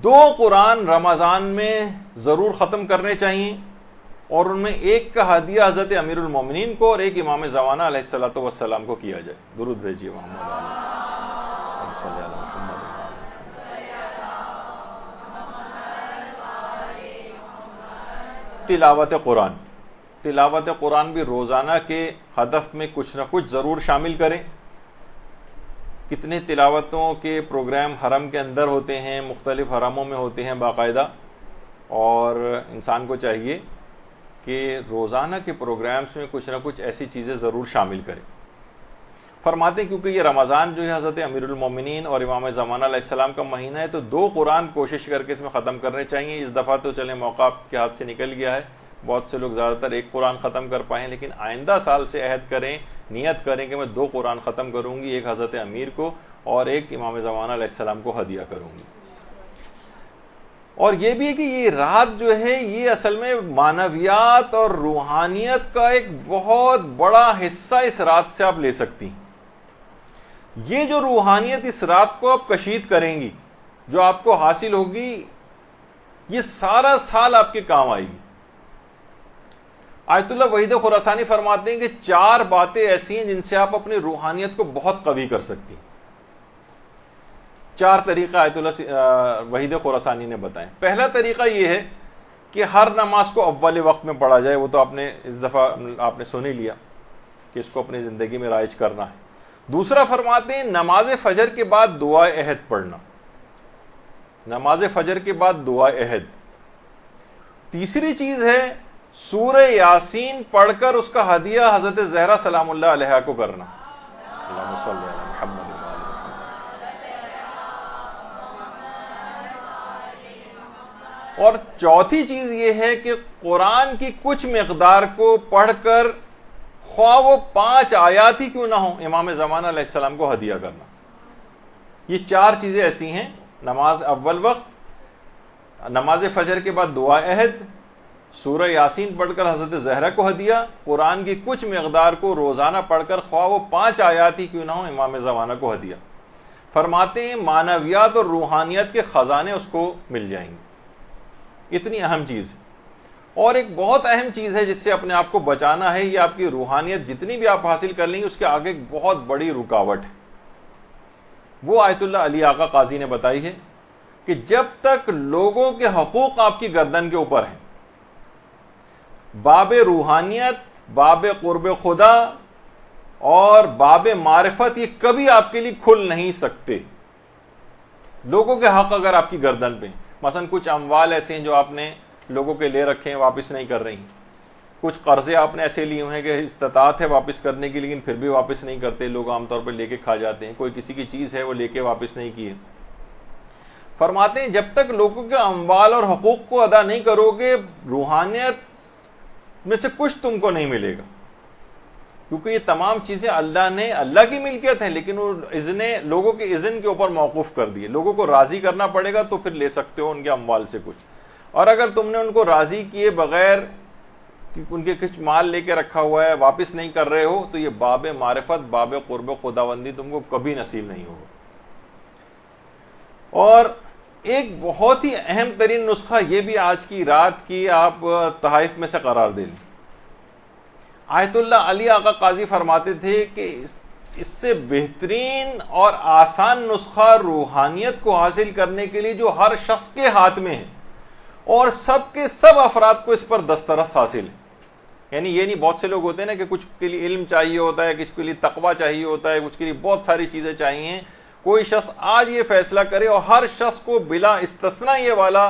2 قرآن رمضان میں ضرور ختم کرنے چاہیے، اور ان میں ایک کا ہدیہ حضرت امیر المومنین کو اور ایک امام زمانہ علیہ الصلوۃ والسلام کو کیا جائے۔ درود بھیجیے محمد صلی اللہ تلاوت قرآن۔ تلاوت قرآن بھی روزانہ کے ہدف میں کچھ نہ کچھ ضرور شامل کریں۔ کتنے تلاوتوں کے پروگرام حرم کے اندر ہوتے ہیں، مختلف حرموں میں ہوتے ہیں باقاعدہ، اور انسان کو چاہیے کہ روزانہ کے پروگرامز میں کچھ نہ کچھ ایسی چیزیں ضرور شامل کریں۔ فرماتے ہیں کیونکہ یہ رمضان جو ہے حضرت امیر المومنین اور امام زمانہ علیہ السلام کا مہینہ ہے تو 2 قرآن کوشش کر کے اس میں ختم کرنے چاہیے۔ اس دفعہ تو چلیں موقع کے ہاتھ سے نکل گیا ہے، بہت سے لوگ زیادہ تر 1 قرآن ختم کر پائیں، لیکن آئندہ سال سے عہد کریں، نیت کریں کہ میں 2 قرآن ختم کروں گی، ایک حضرت امیر کو اور ایک امام زمانہ علیہ السلام کو ہدیہ کروں گی۔ اور یہ بھی ہے کہ یہ رات جو ہے یہ اصل میں معنویات اور روحانیت کا ایک بہت بڑا حصہ اس رات سے آپ لے سکتی ہیں۔ یہ جو روحانیت اس رات کو آپ کشید کریں گی، جو آپ کو حاصل ہوگی، یہ سارا سال آپ کے کام آئے گی. آیت اللہ وحید خراسانی فرماتے ہیں کہ 4 باتیں ایسی ہیں جن سے آپ اپنی روحانیت کو بہت قوی کر سکتی ہیں. 4 طریقہ آیت اللہ وحید خراسانی نے بتائے. پہلا طریقہ یہ ہے کہ ہر نماز کو اول وقت میں پڑھا جائے. وہ تو آپ نے اس دفعہ آپ نے سن ہی لیا کہ اس کو اپنی زندگی میں رائج کرنا ہے. دوسرا فرماتے ہیں نماز فجر کے بعد دعائے عہد پڑھنا. نماز فجر کے بعد دعائے عہد. تیسری چیز ہے سورہ یاسین پڑھ کر اس کا ہدیہ حضرت زہرا سلام اللہ علیہا کو کرنا. اللہم صلی علی محمد. اور چوتھی چیز یہ ہے کہ قرآن کی کچھ مقدار کو پڑھ کر خواہ وہ 5 آیات ہی کیوں نہ ہوں امام زمانہ علیہ السلام کو ہدیہ کرنا. یہ 4 چیزیں ایسی ہیں: نماز اول وقت، نماز فجر کے بعد دعا عہد، سورہ یاسین پڑھ کر حضرت زہرا کو ہدیہ، قرآن کی کچھ مقدار کو روزانہ پڑھ کر خواہ وہ 5 آیات ہی کیوں نہ ہوں امام زمانہ کو ہدیہ. فرماتے ہیں معنویات اور روحانیت کے خزانے اس کو مل جائیں گے. اتنی اہم چیز ہے. اور ایک بہت اہم چیز ہے جس سے اپنے آپ کو بچانا ہے. یہ آپ کی روحانیت جتنی بھی آپ حاصل کر لیں گے اس کے آگے ایک بہت بڑی رکاوٹ ہے. وہ آیت اللہ علی آقا قاضی نے بتائی ہے کہ جب تک لوگوں کے حقوق آپ کی گردن کے اوپر ہیں، باب روحانیت، باب قرب خدا اور باب معرفت یہ کبھی آپ کے لیے کھل نہیں سکتے. لوگوں کے حق اگر آپ کی گردن پہ، مثلا کچھ اموال ایسے ہیں جو آپ نے لوگوں کے لے رکھے ہیں، واپس نہیں کر رہی. کچھ قرضے آپ نے ایسے لیے ہوئے ہیں کہ استطاعت ہے واپس کرنے کی لیکن پھر بھی واپس نہیں کرتے. لوگ عام طور پر لے کے کھا جاتے ہیں. کوئی کسی کی چیز ہے وہ لے کے واپس نہیں کی ہے. فرماتے ہیں جب تک لوگوں کے اموال اور حقوق کو ادا نہیں کرو گے، روحانیت میں سے کچھ تم کو نہیں ملے گا. کیونکہ یہ تمام چیزیں اللہ کی ملکیت ہیں، لیکن وہ لوگوں کے اذن کے اوپر موقوف کر دیے. لوگوں کو راضی کرنا پڑے گا تو پھر لے سکتے ہو ان کے اموال سے کچھ. اور اگر تم نے ان کو راضی کیے بغیر ان کے کچھ مال لے کے رکھا ہوا ہے، واپس نہیں کر رہے ہو، تو یہ باب معرفت، باب قرب خداوندی تم کو کبھی نصیب نہیں ہوگا. اور ایک بہت ہی اہم ترین نسخہ یہ بھی آج کی رات کی آپ تحائف میں سے قرار دے لیں. آیت اللہ علی آقا قاضی فرماتے تھے کہ اس سے بہترین اور آسان نسخہ روحانیت کو حاصل کرنے کے لیے جو ہر شخص کے ہاتھ میں ہے اور سب کے سب افراد کو اس پر دسترس حاصل ہے. یعنی یہ نہیں بہت سے لوگ ہوتے ہیں نا کہ کچھ کے لیے علم چاہیے ہوتا ہے، کچھ کے لیے تقویٰ چاہیے ہوتا ہے، کچھ کے لیے بہت ساری چیزیں چاہیے. کوئی شخص آج یہ فیصلہ کرے اور ہر شخص کو بلا استثناء یہ والا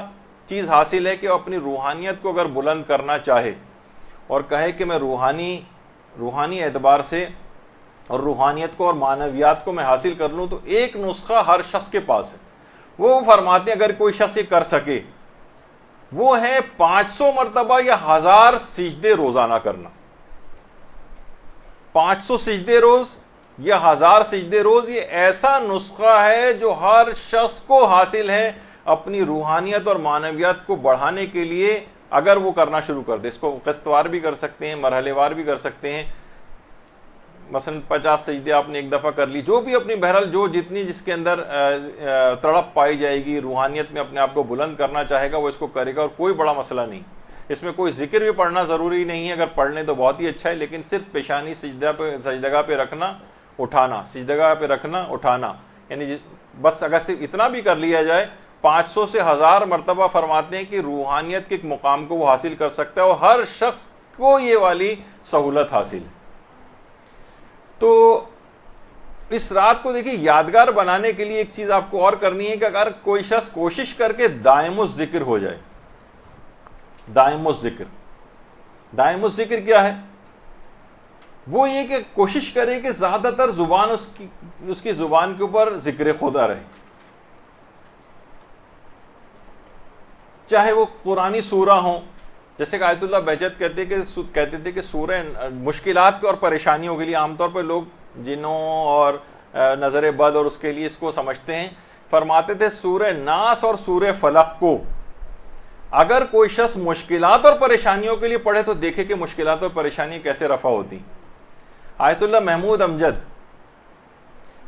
چیز حاصل ہے کہ وہ اپنی روحانیت کو اگر بلند کرنا چاہے اور کہے کہ میں روحانی اعتبار سے اور روحانیت کو اور معنویات کو میں حاصل کر لوں، تو ایک نسخہ ہر شخص کے پاس ہے. وہ فرماتے ہیں اگر کوئی شخص یہ کر سکے وہ ہے 500 مرتبہ یا 1000 سجدے روزانہ کرنا. 500 سجدے روز یا 1000 سجدے روز، یہ ایسا نسخہ ہے جو ہر شخص کو حاصل ہے اپنی روحانیت اور معنویات کو بڑھانے کے لیے. اگر وہ کرنا شروع کر دے، اس کو قسط وار بھی کر سکتے ہیں، مرحلے وار بھی کر سکتے ہیں. مثلا 50 سجدے آپ نے ایک دفعہ کر لی، جو بھی اپنی بہرحال جو جتنی جس کے اندر تڑپ پائی جائے گی، روحانیت میں اپنے آپ کو بلند کرنا چاہے گا، وہ اس کو کرے گا. اور کوئی بڑا مسئلہ نہیں اس میں، کوئی ذکر بھی پڑھنا ضروری نہیں ہے. اگر پڑھ لیں تو بہت ہی اچھا ہے، لیکن صرف پیشانی سجدگاہ پہ رکھنا اٹھانا، سجدگاہ پہ رکھنا اٹھانا، یعنی بس اگر صرف اتنا بھی کر لیا جائے 500 سے 1000 مرتبہ فرماتے ہیں کہ روحانیت کے ایک مقام کو وہ حاصل کر سکتا ہے اور ہر شخص کو یہ والی سہولت حاصل ہے. تو اس رات کو دیکھیے یادگار بنانے کے لیے ایک چیز آپ کو اور کرنی ہے کہ اگر کوئی شخص کوشش کر کے دائم الذکر ہو جائے. دائم الذکر کیا ہے؟ وہ یہ کہ کوشش کرے کہ زیادہ تر زبان اس کی زبان کے اوپر ذکر خدا رہے. چاہے وہ قرآنی سورہ ہوں، جیسے کہ آیت اللہ بہجت کہتے تھے کہ سورہ مشکلات اور پریشانیوں کے لیے عام طور پہ لوگ جنوں اور نظر بد اور اس کے لیے اس کو سمجھتے ہیں. فرماتے تھے سورہ ناس اور سورہ فلق کو اگر کوئی شخص مشکلات اور پریشانیوں کے لیے پڑھے تو دیکھے کہ مشکلات اور پریشانیاں کیسے رفع ہوتی. آیت اللہ محمود امجد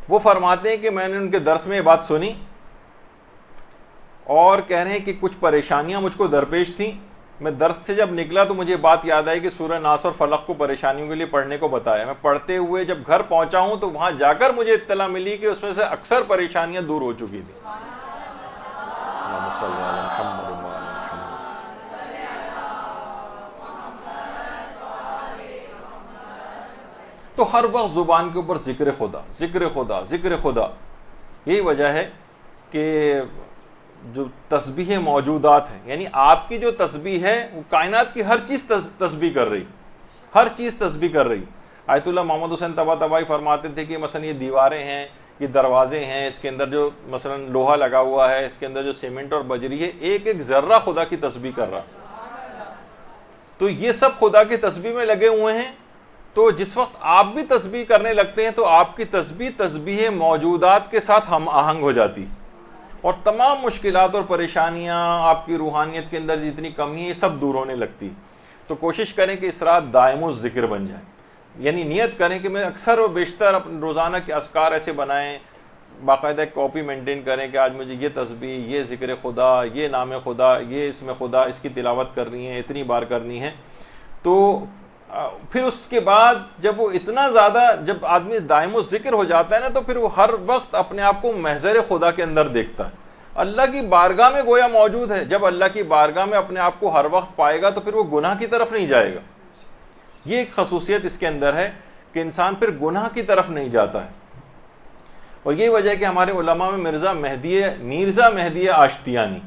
وہ فرماتے ہیں کہ میں نے ان کے درس میں یہ بات سنی اور کہہ رہے ہیں کہ کچھ پریشانیاں مجھ کو درپیش تھیں. میں درس سے جب نکلا تو مجھے بات یاد آئی کہ سورہ ناس اور فلق کو پریشانیوں کے لیے پڑھنے کو بتایا. میں پڑھتے ہوئے جب گھر پہنچا ہوں تو وہاں جا کر مجھے اطلاع ملی کہ اس میں سے اکثر پریشانیاں دور ہو چکی تھیں. تو ہر وقت زبان کے اوپر ذکر خدا ذکر خدا ذکر خدا. یہی وجہ ہے کہ جو تسبیح موجودات ہیں، یعنی آپ کی جو تسبیح ہے وہ کائنات کی ہر چیز تسبیح کر رہی، ہر چیز تسبیح کر رہی. آیت اللہ محمد حسین طباطبائی فرماتے تھے کہ مثلا یہ دیواریں ہیں، یہ دروازے ہیں، اس کے اندر جو مثلا لوہا لگا ہوا ہے، اس کے اندر جو سیمنٹ اور بجری ہے، ایک ایک ذرہ خدا کی تسبیح کر رہا. تو یہ سب خدا کی تسبیح میں لگے ہوئے ہیں. تو جس وقت آپ بھی تسبیح کرنے لگتے ہیں تو آپ کی تسبیح تسبیح موجودات کے ساتھ ہم آہنگ ہو جاتی، اور تمام مشکلات اور پریشانیاں، آپ کی روحانیت کے اندر جتنی کمی ہے، یہ سب دور ہونے لگتی. تو کوشش کریں کہ اس رات دائم الذکر بن جائے، یعنی نیت کریں کہ میں اکثر و بیشتر اپنے روزانہ کے اذکار ایسے بنائیں، باقاعدہ ایک کاپی مینٹین کریں کہ آج مجھے یہ تسبیح، یہ ذکر خدا، یہ نام خدا، یہ اسم خدا، اس کی تلاوت کرنی ہے، اتنی بار کرنی ہے. تو پھر اس کے بعد جب وہ اتنا زیادہ، جب آدمی دائم الذکر ہو جاتا ہے نا، تو پھر وہ ہر وقت اپنے آپ کو محضر خدا کے اندر دیکھتا ہے، اللہ کی بارگاہ میں گویا موجود ہے. جب اللہ کی بارگاہ میں اپنے آپ کو ہر وقت پائے گا تو پھر وہ گناہ کی طرف نہیں جائے گا. یہ ایک خصوصیت اس کے اندر ہے کہ انسان پھر گناہ کی طرف نہیں جاتا ہے. اور یہی وجہ ہے کہ ہمارے علماء میں مرزا مہدی آشتیانی،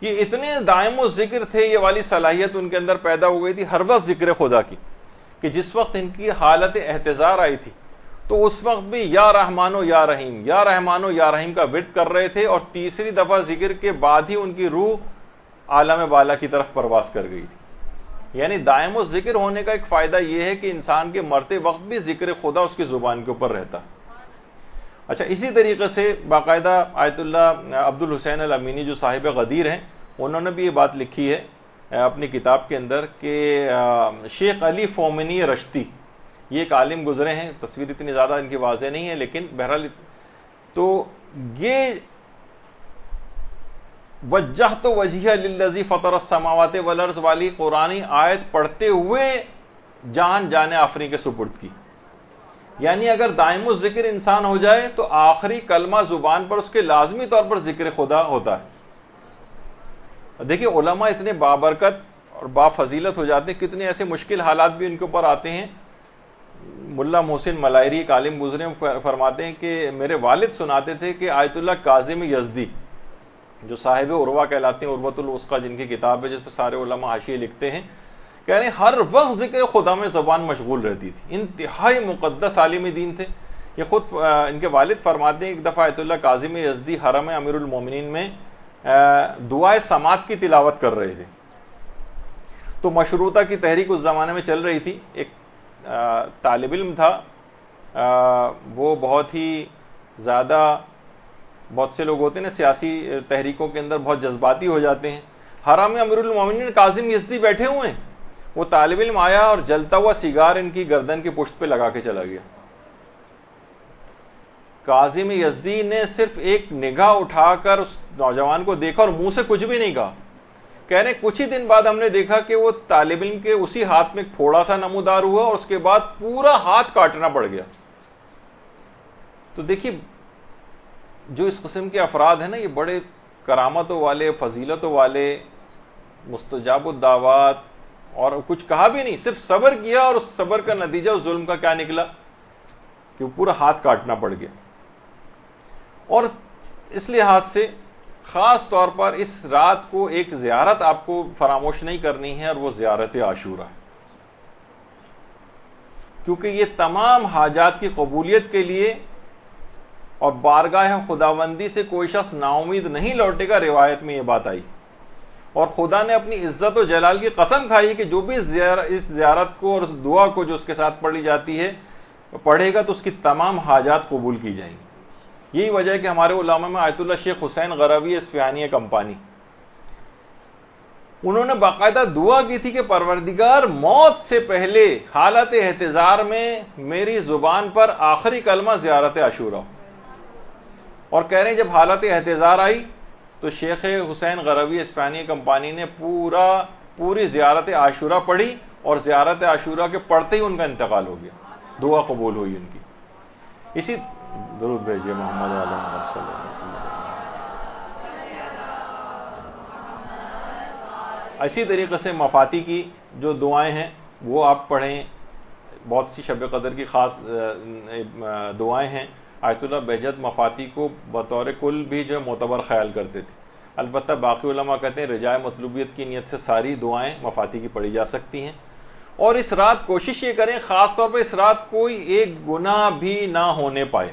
یہ اتنے دائم الذکر تھے، یہ والی صلاحیت ان کے اندر پیدا ہو گئی تھی ہر وقت ذکر خدا کی، کہ جس وقت ان کی حالت احتضار آئی تھی تو اس وقت بھی یا رحمان و یا رحیم، یا رحمان و یا رحیم کا ورد کر رہے تھے. اور تیسری دفعہ ذکر کے بعد ہی ان کی روح عالم بالا کی طرف پرواز کر گئی تھی. یعنی دائم الذکر ہونے کا ایک فائدہ یہ ہے کہ انسان کے مرتے وقت بھی ذکر خدا اس کی زبان کے اوپر رہتا. اچھا، اسی طریقے سے باقاعدہ آیت اللہ عبد الحسین الامینی جو صاحب غدیر ہیں، انہوں نے بھی یہ بات لکھی ہے اپنی کتاب کے اندر کہ شیخ علی فومنی رشتی، یہ ایک عالم گزرے ہیں، تصویر اتنی زیادہ ان کی واضح نہیں ہے لیکن بہرحال، تو یہ وجہت وجہیہ للذی فطر السماوات والارض والی قرآنی آیت پڑھتے ہوئے جان آفریں کے سپرد کی. یعنی اگر دائم الذکر انسان ہو جائے تو آخری کلمہ زبان پر اس کے لازمی طور پر ذکر خدا ہوتا ہے. دیکھیے علماء اتنے بابرکت اور بافضیلت ہو جاتے ہیں، کتنے ایسے مشکل حالات بھی ان کے اوپر آتے ہیں. ملا محسن ملائری ایک عالم گزرے فرماتے ہیں کہ میرے والد سناتے تھے کہ آیت اللہ کاظم یزدی جو صاحب عروہ کہلاتے ہیں، عروۃ الوثقی جن کی کتاب ہے جس پہ سارے علماء حاشیے لکھتے ہیں، کہہ رہے ہیں ہر وقت ذکر خدا میں زبان مشغول رہتی تھی، انتہائی مقدس عالم دین تھے. یہ خود ان کے والد فرماتے ہیں ایک دفعہ آیت اللہ کاظم یزدی حرم امیر المومنین میں دعائے سماعت کی تلاوت کر رہے تھے. تو مشروطہ کی تحریک اس زمانے میں چل رہی تھی. ایک طالب علم تھا، وہ بہت ہی زیادہ، بہت سے لوگ ہوتے ہیں نا سیاسی تحریکوں کے اندر بہت جذباتی ہو جاتے ہیں. حرم امیر المومنین کاظم یزدی بیٹھے ہوئے ہیں، وہ طالب علم آیا اور جلتا ہوا سیگار ان کی گردن کی پشت پہ لگا کے چلا گیا. کاظم یزدی نے صرف ایک نگاہ اٹھا کر اس نوجوان کو دیکھا اور منہ سے کچھ بھی نہیں کہا. کہہ رہے کچھ ہی دن بعد ہم نے دیکھا کہ وہ طالب علم کے اسی ہاتھ میں ایک پھوڑا سا نمودار ہوا اور اس کے بعد پورا ہاتھ کاٹنا پڑ گیا. تو دیکھیے جو اس قسم کے افراد ہیں نا، یہ بڑے کرامتوں والے، فضیلتوں والے، مستجاب الدعوات، اور کچھ کہا بھی نہیں، صرف صبر کیا، اور اس صبر کا نتیجہ اس ظلم کا کیا نکلا کہ وہ پورا ہاتھ کاٹنا پڑ گیا. اور اس لحاظ سے خاص طور پر اس رات کو ایک زیارت آپ کو فراموش نہیں کرنی ہے، اور وہ زیارت عاشورہ ہے، کیونکہ یہ تمام حاجات کی قبولیت کے لیے اور بارگاہ خداوندی سے کوئی شخص نا امید نہیں لوٹے گا. روایت میں یہ بات آئی، اور خدا نے اپنی عزت و جلال کی قسم کھائی کہ جو بھی اس زیارت کو اور اس دعا کو جو اس کے ساتھ پڑھی جاتی ہے پڑھے گا تو اس کی تمام حاجات قبول کی جائیں گی. یہی وجہ ہے کہ ہمارے علماء میں آیت اللہ شیخ حسین غروی اصفہانی کمپانی، انہوں نے باقاعدہ دعا کی تھی کہ پروردگار موت سے پہلے حالت احتضار میں میری زبان پر آخری کلمہ زیارت عاشورہ ہو. اور کہہ رہے ہیں جب حالت احتضار آئی تو شیخ حسین غروی اصفہانی کمپانی نے پوری زیارت عاشورہ پڑھی اور زیارت عاشورہ کے پڑھتے ہی ان کا انتقال ہو گیا، دعا قبول ہوئی ان کی. اسی درود بھیجیے محمد علیہ محمد صلی اللہ علیہ وسلم. اسی طریقے سے مفاتی کی جو دعائیں ہیں وہ آپ پڑھیں. بہت سی شب قدر کی خاص دعائیں ہیں. آیت اللہ بہجت مفاتی کو بطور کل بھی جو ہے معتبر خیال کرتے تھے. البتہ باقی علماء کہتے ہیں رجاء مطلوبیت کی نیت سے ساری دعائیں مفاتی کی پڑھی جا سکتی ہیں. اور اس رات کوشش یہ کریں خاص طور پہ اس رات کوئی ایک گناہ بھی نہ ہونے پائے،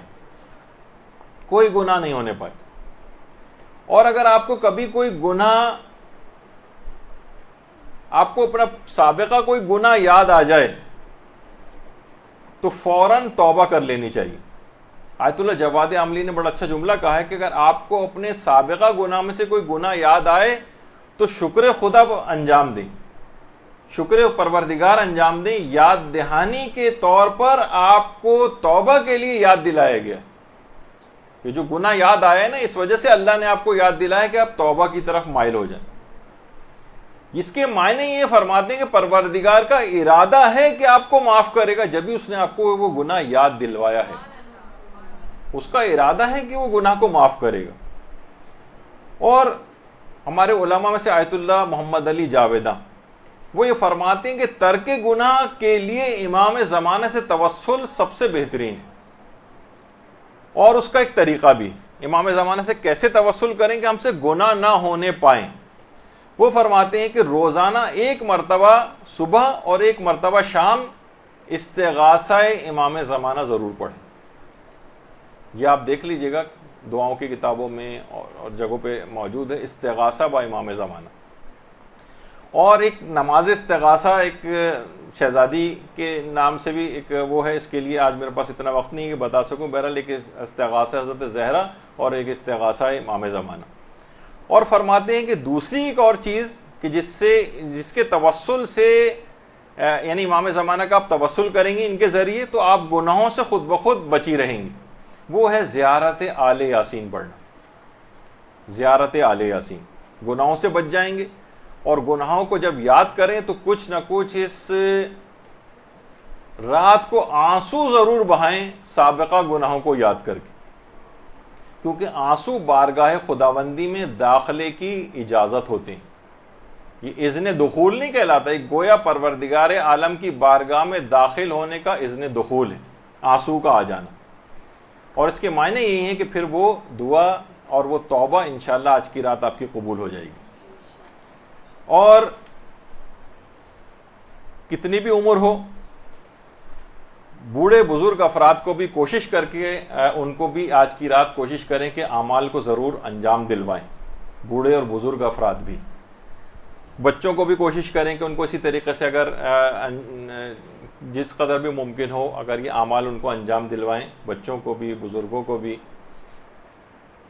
کوئی گناہ نہیں ہونے پائے. اور اگر آپ کو کبھی کوئی گناہ، آپ کو اپنا سابقہ کوئی گناہ یاد آ جائے تو فوراً توبہ کر لینی چاہیے. آیت اللہ جواد عاملی نے بڑا اچھا جملہ کہا ہے کہ اگر آپ کو اپنے سابقہ گناہ میں سے کوئی گناہ یاد آئے تو شکر خدا انجام دیں، شکر پروردگار انجام دیں. یاد دہانی کے طور پر آپ کو توبہ کے لیے یاد دلایا گیا. یہ جو گناہ یاد آیا ہے نا، اس وجہ سے اللہ نے آپ کو یاد دلایا کہ آپ توبہ کی طرف مائل ہو جائیں. اس کے معنی یہ فرماتے ہیں کہ پروردگار کا ارادہ ہے کہ آپ کو معاف کرے گا، جبھی اس نے آپ کو وہ گناہ یاد دلوایا ہے. اس کا ارادہ ہے کہ وہ گناہ کو معاف کرے گا. اور ہمارے علماء میں سے آیت اللہ محمد علی جاویدہ وہ یہ فرماتے ہیں کہ ترک گناہ کے لیے امام زمانہ سے توسل سب سے بہترین ہے. اور اس کا ایک طریقہ بھی، امام زمانہ سے کیسے توسل کریں کہ ہم سے گناہ نہ ہونے پائیں. وہ فرماتے ہیں کہ روزانہ ایک مرتبہ صبح اور ایک مرتبہ شام استغاثہ امام زمانہ ضرور پڑھیں. یہ آپ دیکھ لیجئے گا دعاؤں کی کتابوں میں اور جگہوں پہ موجود ہے، استغاثہ با امام زمانہ. اور ایک نماز استغاثہ ایک شہزادی کے نام سے بھی ایک وہ ہے، اس کے لیے آج میرے پاس اتنا وقت نہیں کہ بتا سکوں. بہرحال ایک استغاثہ حضرت زہرا اور ایک استغاثہ امام زمانہ. اور فرماتے ہیں کہ دوسری ایک اور چیز کہ جس کے توسل سے یعنی امام زمانہ کا آپ توسل کریں گے ان کے ذریعے تو آپ گناہوں سے خود بخود بچی رہیں گی، وہ ہے زیارت آل یاسین پڑھنا. زیارت آل یاسین، گناہوں سے بچ جائیں گے. اور گناہوں کو جب یاد کریں تو کچھ نہ کچھ اس رات کو آنسو ضرور بہائیں سابقہ گناہوں کو یاد کر کے، کیونکہ آنسو بارگاہ خداوندی میں داخلے کی اجازت ہوتے ہیں. یہ اذن دخول نہیں کہلاتا، ایک گویا پروردگار عالم کی بارگاہ میں داخل ہونے کا اذن دخول ہے، آنسو کا آ جانا. اور اس کے معنی یہی ہیں کہ پھر وہ دعا اور وہ توبہ انشاءاللہ آج کی رات آپ کی قبول ہو جائے گی. اور کتنی بھی عمر ہو، بوڑھے بزرگ افراد کو بھی کوشش کر کے ان کو بھی آج کی رات کوشش کریں کہ اعمال کو ضرور انجام دلوائیں. بوڑھے اور بزرگ افراد بھی، بچوں کو بھی کوشش کریں کہ ان کو اسی طریقے سے اگر جس قدر بھی ممکن ہو اگر یہ اعمال ان کو انجام دلوائیں. بچوں کو بھی بزرگوں کو بھی،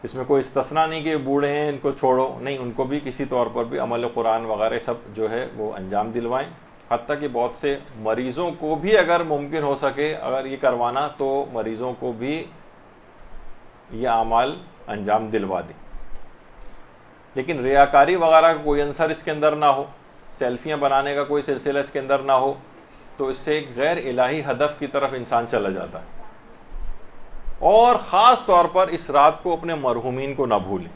اس میں کوئی استثناء نہیں کہ بوڑھے ہیں ان کو چھوڑو، نہیں، ان کو بھی کسی طور پر بھی عمل قرآن وغیرہ سب جو ہے وہ انجام دلوائیں. حتیٰ کہ بہت سے مریضوں کو بھی اگر ممکن ہو سکے اگر یہ کروانا تو مریضوں کو بھی یہ اعمال انجام دلوا دیں. لیکن ریاکاری وغیرہ کا کوئی عنصر اس کے اندر نہ ہو، سیلفیاں بنانے کا کوئی سلسلہ اس کے اندر نہ ہو، تو اس سے ایک غیر الہی ہدف کی طرف انسان چلا جاتا ہے. اور خاص طور پر اس رات کو اپنے مرحومین کو نہ بھولیں.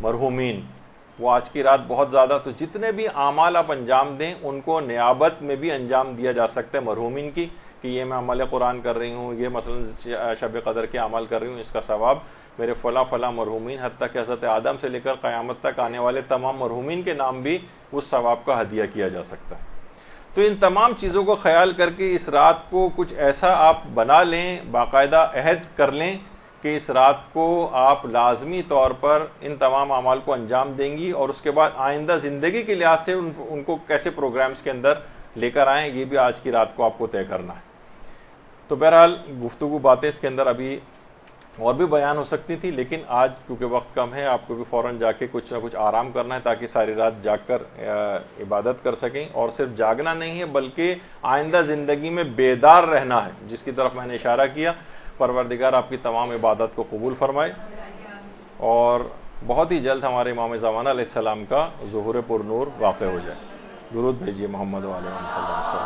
مرحومین وہ آج کی رات بہت زیادہ، تو جتنے بھی اعمال آپ انجام دیں ان کو نیابت میں بھی انجام دیا جا سکتا ہے مرحومین کی، کہ یہ میں عمل قرآن کر رہی ہوں، یہ مثلا شب قدر کے عمل کر رہی ہوں، اس کا ثواب میرے فلاں فلاں مرحومین، حتیٰ کہ حضرت آدم سے لے کر قیامت تک آنے والے تمام مرحومین کے نام بھی اس ثواب کا ہدیہ کیا جا سکتا ہے. تو ان تمام چیزوں کو خیال کر کے اس رات کو کچھ ایسا آپ بنا لیں، باقاعدہ عہد کر لیں کہ اس رات کو آپ لازمی طور پر ان تمام اعمال کو انجام دیں گی. اور اس کے بعد آئندہ زندگی کے لحاظ سے ان کو کیسے پروگرامز کے اندر لے کر آئیں، یہ بھی آج کی رات کو آپ کو طے کرنا ہے. تو بہرحال گفتگو باتیں اس کے اندر ابھی اور بھی بیان ہو سکتی تھی، لیکن آج کیونکہ وقت کم ہے آپ کو بھی فوراً جا کے کچھ نہ کچھ آرام کرنا ہے تاکہ ساری رات جاگ کر عبادت کر سکیں. اور صرف جاگنا نہیں ہے بلکہ آئندہ زندگی میں بیدار رہنا ہے، جس کی طرف میں نے اشارہ کیا. پروردگار آپ کی تمام عبادت کو قبول فرمائے اور بہت ہی جلد ہمارے امام زمانہ علیہ السلام کا ظہور پر نور واقع ہو جائے۔ درود بھیجیے محمد و علیہ وسلم۔